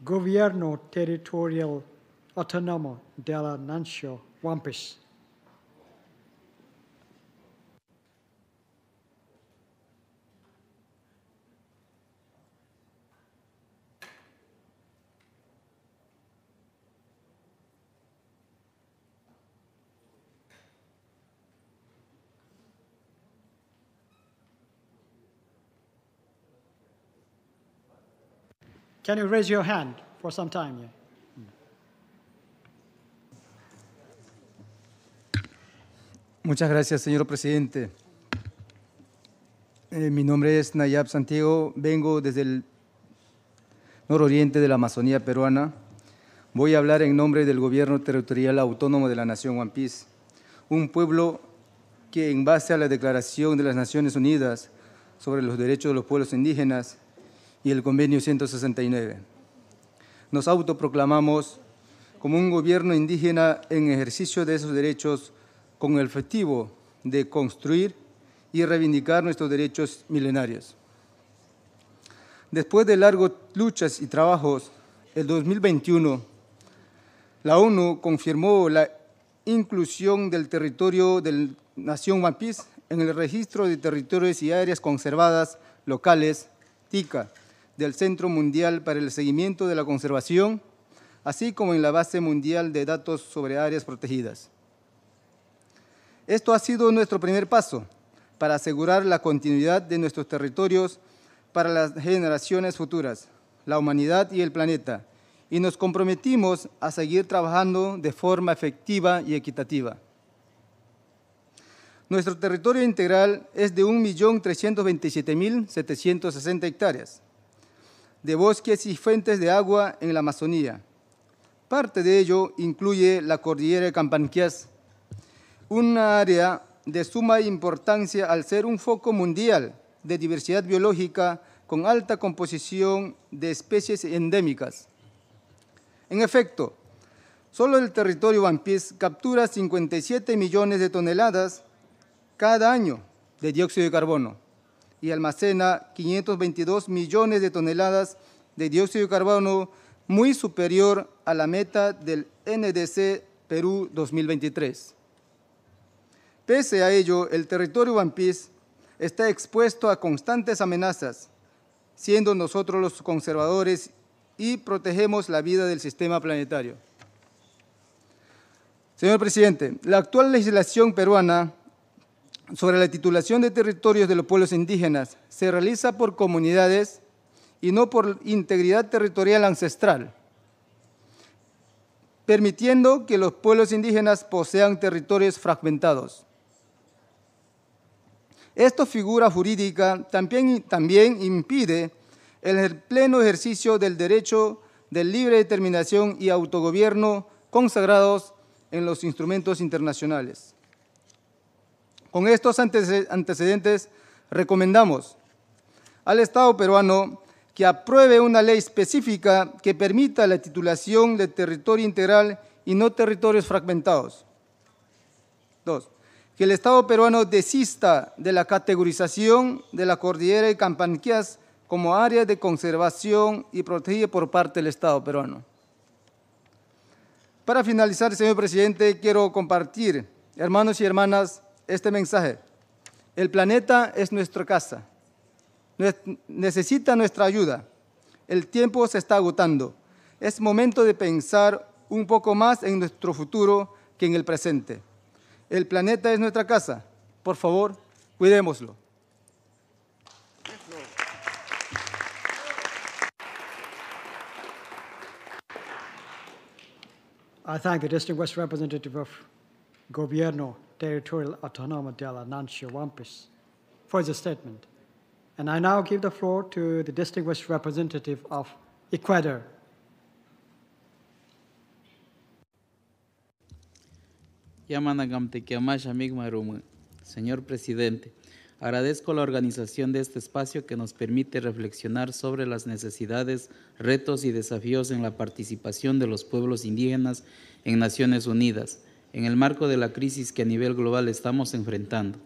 Gobierno Territorial Autónomo de la Nación Wampish. Can you raise your hand for some time here? Muchas gracias, señor presidente. Mi nombre es Nayab Santiago, vengo desde el nororiente de la Amazonía peruana. Voy a hablar en nombre del Gobierno Territorial Autónomo de la Nación Wampish, un pueblo que, en base a la Declaración de las Naciones Unidas sobre los Derechos de los Pueblos Indígenas y el Convenio 169, nos autoproclamamos como un gobierno indígena en ejercicio de esos derechos con el objetivo de construir y reivindicar nuestros derechos milenarios. Después de largas luchas y trabajos, el 2021, la ONU confirmó la inclusión del territorio de la Nación Wampish en el registro de territorios y áreas conservadas locales, TICA, del Centro Mundial para el Seguimiento de la Conservación, así como en la Base Mundial de Datos sobre Áreas Protegidas. Esto ha sido nuestro primer paso para asegurar la continuidad de nuestros territorios para las generaciones futuras, la humanidad y el planeta, y nos comprometimos a seguir trabajando de forma efectiva y equitativa. Nuestro territorio integral es de 1.327.760 hectáreas de bosques y fuentes de agua en la Amazonía. Parte de ello incluye la cordillera de Campanquias, una área de suma importancia al ser un foco mundial de diversidad biológica con alta composición de especies endémicas. En efecto, solo el territorio Wampish captura 57 millones de toneladas cada año de dióxido de carbono y almacena 522 millones de toneladas de dióxido de carbono, muy superior a la meta del NDC Perú 2023. Pese a ello, el territorio Wampish está expuesto a constantes amenazas, siendo nosotros los conservadores y protegemos la vida del sistema planetario. Señor presidente, la actual legislación peruana sobre la titulación de territorios de los pueblos indígenas se realiza por comunidades y no por integridad territorial ancestral, permitiendo que los pueblos indígenas posean territorios fragmentados. Esta figura jurídica también impide el pleno ejercicio del derecho de libre determinación y autogobierno consagrados en los instrumentos internacionales. Con estos antecedentes, recomendamos al Estado peruano que apruebe una ley específica que permita la titulación de territorio integral y no territorios fragmentados. 2. Que el Estado peruano desista de la categorización de la cordillera de Campanquias como área de conservación y protegida por parte del Estado peruano. Para finalizar, señor presidente, quiero compartir, hermanos y hermanas, este mensaje. El planeta es nuestra casa, necesita nuestra ayuda el tiempo se está agotando. Es momento de pensar un poco más en nuestro futuro que en el presente. El planeta es nuestra casa. Por favor, cuidémoslo. I thank the distinguished representative of Gobierno Territorial Autónomo de la Nancia Wampis for his statement. And I now give the floor to the distinguished representative of Ecuador. Señor presidente, agradezco la organización de este espacio que nos permite reflexionar sobre las necesidades, retos y desafíos en la participación de los pueblos indígenas en Naciones Unidas, en el marco de la crisis que a nivel global estamos enfrentando.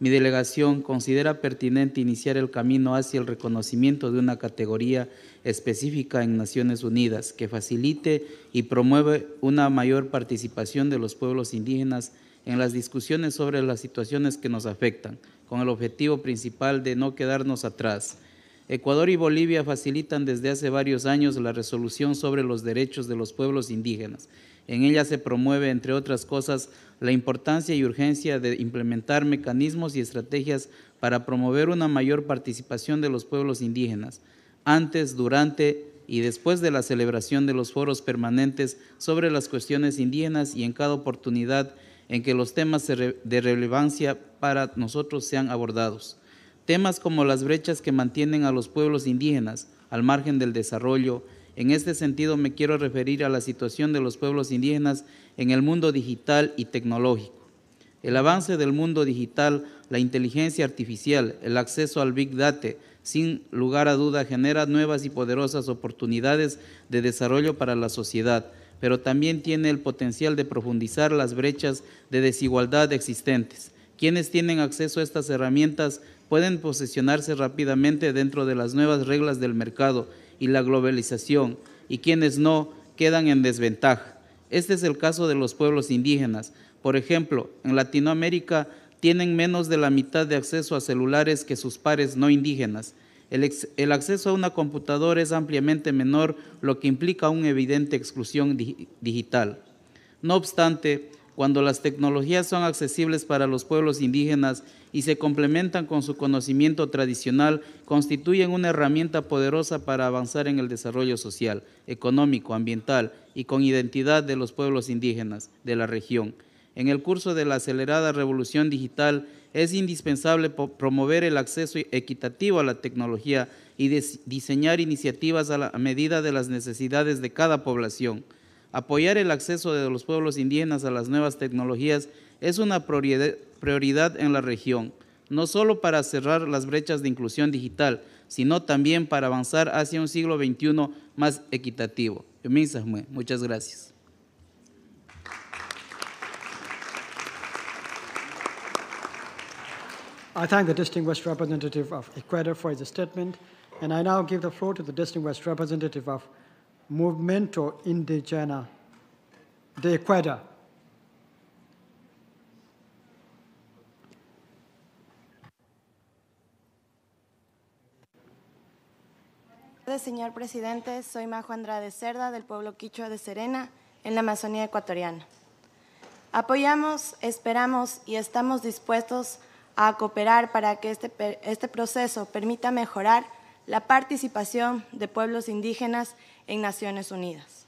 Mi delegación considera pertinente iniciar el camino hacia el reconocimiento de una categoría específica en Naciones Unidas que facilite y promueve una mayor participación de los pueblos indígenas en las discusiones sobre las situaciones que nos afectan, con el objetivo principal de no quedarnos atrás. Ecuador y Bolivia facilitan desde hace varios años la resolución sobre los derechos de los pueblos indígenas. En ella se promueve, entre otras cosas, la importancia y urgencia de implementar mecanismos y estrategias para promover una mayor participación de los pueblos indígenas, antes, durante y después de la celebración de los foros permanentes sobre las cuestiones indígenas y en cada oportunidad en que los temas de relevancia para nosotros sean abordados. Temas como las brechas que mantienen a los pueblos indígenas al margen del desarrollo. En este sentido me quiero referir a la situación de los pueblos indígenas en el mundo digital y tecnológico. El avance del mundo digital, la inteligencia artificial, el acceso al Big Data, sin lugar a duda genera nuevas y poderosas oportunidades de desarrollo para la sociedad, pero también tiene el potencial de profundizar las brechas de desigualdad existentes. Quienes tienen acceso a estas herramientas pueden posicionarse rápidamente dentro de las nuevas reglas del mercado y la globalización, y quienes no quedan en desventaja. Este es el caso de los pueblos indígenas. Por ejemplo, en Latinoamérica tienen menos de la mitad de acceso a celulares que sus pares no indígenas. El acceso a una computadora es ampliamente menor, lo que implica una evidente exclusión digital. No obstante, cuando las tecnologías son accesibles para los pueblos indígenas y se complementan con su conocimiento tradicional, constituyen una herramienta poderosa para avanzar en el desarrollo social, económico, ambiental y con identidad de los pueblos indígenas de la región. En el curso de la acelerada revolución digital, es indispensable promover el acceso equitativo a la tecnología y diseñar iniciativas a medida de las necesidades de cada población. Apoyar el acceso de los pueblos indígenas a las nuevas tecnologías es una prioridad en la región, no solo para cerrar las brechas de inclusión digital, sino también para avanzar hacia un siglo XXI más equitativo. Muchas gracias. I thank the distinguished representative of Ecuador for his statement, and I now give the floor to the distinguished representative of Movimiento Indígena de Ecuador. Señor presidente, soy Majo Andrade Cerda del pueblo quichua de Serena, en la Amazonía ecuatoriana. Apoyamos, esperamos y estamos dispuestos a cooperar para que este proceso permita mejorar la participación de pueblos indígenas en Naciones Unidas.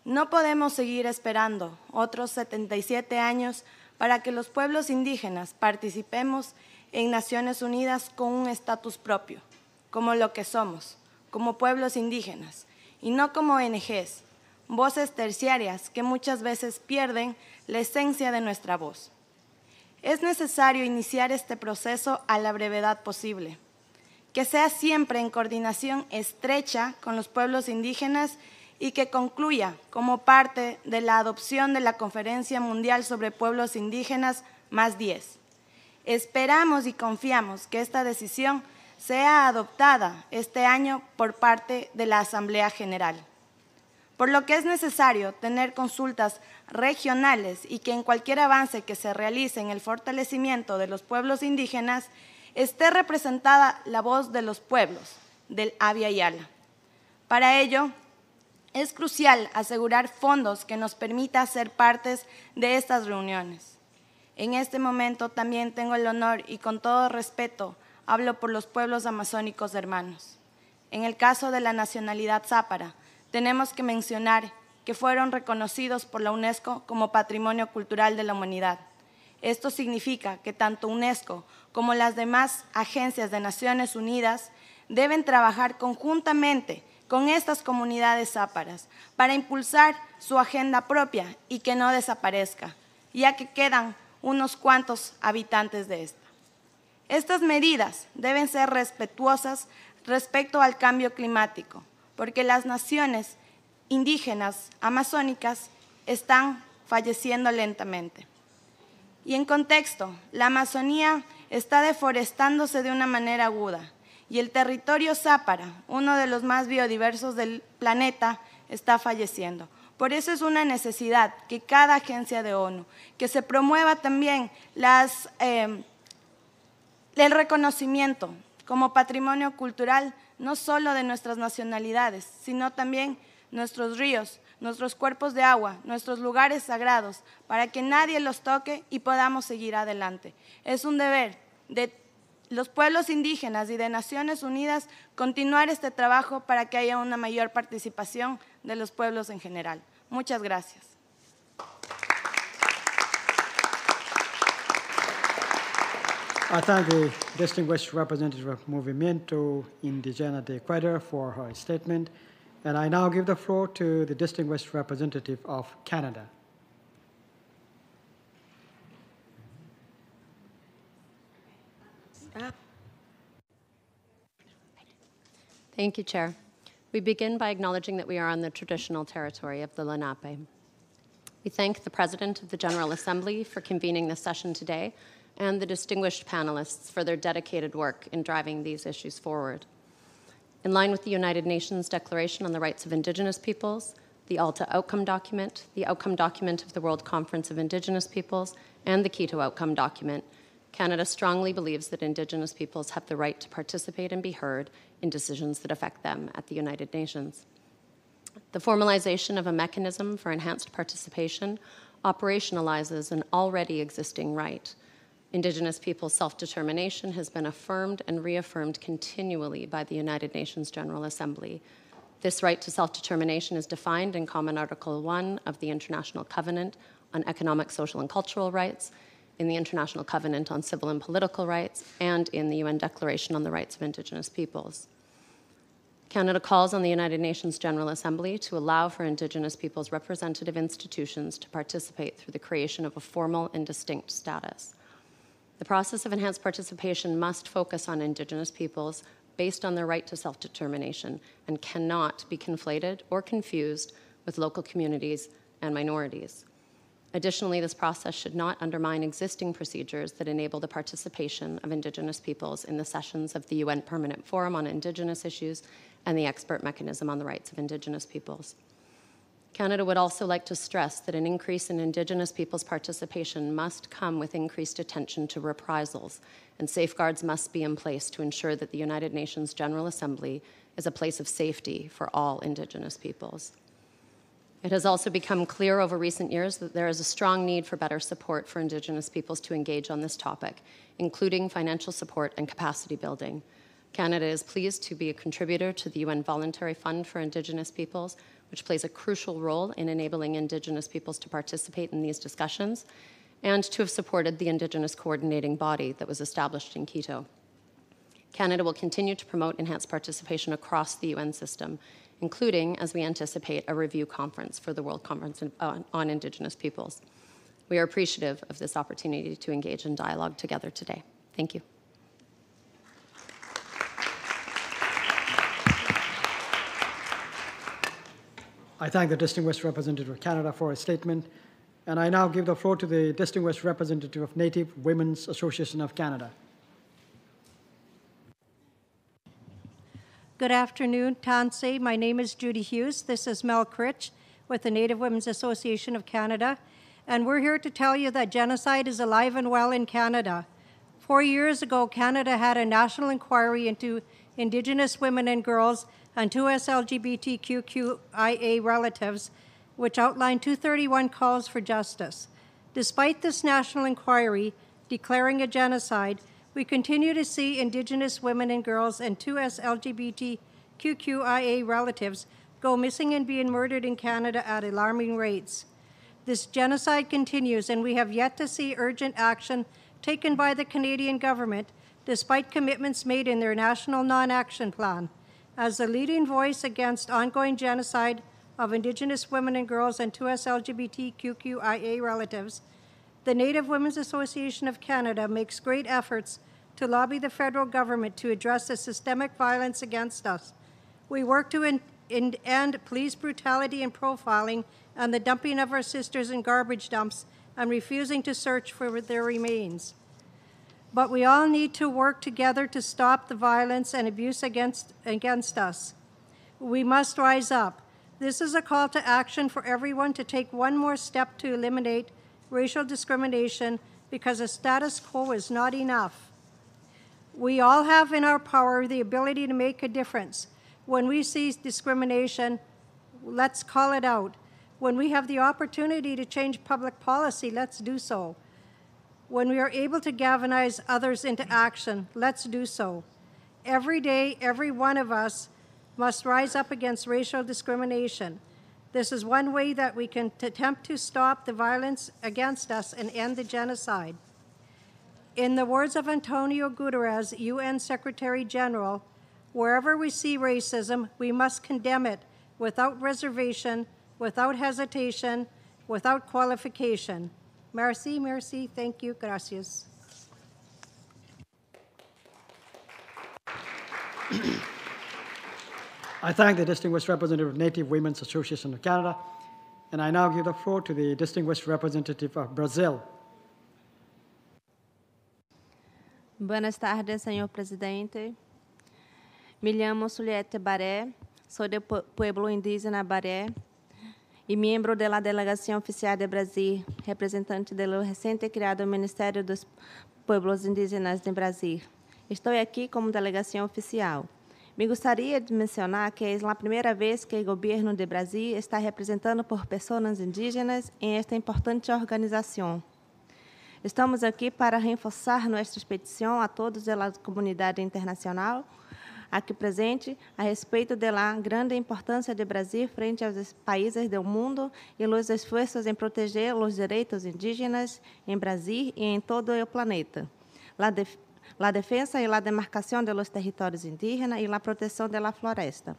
No podemos seguir esperando otros 77 años para que los pueblos indígenas participemos en Naciones Unidas con un estatus propio, como lo que somos, como pueblos indígenas, y no como ONGs, voces terciarias que muchas veces pierden la esencia de nuestra voz. Es necesario iniciar este proceso a la brevedad posible, que sea siempre en coordinación estrecha con los pueblos indígenas y que concluya como parte de la adopción de la Conferencia Mundial sobre Pueblos Indígenas +10. Esperamos y confiamos que esta decisión sea adoptada este año por parte de la Asamblea General, por lo que es necesario tener consultas regionales y que en cualquier avance que se realice en el fortalecimiento de los pueblos indígenas esté representada la voz de los pueblos, del Abya Yala. Para ello, es crucial asegurar fondos que nos permita ser partes de estas reuniones. En este momento también tengo el honor y con todo respeto hablo por los pueblos amazónicos hermanos. En el caso de la nacionalidad zápara, tenemos que mencionar que fueron reconocidos por la UNESCO como Patrimonio Cultural de la Humanidad. Esto significa que tanto UNESCO como las demás agencias de Naciones Unidas deben trabajar conjuntamente con estas comunidades záparas para impulsar su agenda propia y que no desaparezca, ya que quedan unos cuantos habitantes de esta. Estas medidas deben ser respetuosas respecto al cambio climático, porque las naciones indígenas amazónicas están falleciendo lentamente. Y en contexto, la Amazonía está deforestándose de una manera aguda y el territorio zápara, uno de los más biodiversos del planeta, está falleciendo. Por eso es una necesidad que cada agencia de ONU, que se promueva también el reconocimiento como patrimonio cultural, no solo de nuestras nacionalidades, sino también nuestros ríos, nuestros cuerpos de agua, nuestros lugares sagrados, para que nadie los toque y podamos seguir adelante. Es un deber de los pueblos indígenas y de Naciones Unidas continuar este trabajo para que haya una mayor participación de los pueblos en general. Muchas gracias. I thank the distinguished representative of Movimiento Indígena de Ecuador for her statement, and I now give the floor to the distinguished representative of Canada. Thank you, Chair. We begin by acknowledging that we are on the traditional territory of the Lenape. We thank the President of the General Assembly for convening this session today and the distinguished panelists for their dedicated work in driving these issues forward. In line with the United Nations Declaration on the Rights of Indigenous Peoples, the ALTA Outcome Document, the Outcome Document of the World Conference of Indigenous Peoples, and the Quito Outcome Document, Canada strongly believes that Indigenous peoples have the right to participate and be heard in decisions that affect them at the United Nations. The formalization of a mechanism for enhanced participation operationalizes an already existing right. Indigenous peoples' self-determination has been affirmed and reaffirmed continually by the United Nations General Assembly. This right to self-determination is defined in Common Article 1 of the International Covenant on Economic, Social, and Cultural Rights, in the International Covenant on Civil and Political Rights, and in the UN Declaration on the Rights of Indigenous Peoples. Canada calls on the United Nations General Assembly to allow for Indigenous peoples' representative institutions to participate through the creation of a formal and distinct status. The process of enhanced participation must focus on Indigenous peoples based on their right to self-determination and cannot be conflated or confused with local communities and minorities. Additionally, this process should not undermine existing procedures that enable the participation of Indigenous peoples in the sessions of the UN Permanent Forum on Indigenous Issues and the Expert Mechanism on the Rights of Indigenous Peoples. Canada would also like to stress that an increase in Indigenous peoples' participation must come with increased attention to reprisals, and safeguards must be in place to ensure that the United Nations General Assembly is a place of safety for all Indigenous peoples. It has also become clear over recent years that there is a strong need for better support for Indigenous peoples to engage on this topic, including financial support and capacity building. Canada is pleased to be a contributor to the UN Voluntary Fund for Indigenous Peoples, which plays a crucial role in enabling Indigenous peoples to participate in these discussions, and to have supported the Indigenous Coordinating Body that was established in Quito. Canada will continue to promote enhanced participation across the UN system, including, as we anticipate, a review conference for the World Conference on Indigenous Peoples. We are appreciative of this opportunity to engage in dialogue together today. Thank you. I thank the distinguished representative of Canada for his statement, and I now give the floor to the distinguished representative of Native Women's Association of Canada. Good afternoon, Tansei. My name is Judy Hughes. This is Mel Critch with the Native Women's Association of Canada, and we're here to tell you that genocide is alive and well in Canada. 4 years ago, Canada had a national inquiry into Indigenous women and girls and 2S LGBTQIA relatives, which outlined 231 calls for justice. Despite this national inquiry declaring a genocide, we continue to see Indigenous women and girls and 2S LGBTQIA relatives go missing and being murdered in Canada at alarming rates. This genocide continues, and we have yet to see urgent action taken by the Canadian government, despite commitments made in their National Non-Action Plan. As the leading voice against ongoing genocide of Indigenous women and girls and 2S LGBTQIA relatives, the Native Women's Association of Canada makes great efforts to lobby the federal government to address the systemic violence against us. We work to end police brutality and profiling and the dumping of our sisters in garbage dumps and refusing to search for their remains. But we all need to work together to stop the violence and abuse against us. We must rise up. This is a call to action for everyone to take one more step to eliminate racial discrimination, because a status quo is not enough. We all have in our power the ability to make a difference. When we see discrimination, let's call it out. When we have the opportunity to change public policy, let's do so. When we are able to galvanize others into action, let's do so. Every day, every one of us must rise up against racial discrimination. This is one way that we can attempt to stop the violence against us and end the genocide. In the words of Antonio Guterres, UN Secretary General, wherever we see racism, we must condemn it without reservation, without hesitation, without qualification. Merci, merci, thank you, gracias. I thank the distinguished representative of Native Women's Association of Canada, and I now give the floor to the distinguished representative of Brazil. Buenas tardes, senhor presidente. Me llamo Juliette Baré, soy del pueblo indígena Baré y miembro de la Delegación Oficial de Brasil, representante do recente criado Ministério dos Pueblos Indígenas de Brasil. Estou aqui como delegação oficial. Me gostaria de mencionar que é a primeira vez que o governo de Brasil está representado por pessoas indígenas em esta importante organização. Estamos aqui para reforçar nossa petição a todos da comunidade internacional aqui presente a respeito da grande importância do Brasil frente aos países do mundo e os esforços em proteger os direitos indígenas em Brasil e em todo o planeta. La defensa e la demarcação de los territórios indígenas e la proteção de la floresta.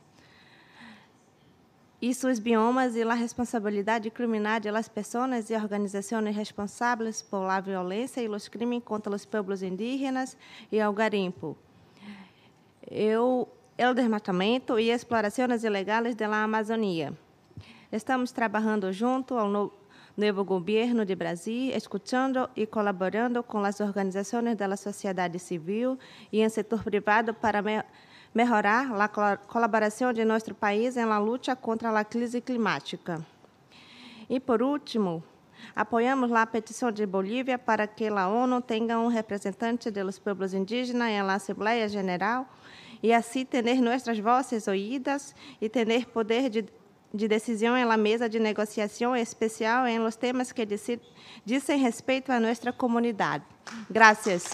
E seus biomas e la responsabilidade criminal de las pessoas e organizações responsáveis por la violência e los crimes contra os povos indígenas e ao garimpo. O desmatamento e explorações ilegais da Amazônia. Estamos trabalhando junto ao novo governo de Brasil, escutando e colaborando com as organizações da sociedade civil e em setor privado para melhorar a colaboração de nosso país na luta contra a crise climática. E, por último, apoiamos a petição de Bolívia para que a ONU tenha representante dos povos indígenas na Assembleia Geral e assim ter nossas vozes ouvidas e ter poder de decisão na mesa de negociação especial em los temas que dizem respeito a nossa comunidade. Gracias.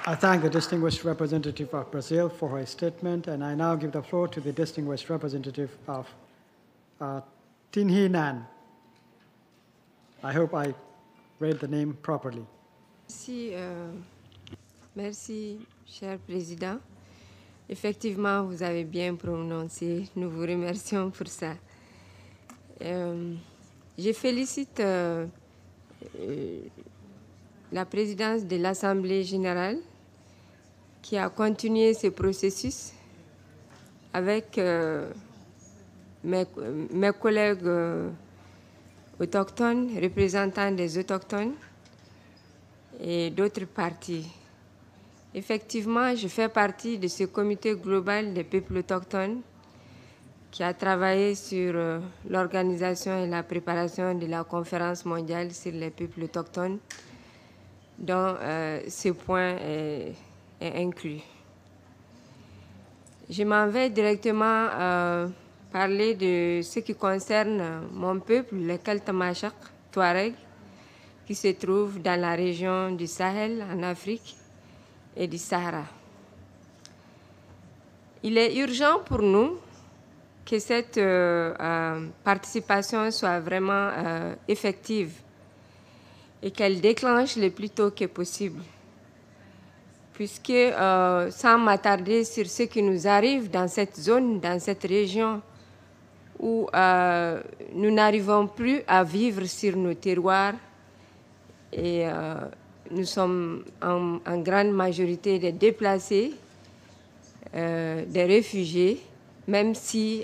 I thank the distinguished representative of Brazil for her statement, and I now give the floor to the distinguished representative of Tinhinan. I hope I read the name properly. Merci, cher Président. Effectivement, vous avez bien prononcé. Nous vous remercions pour ça. Je félicite la présidence de l'Assemblée générale qui a continué ce processus avec mes collègues autochtones, représentants des autochtones et d'autres partis. Effectivement, je fais partie de ce comité global des peuples autochtones qui a travaillé sur l'organisation et la préparation de la conférence mondiale sur les peuples autochtones, dont ce point est inclus. Je m'en vais directement parler de ce qui concerne mon peuple, le Keltamachak Touareg, qui se trouve dans la région du Sahel, en Afrique, et du Sahara. Il est urgent pour nous que cette participation soit vraiment effective et qu'elle déclenche le plus tôt que possible. Puisque, sans m'attarder sur ce qui nous arrive dans cette zone, dans cette région, où nous n'arrivons plus à vivre sur nos terroirs et nous sommes en grande majorité des déplacés, des réfugiés, même si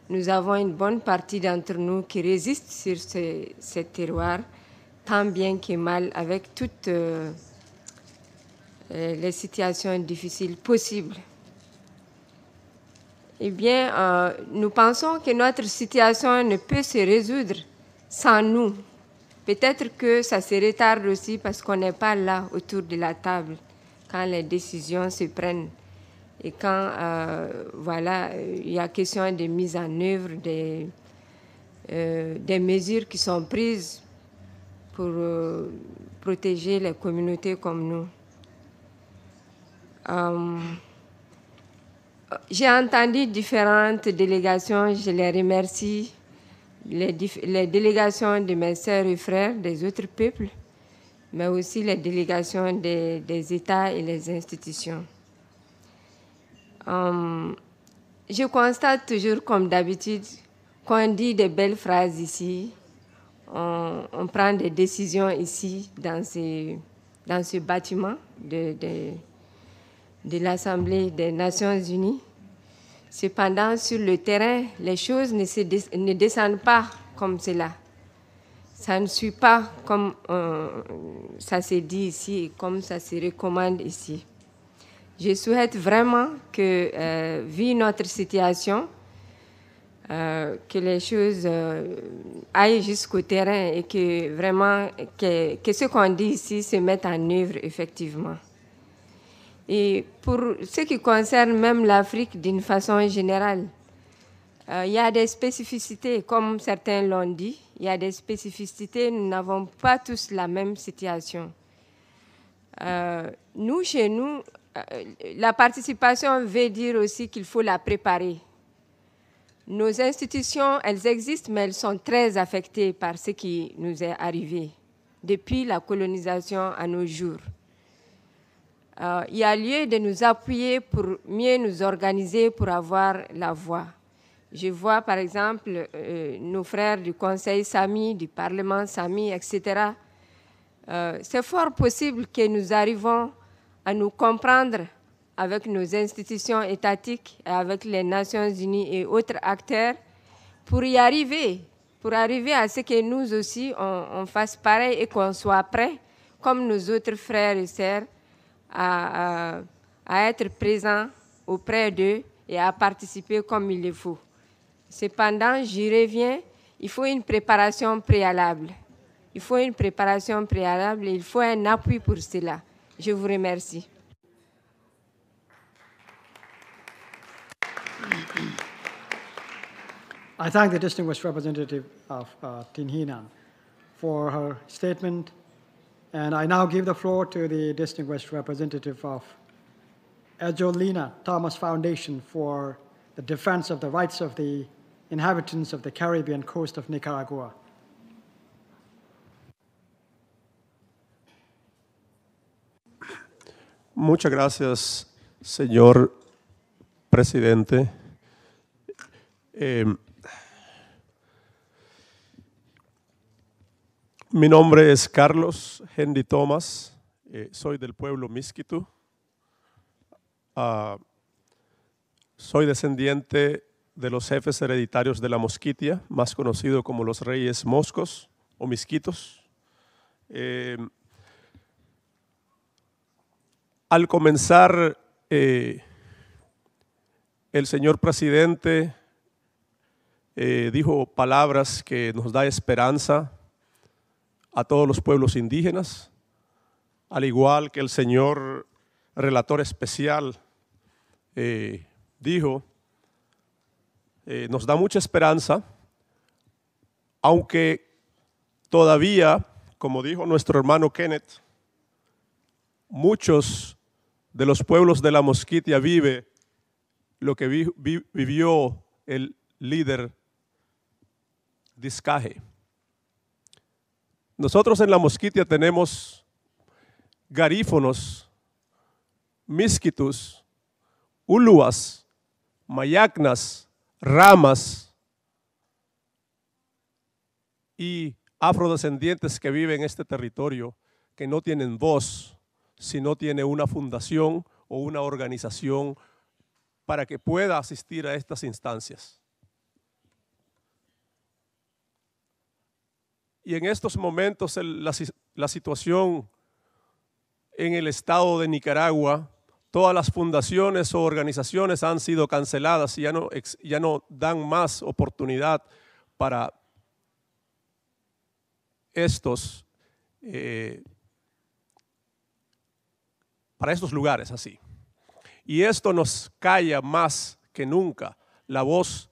nous avons une bonne partie d'entre nous qui résistent sur ces terroirs, tant bien que mal, avec toutes les situations difficiles possibles. Eh bien, nous pensons que notre situation ne peut se résoudre sans nous. Peut-être que ça se retarde aussi parce qu'on n'est pas là autour de la table quand les décisions se prennent et quand voilà, il y a question de mise en œuvre des mesures qui sont prises pour protéger les communautés comme nous. J'ai entendu différentes délégations, je les remercie, les délégations de mes sœurs et frères des autres peuples, mais aussi les délégations des États et les institutions. Je constate toujours, comme d'habitude, qu'on dit de belles phrases ici, on prend des décisions ici, dans ce bâtiment de l'Assemblée des Nations Unies. Cependant, sur le terrain, les choses ne descendent pas comme cela. Ça ne suit pas comme ça se dit ici et comme ça se recommande ici. Je souhaite vraiment que, vu notre situation, que les choses aillent jusqu'au terrain et que vraiment que ce qu'on dit ici se mette en œuvre effectivement. Et pour ce qui concerne même l'Afrique d'une façon générale, il y a des spécificités, comme certains l'ont dit, il y a des spécificités, nous n'avons pas tous la même situation. Nous, chez nous, la participation veut dire aussi qu'il faut la préparer. Nos institutions, elles existent, mais elles sont très affectées par ce qui nous est arrivé depuis la colonisation à nos jours. Il y a lieu de nous appuyer pour mieux nous organiser pour avoir la voix. Je vois par exemple nos frères du Conseil Sami, du Parlement Sami, etc. C'est fort possible que nous arrivons à nous comprendre avec nos institutions étatiques et avec les Nations Unies et autres acteurs pour y arriver, pour arriver à ce que nous aussi on fasse pareil et qu'on soit prêts, comme nos autres frères et sœurs, à être présents auprès d'eux et à participer comme il le faut. Cependant, j'y reviens, il faut une préparation préalable. Il faut une préparation préalable et il faut un appui pour cela. Je vous remercie. I thank the distinguished representative of Tinhinan for her statement, and I now give the floor to the distinguished representative of Ejolina Thomas Foundation for the defense of the rights of the inhabitants of the Caribbean coast of Nicaragua. Muchas gracias, señor presidente. Mi nombre es Carlos Henry Thomas, soy del pueblo Miskitu. Soy descendiente de los jefes hereditarios de la Mosquitia, más conocido como los reyes moscos o misquitos. Al comenzar, el señor presidente dijo palabras que nos da esperanza a todos los pueblos indígenas, al igual que el señor relator especial dijo, nos da mucha esperanza, aunque todavía, como dijo nuestro hermano Kenneth, muchos de los pueblos de la Mosquitia vive lo que vivió el líder Discaje. Nosotros en la Mosquitia tenemos garífonos, misquitus, uluas, mayacnas, ramas y afrodescendientes que viven en este territorio que no tienen voz, si no tiene una fundación o una organización para que pueda asistir a estas instancias. Y en estos momentos la situación en el estado de Nicaragua, todas las fundaciones o organizaciones han sido canceladas y ya no dan más oportunidad para estos lugares así. Y esto nos calla más que nunca la voz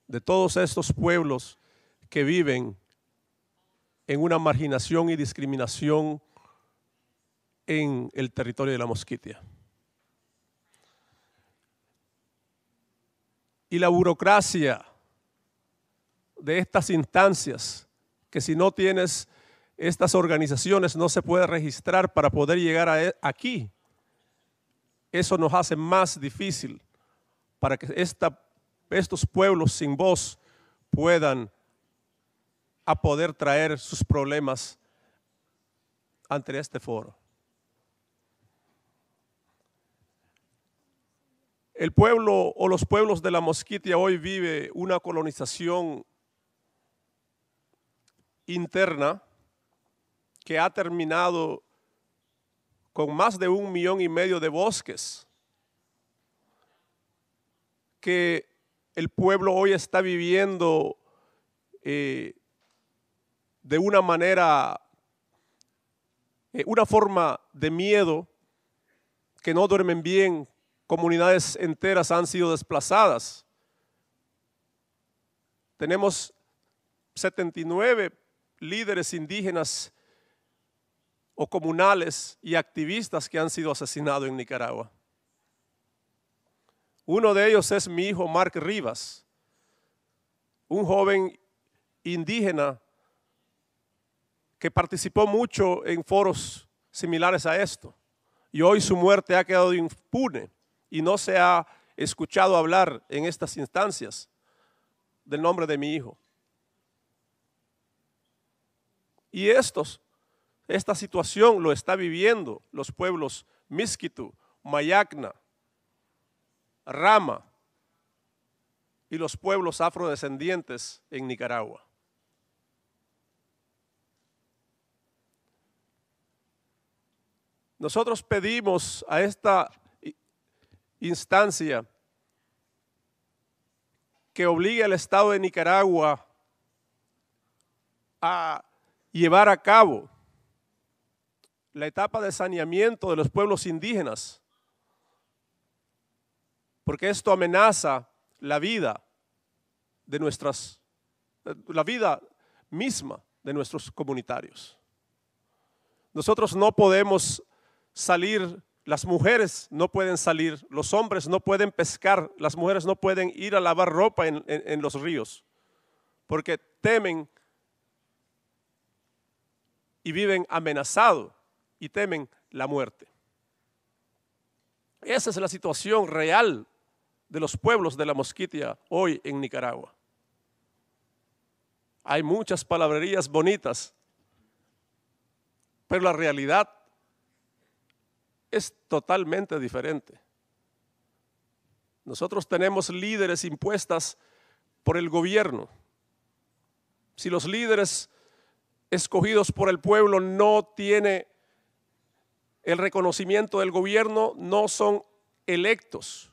de todos estos pueblos que viven en una marginación y discriminación en el territorio de la Mosquitia. Y la burocracia de estas instancias, que si no tienes estas organizaciones no se puede registrar para poder llegar aquí. Eso nos hace más difícil para que estos pueblos sin voz puedan poder traer sus problemas ante este foro. El pueblo o los pueblos de la Mosquitia hoy vive una colonización interna que ha terminado con más de 1,5 millones de bosques que el pueblo hoy está viviendo de una manera, una forma de miedo, que no duermen bien, comunidades enteras han sido desplazadas. Tenemos 79 líderes indígenas o comunales y activistas que han sido asesinados en Nicaragua. Uno de ellos es mi hijo Mark Rivas, un joven indígena que participó mucho en foros similares a esto. Y hoy su muerte ha quedado impune y no se ha escuchado hablar en estas instancias del nombre de mi hijo. Y esta situación lo está viviendo los pueblos Misquitu, Mayacna, Rama y los pueblos afrodescendientes en Nicaragua. Nosotros pedimos a esta instancia que obligue al Estado de Nicaragua a llevar a cabo la etapa de saneamiento de los pueblos indígenas, porque esto amenaza la vida de la vida misma de nuestros comunitarios. Nosotros no podemos salir, las mujeres no pueden salir, los hombres no pueden pescar, las mujeres no pueden ir a lavar ropa en los ríos, porque temen y viven amenazados y temen la muerte. Esa es la situación real de los pueblos de la Mosquitia hoy en Nicaragua. Hay muchas palabrerías bonitas, pero la realidad es totalmente diferente. Nosotros tenemos líderes impuestas por el gobierno. Si los líderes escogidos por el pueblo no tienen el reconocimiento del gobierno, no son electos,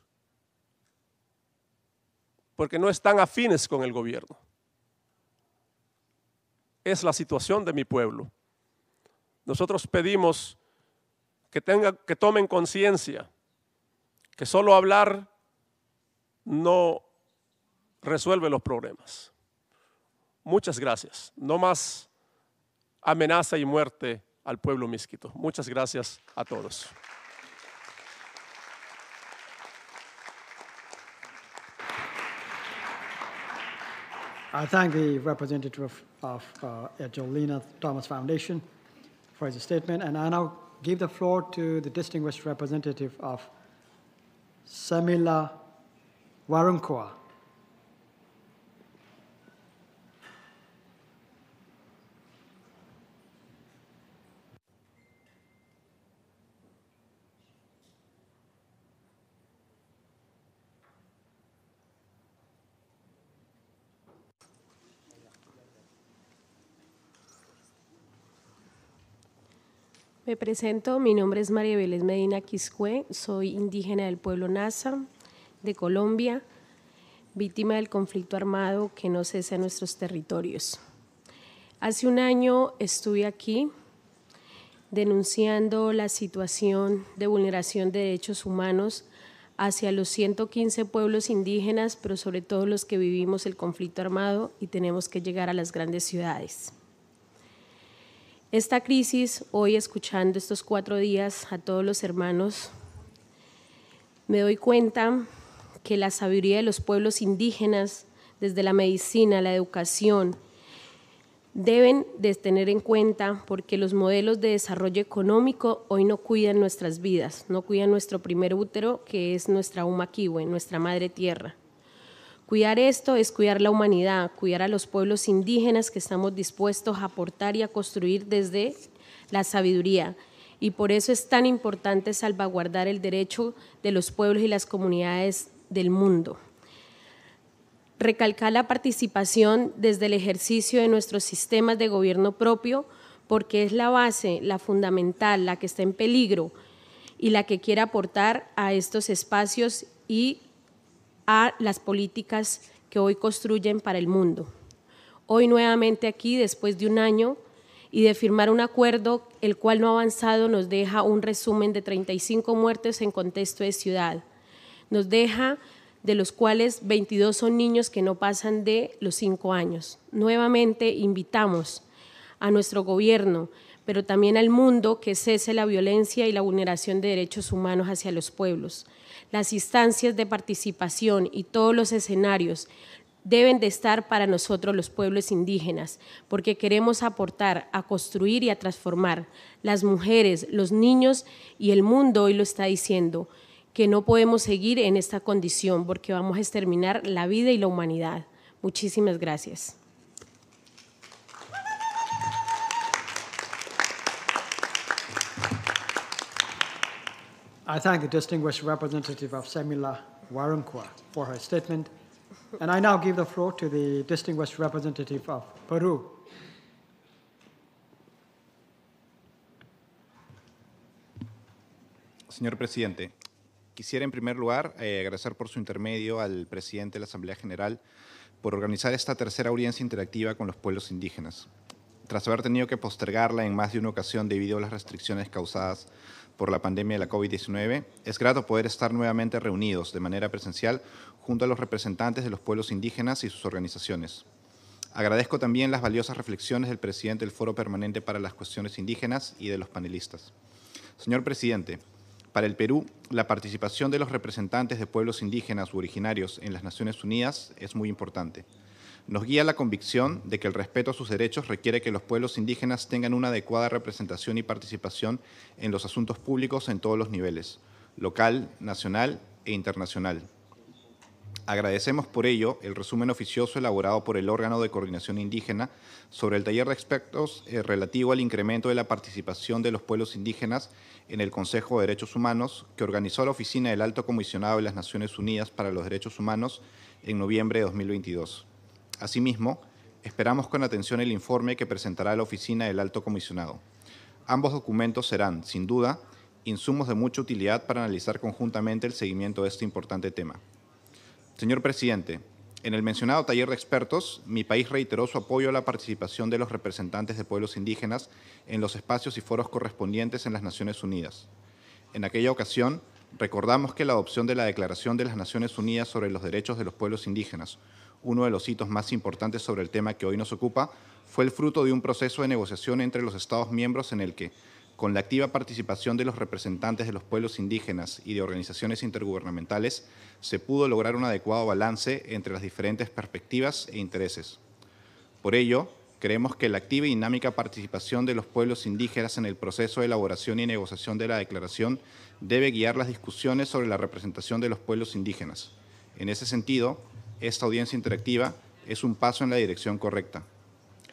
porque no están afines con el gobierno. Es la situación de mi pueblo. Nosotros pedimos que tomen conciencia que solo hablar no resuelve los problemas. Muchas gracias. No más amenaza y muerte al pueblo misquito. Muchas gracias a todos. I thank the representative of Jolina Thomas Foundation for his statement, and I now give the floor to the distinguished representative of Semila Warunkoa. Me presento, mi nombre es María Vélez Medina Quiscue, soy indígena del pueblo Nasa de Colombia, víctima del conflicto armado que no cesa en nuestros territorios. Hace un año estuve aquí denunciando la situación de vulneración de derechos humanos hacia los 115 pueblos indígenas, pero sobre todo los que vivimos el conflicto armado y tenemos que llegar a las grandes ciudades. Esta crisis, hoy escuchando estos 4 días a todos los hermanos, me doy cuenta que la sabiduría de los pueblos indígenas, desde la medicina, la educación, deben de tener en cuenta porque los modelos de desarrollo económico hoy no cuidan nuestras vidas, no cuidan nuestro primer útero, que es nuestra Umaquiwe, nuestra madre tierra. Cuidar esto es cuidar la humanidad, cuidar a los pueblos indígenas que estamos dispuestos a aportar y a construir desde la sabiduría. Y por eso es tan importante salvaguardar el derecho de los pueblos y las comunidades del mundo. Recalcar la participación desde el ejercicio de nuestros sistemas de gobierno propio, porque es la base, la fundamental, la que está en peligro y la que quiere aportar a estos espacios y a las políticas que hoy construyen para el mundo. Hoy nuevamente aquí, después de un año y de firmar un acuerdo, el cual no ha avanzado, nos deja un resumen de 35 muertes en contexto de ciudad. Nos deja, de los cuales 22 son niños que no pasan de los 5 años. Nuevamente invitamos a nuestro gobierno, pero también al mundo, que cese la violencia y la vulneración de derechos humanos hacia los pueblos. Las instancias de participación y todos los escenarios deben de estar para nosotros los pueblos indígenas, porque queremos aportar a construir y a transformar. Las mujeres, los niños y el mundo hoy lo está diciendo, que no podemos seguir en esta condición porque vamos a exterminar la vida y la humanidad. Muchísimas gracias. I thank the distinguished representative of Semila Warunkoa for her statement, and I now give the floor to the distinguished representative of Peru. Señor presidente, quisiera en primer lugar agradecer por su intermedio al presidente de la Asamblea General por organizar esta tercera audiencia interactiva con los pueblos indígenas. Tras haber tenido que postergarla en más de una ocasión debido a las restricciones causadas por la pandemia de la COVID-19, es grato poder estar nuevamente reunidos de manera presencial junto a los representantes de los pueblos indígenas y sus organizaciones. Agradezco también las valiosas reflexiones del presidente del Foro Permanente para las Cuestiones Indígenas y de los panelistas. Señor presidente, para el Perú, la participación de los representantes de pueblos indígenas u originarios en las Naciones Unidas es muy importante. Nos guía la convicción de que el respeto a sus derechos requiere que los pueblos indígenas tengan una adecuada representación y participación en los asuntos públicos en todos los niveles, local, nacional e internacional. Agradecemos por ello el resumen oficioso elaborado por el órgano de coordinación indígena sobre el taller de expertos relativo al incremento de la participación de los pueblos indígenas en el Consejo de Derechos Humanos que organizó la Oficina del Alto Comisionado de las Naciones Unidas para los Derechos Humanos en noviembre de 2022. Asimismo, esperamos con atención el informe que presentará la Oficina del Alto Comisionado. Ambos documentos serán, sin duda, insumos de mucha utilidad para analizar conjuntamente el seguimiento de este importante tema. Señor presidente, en el mencionado taller de expertos, mi país reiteró su apoyo a la participación de los representantes de pueblos indígenas en los espacios y foros correspondientes en las Naciones Unidas. En aquella ocasión, recordamos que la adopción de la Declaración de las Naciones Unidas sobre los Derechos de los Pueblos Indígenas, uno de los hitos más importantes sobre el tema que hoy nos ocupa, fue el fruto de un proceso de negociación entre los Estados miembros en el que, con la activa participación de los representantes de los pueblos indígenas y de organizaciones intergubernamentales, se pudo lograr un adecuado balance entre las diferentes perspectivas e intereses. Por ello, creemos que la activa y dinámica participación de los pueblos indígenas en el proceso de elaboración y negociación de la declaración debe guiar las discusiones sobre la representación de los pueblos indígenas. En ese sentido, esta audiencia interactiva es un paso en la dirección correcta.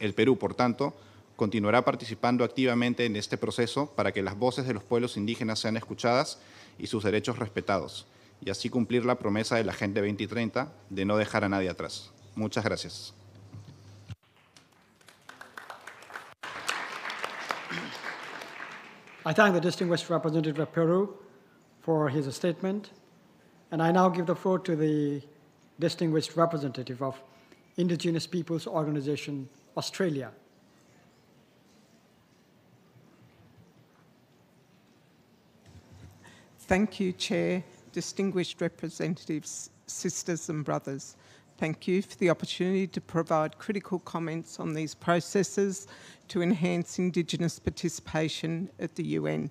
El Perú, por tanto, continuará participando activamente en este proceso para que las voces de los pueblos indígenas sean escuchadas y sus derechos respetados, y así cumplir la promesa de la Agenda 2030 de no dejar a nadie atrás. Muchas gracias. I thank the distinguished representative of Peru for his statement, and I now give the floor to the distinguished representative of Indigenous Peoples Organization, Australia. Thank you, Chair, distinguished representatives, sisters and brothers. Thank you for the opportunity to provide critical comments on these processes to enhance Indigenous participation at the UN.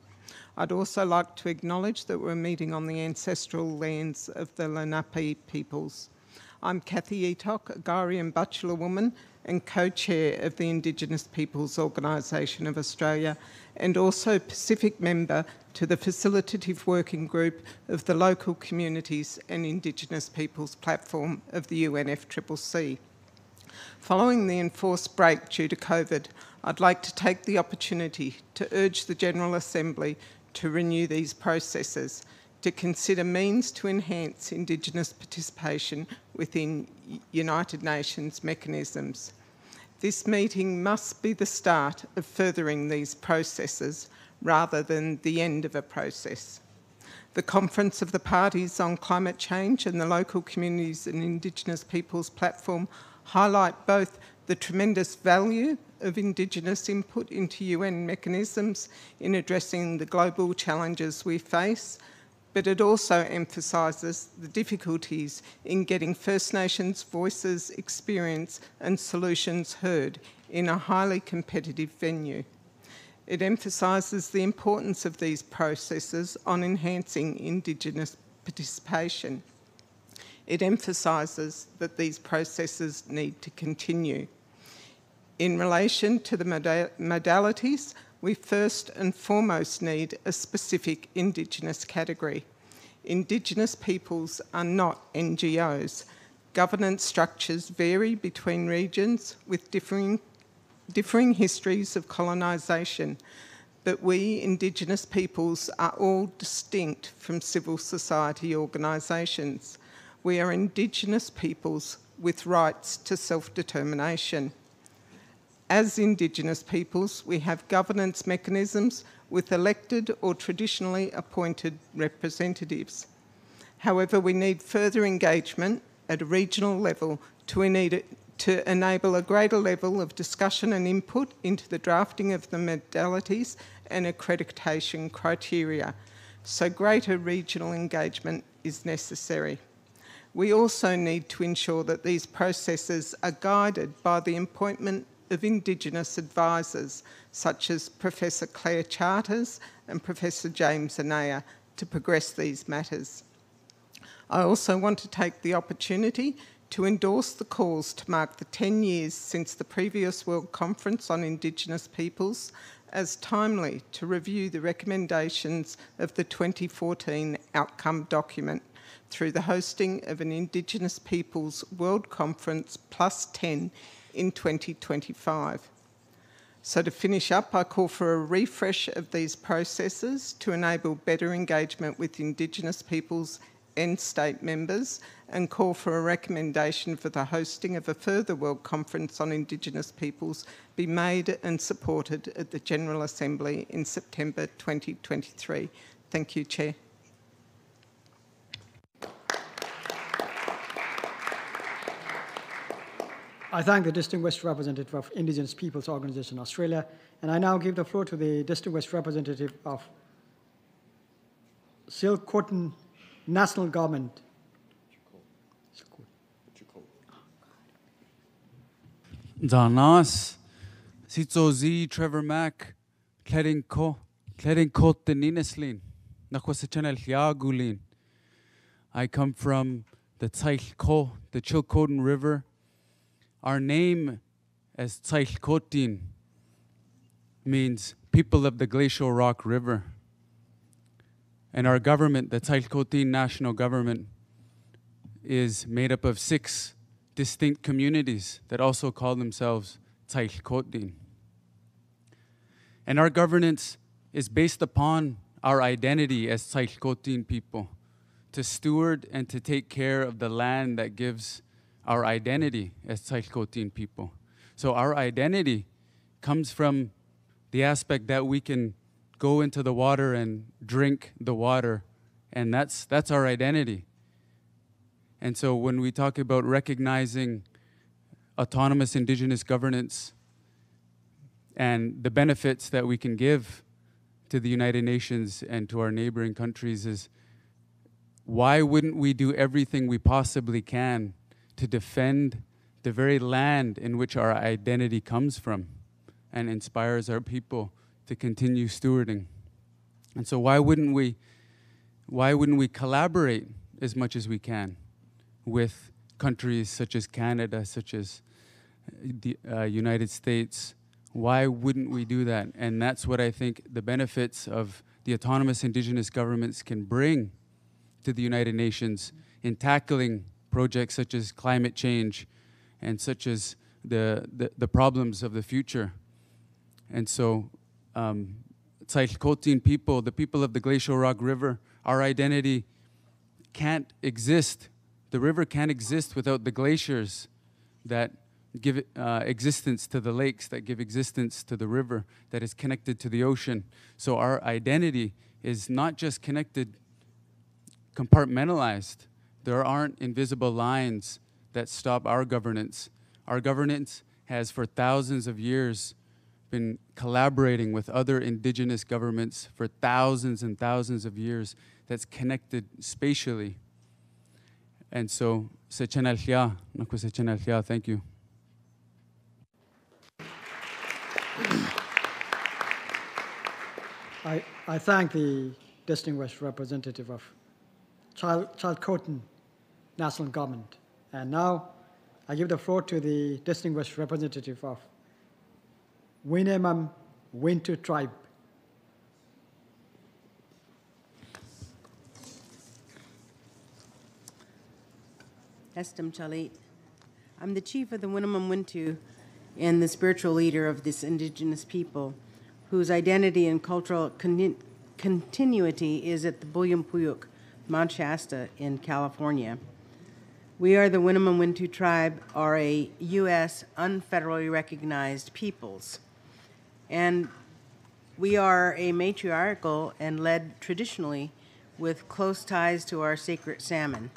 I'd also like to acknowledge that we're meeting on the ancestral lands of the Lenape peoples. I'm Kathy Eatock, a Garian Bachelor woman and co-chair of the Indigenous Peoples Organisation of Australia, and also Pacific member to the facilitative working group of the Local Communities and Indigenous Peoples Platform of the UNFCCC. Following the enforced break due to COVID, I'd like to take the opportunity to urge the General Assembly to renew these processes, to consider means to enhance Indigenous participation within United Nations mechanisms. This meeting must be the start of furthering these processes rather than the end of a process. The Conference of the Parties on Climate Change and the Local Communities and Indigenous Peoples Platform highlight both the tremendous value of Indigenous input into UN mechanisms in addressing the global challenges we face, but it also emphasises the difficulties in getting First Nations voices, experience and solutions heard in a highly competitive venue. It emphasises the importance of these processes on enhancing Indigenous participation. It emphasises that these processes need to continue. In relation to the modalities, we first and foremost need a specific Indigenous category. Indigenous peoples are not NGOs. Governance structures vary between regions with differing histories of colonisation, but we Indigenous peoples are all distinct from civil society organisations. We are Indigenous peoples with rights to self-determination. As Indigenous peoples, we have governance mechanisms with elected or traditionally appointed representatives. However, we need further engagement at a regional level to enable a greater level of discussion and input into the drafting of the modalities and accreditation criteria, so greater regional engagement is necessary. We also need to ensure that these processes are guided by the appointment of Indigenous advisors, such as Professor Claire Charters and Professor James Anaya, to progress these matters. I also want to take the opportunity to endorse the calls to mark the 10 years since the previous World Conference on Indigenous Peoples as timely to review the recommendations of the 2014 outcome document through the hosting of an Indigenous Peoples World Conference +10 in 2025. So to finish up, I call for a refresh of these processes to enable better engagement with Indigenous peoples and state members, and call for a recommendation for the hosting of a further World Conference on Indigenous Peoples be made and supported at the General Assembly in September 2023. Thank you, Chair. I thank the distinguished representative of Indigenous Peoples Organisation Australia, and I now give the floor to the distinguished representative of Chilcotin National Government. Danas, Sitzozi, Trevor Mack, Cledin Kot the Nineslin, Nakwasachanel Yagulin. I come from the Tsailko, the Chilcotin River. Our name as Tsailkotin means people of the Glacial Rock River. And our government, the Tsailkotin National Government, is made up of 6 distinct communities that also call themselves Tsailkotin. And our governance is based upon our identity as Tsailkotin people, to steward and to take care of the land that gives our identity as Tsailkotin people. So our identity comes from the aspect that we can go into the water and drink the water, and that's our identity. And so when we talk about recognizing autonomous indigenous governance and the benefits that we can give to the United Nations and to our neighboring countries, is why wouldn't we do everything we possibly can to defend the very land in which our identity comes from and inspires our people to continue stewarding? And so why wouldn't we collaborate as much as we can with countries such as Canada, such as the United States? Why wouldn't we do that? And that's what I think the benefits of the autonomous indigenous governments can bring to the United Nations in tackling projects such as climate change and such as the problems of the future. And so Tsailkotin people, the people of the Glacial Rock River, our identity can't exist. The river can't exist without the glaciers that give existence to the lakes, that give existence to the river, that is connected to the ocean. So our identity is not just connected, compartmentalized. There aren't invisible lines that stop our governance. Our governance has for thousands of years been collaborating with other indigenous governments for thousands and thousands of years, that's connected spatially. And so, thank you. I thank the distinguished representative of Chilcotin National Government. And now I give the floor to the distinguished representative of Winnemem Wintu Tribe. Estem Chalit. I'm the chief of the Winnemem Wintu and the spiritual leader of this indigenous people, whose identity and cultural continuity is at the Buyampuyuk, Mount Shasta in California. We are the Winnemem Wintu tribe, are a U.S. unfederally recognized peoples. And we are a matriarchal and led traditionally with close ties to our sacred salmon.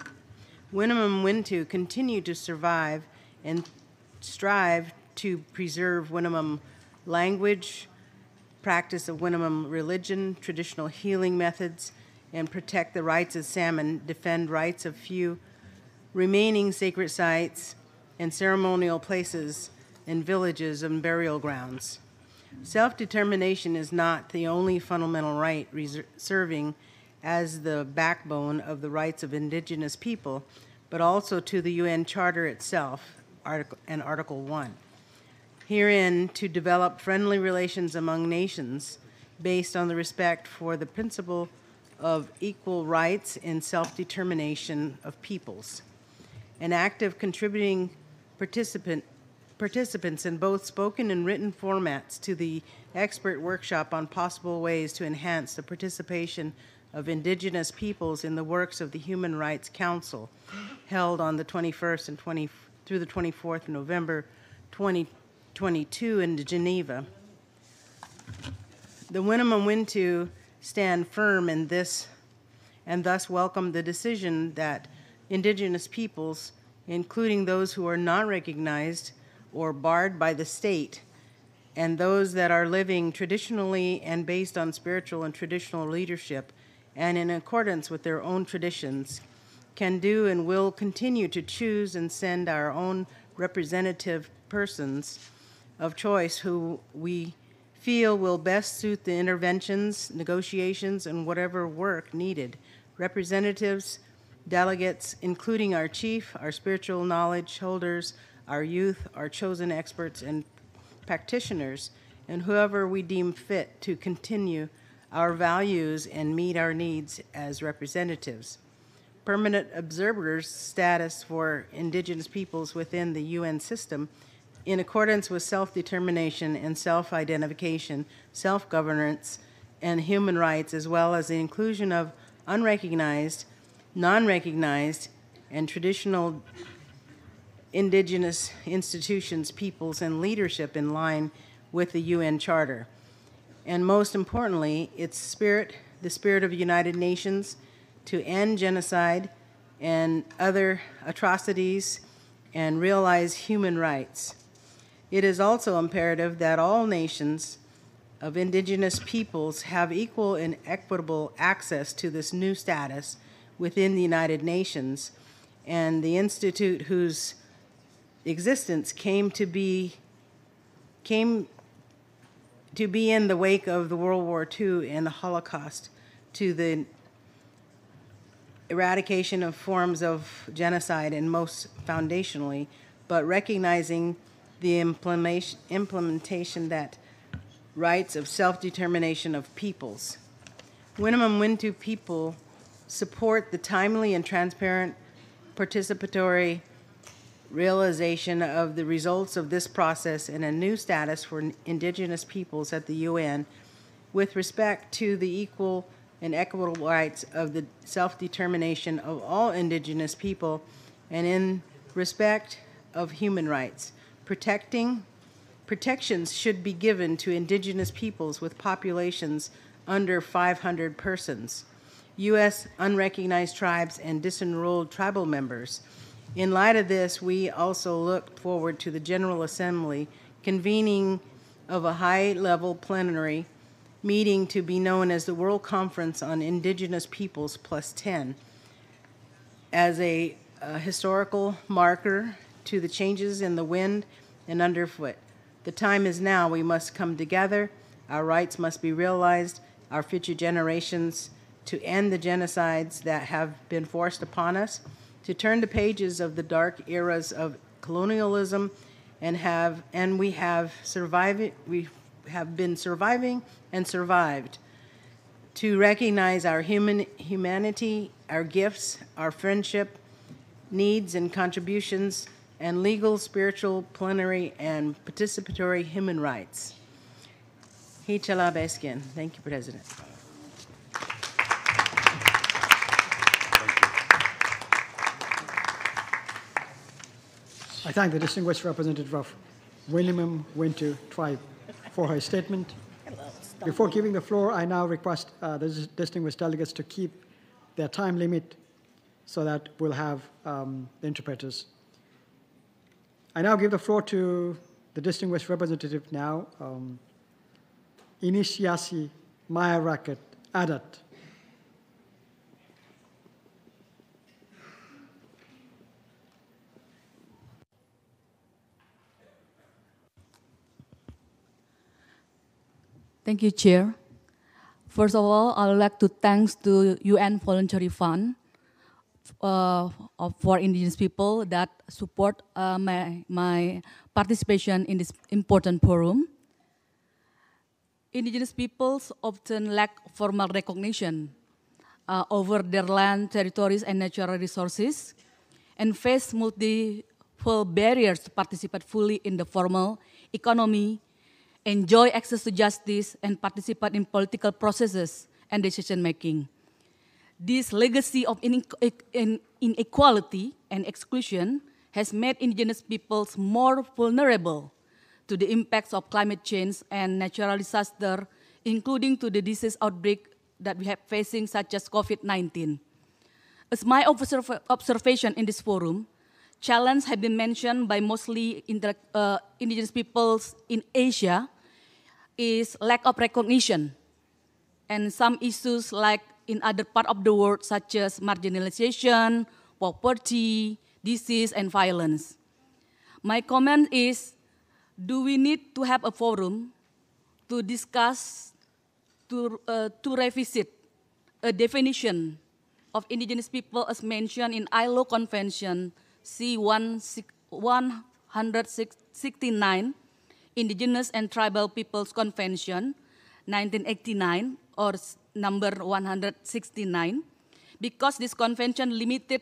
Winnemem Wintu continue to survive and strive to preserve Winnemem language, practice of Winnemem religion, traditional healing methods, and protect the rights of salmon, defend rights of few remaining sacred sites and ceremonial places and villages and burial grounds. Self-determination is not the only fundamental right serving as the backbone of the rights of indigenous people, but also to the UN Charter itself, Article 1. Herein, to develop friendly relations among nations based on the respect for the principle of equal rights and self-determination of peoples. An active contributing participants in both spoken and written formats to the expert workshop on possible ways to enhance the participation of indigenous peoples in the works of the Human Rights Council, held on the 21st and through the 24th of November 2022 in Geneva. The Winnemem Wintu stand firm in this and thus welcome the decision that indigenous peoples, including those who are not recognized or barred by the state, and those that are living traditionally and based on spiritual and traditional leadership and in accordance with their own traditions, can do and will continue to choose and send our own representative persons of choice who we feel will best suit the interventions, negotiations, and whatever work needed. Representatives, delegates, including our chief, our spiritual knowledge holders, our youth, our chosen experts and practitioners, and whoever we deem fit to continue our values and meet our needs as representatives. Permanent observers status for indigenous peoples within the UN system in accordance with self-determination and self-identification, self-governance, and human rights, as well as the inclusion of unrecognized, non-recognized, and traditional indigenous institutions, peoples, and leadership in line with the UN Charter. And most importantly, its spirit, the spirit of the United Nations, to end genocide and other atrocities and realize human rights. It is also imperative that all nations of indigenous peoples have equal and equitable access to this new status within the United Nations, and the institute whose existence came to be in the wake of the World War II and the Holocaust, to the eradication of forms of genocide, and most foundationally, but recognizing the implementation that rights of self-determination of peoples. Wintu people support the timely and transparent participatory realization of the results of this process and a new status for indigenous peoples at the UN with respect to the equal and equitable rights of the self-determination of all indigenous people and in respect of human rights. Protections should be given to indigenous peoples with populations under 500 persons, U.S. unrecognized tribes, and disenrolled tribal members. In light of this, we also look forward to the General Assembly convening of a high-level plenary meeting to be known as the World Conference on Indigenous Peoples +10 as a historical marker to the changes in the wind and underfoot. The time is now. We must come together. Our rights must be realized. Our future generations to end the genocides that have been forced upon us, to turn the pages of the dark eras of colonialism, and we have been surviving and survived, to recognize our humanity, our gifts, our friendship, needs and contributions, and legal, spiritual, plenary, and participatory human rights. Hichala Beskin. Thank you, President. I thank the distinguished representative of Wintu tribe for her statement. Before giving the floor, I now request the distinguished delegates to keep their time limit so that we'll have the interpreters. I now give the floor to the distinguished representative now, Inisiasi Maya Raket Adat. Thank you, Chair. First of all, I would like to thank the UN Voluntary Fund for indigenous people that support my participation in this important forum. Indigenous peoples often lack formal recognition over their land, territories, and natural resources, and face multiple barriers to participate fully in the formal economy, enjoy access to justice, and participate in political processes and decision-making. This legacy of inequality and exclusion has made indigenous peoples more vulnerable to the impacts of climate change and natural disaster, including to the disease outbreak that we have facing, such as COVID-19. As my observation in this forum, challenges have been mentioned by mostly indigenous peoples in Asia is lack of recognition, and some issues like in other parts of the world, such as marginalization, poverty, disease, and violence. My comment is, do we need to have a forum to discuss, to revisit a definition of indigenous people as mentioned in ILO Convention C-169, Indigenous and Tribal Peoples Convention, 1989, or number 169, because this convention limited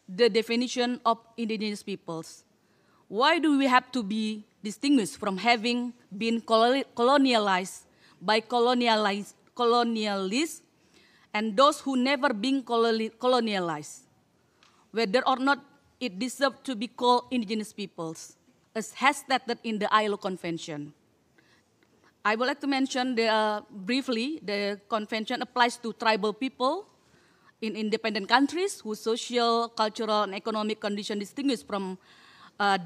the definition of indigenous peoples. Why do we have to be distinguished from having been colonialized by colonialists and those who never been colonialized, whether or not it deserves to be called indigenous peoples, as has stated in the ILO Convention? I would like to mention briefly, the convention applies to tribal people in independent countries whose social, cultural, and economic condition distinguish from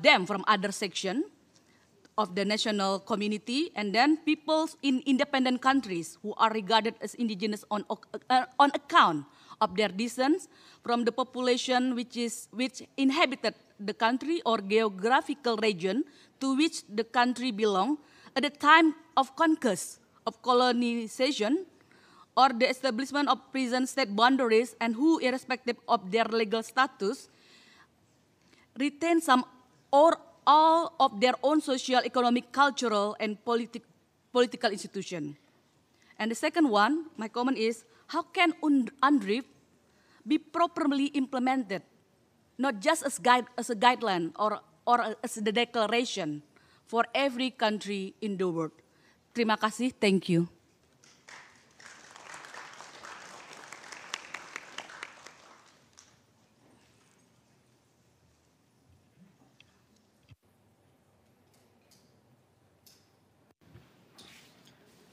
them from other sections of the national community, and then peoples in independent countries who are regarded as indigenous on account of their descent from the population which inhabited the country or geographical region to which the country belonged at the time of conquest, of colonization, or the establishment of present state boundaries, and who, irrespective of their legal status, retain some or all of their own social, economic, cultural, and political institution. And the second one, my comment is, how can UNDRIP be properly implemented, not just as a guideline or as the declaration for every country in the world? Terima kasih, thank you.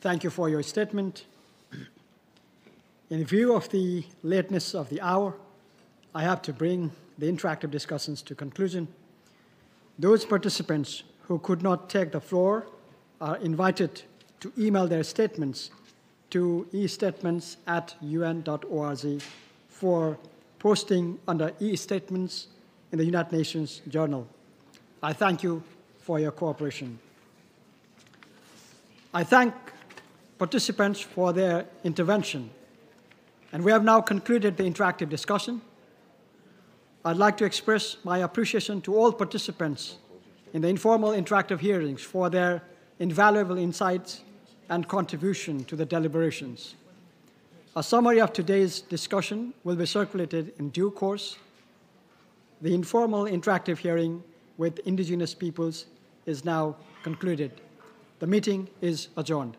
Thank you for your statement. In view of the lateness of the hour, I have to bring the interactive discussions to conclusion. Those participants who could not take the floor are invited to email their statements to e-statements@un.org for posting under e-statements in the United Nations Journal. I thank you for your cooperation. I thank participants for their intervention. And we have now concluded the interactive discussion. I'd like to express my appreciation to all participants in the informal interactive hearings for their invaluable insights and contribution to the deliberations. A summary of today's discussion will be circulated in due course. The informal interactive hearing with indigenous peoples is now concluded. The meeting is adjourned.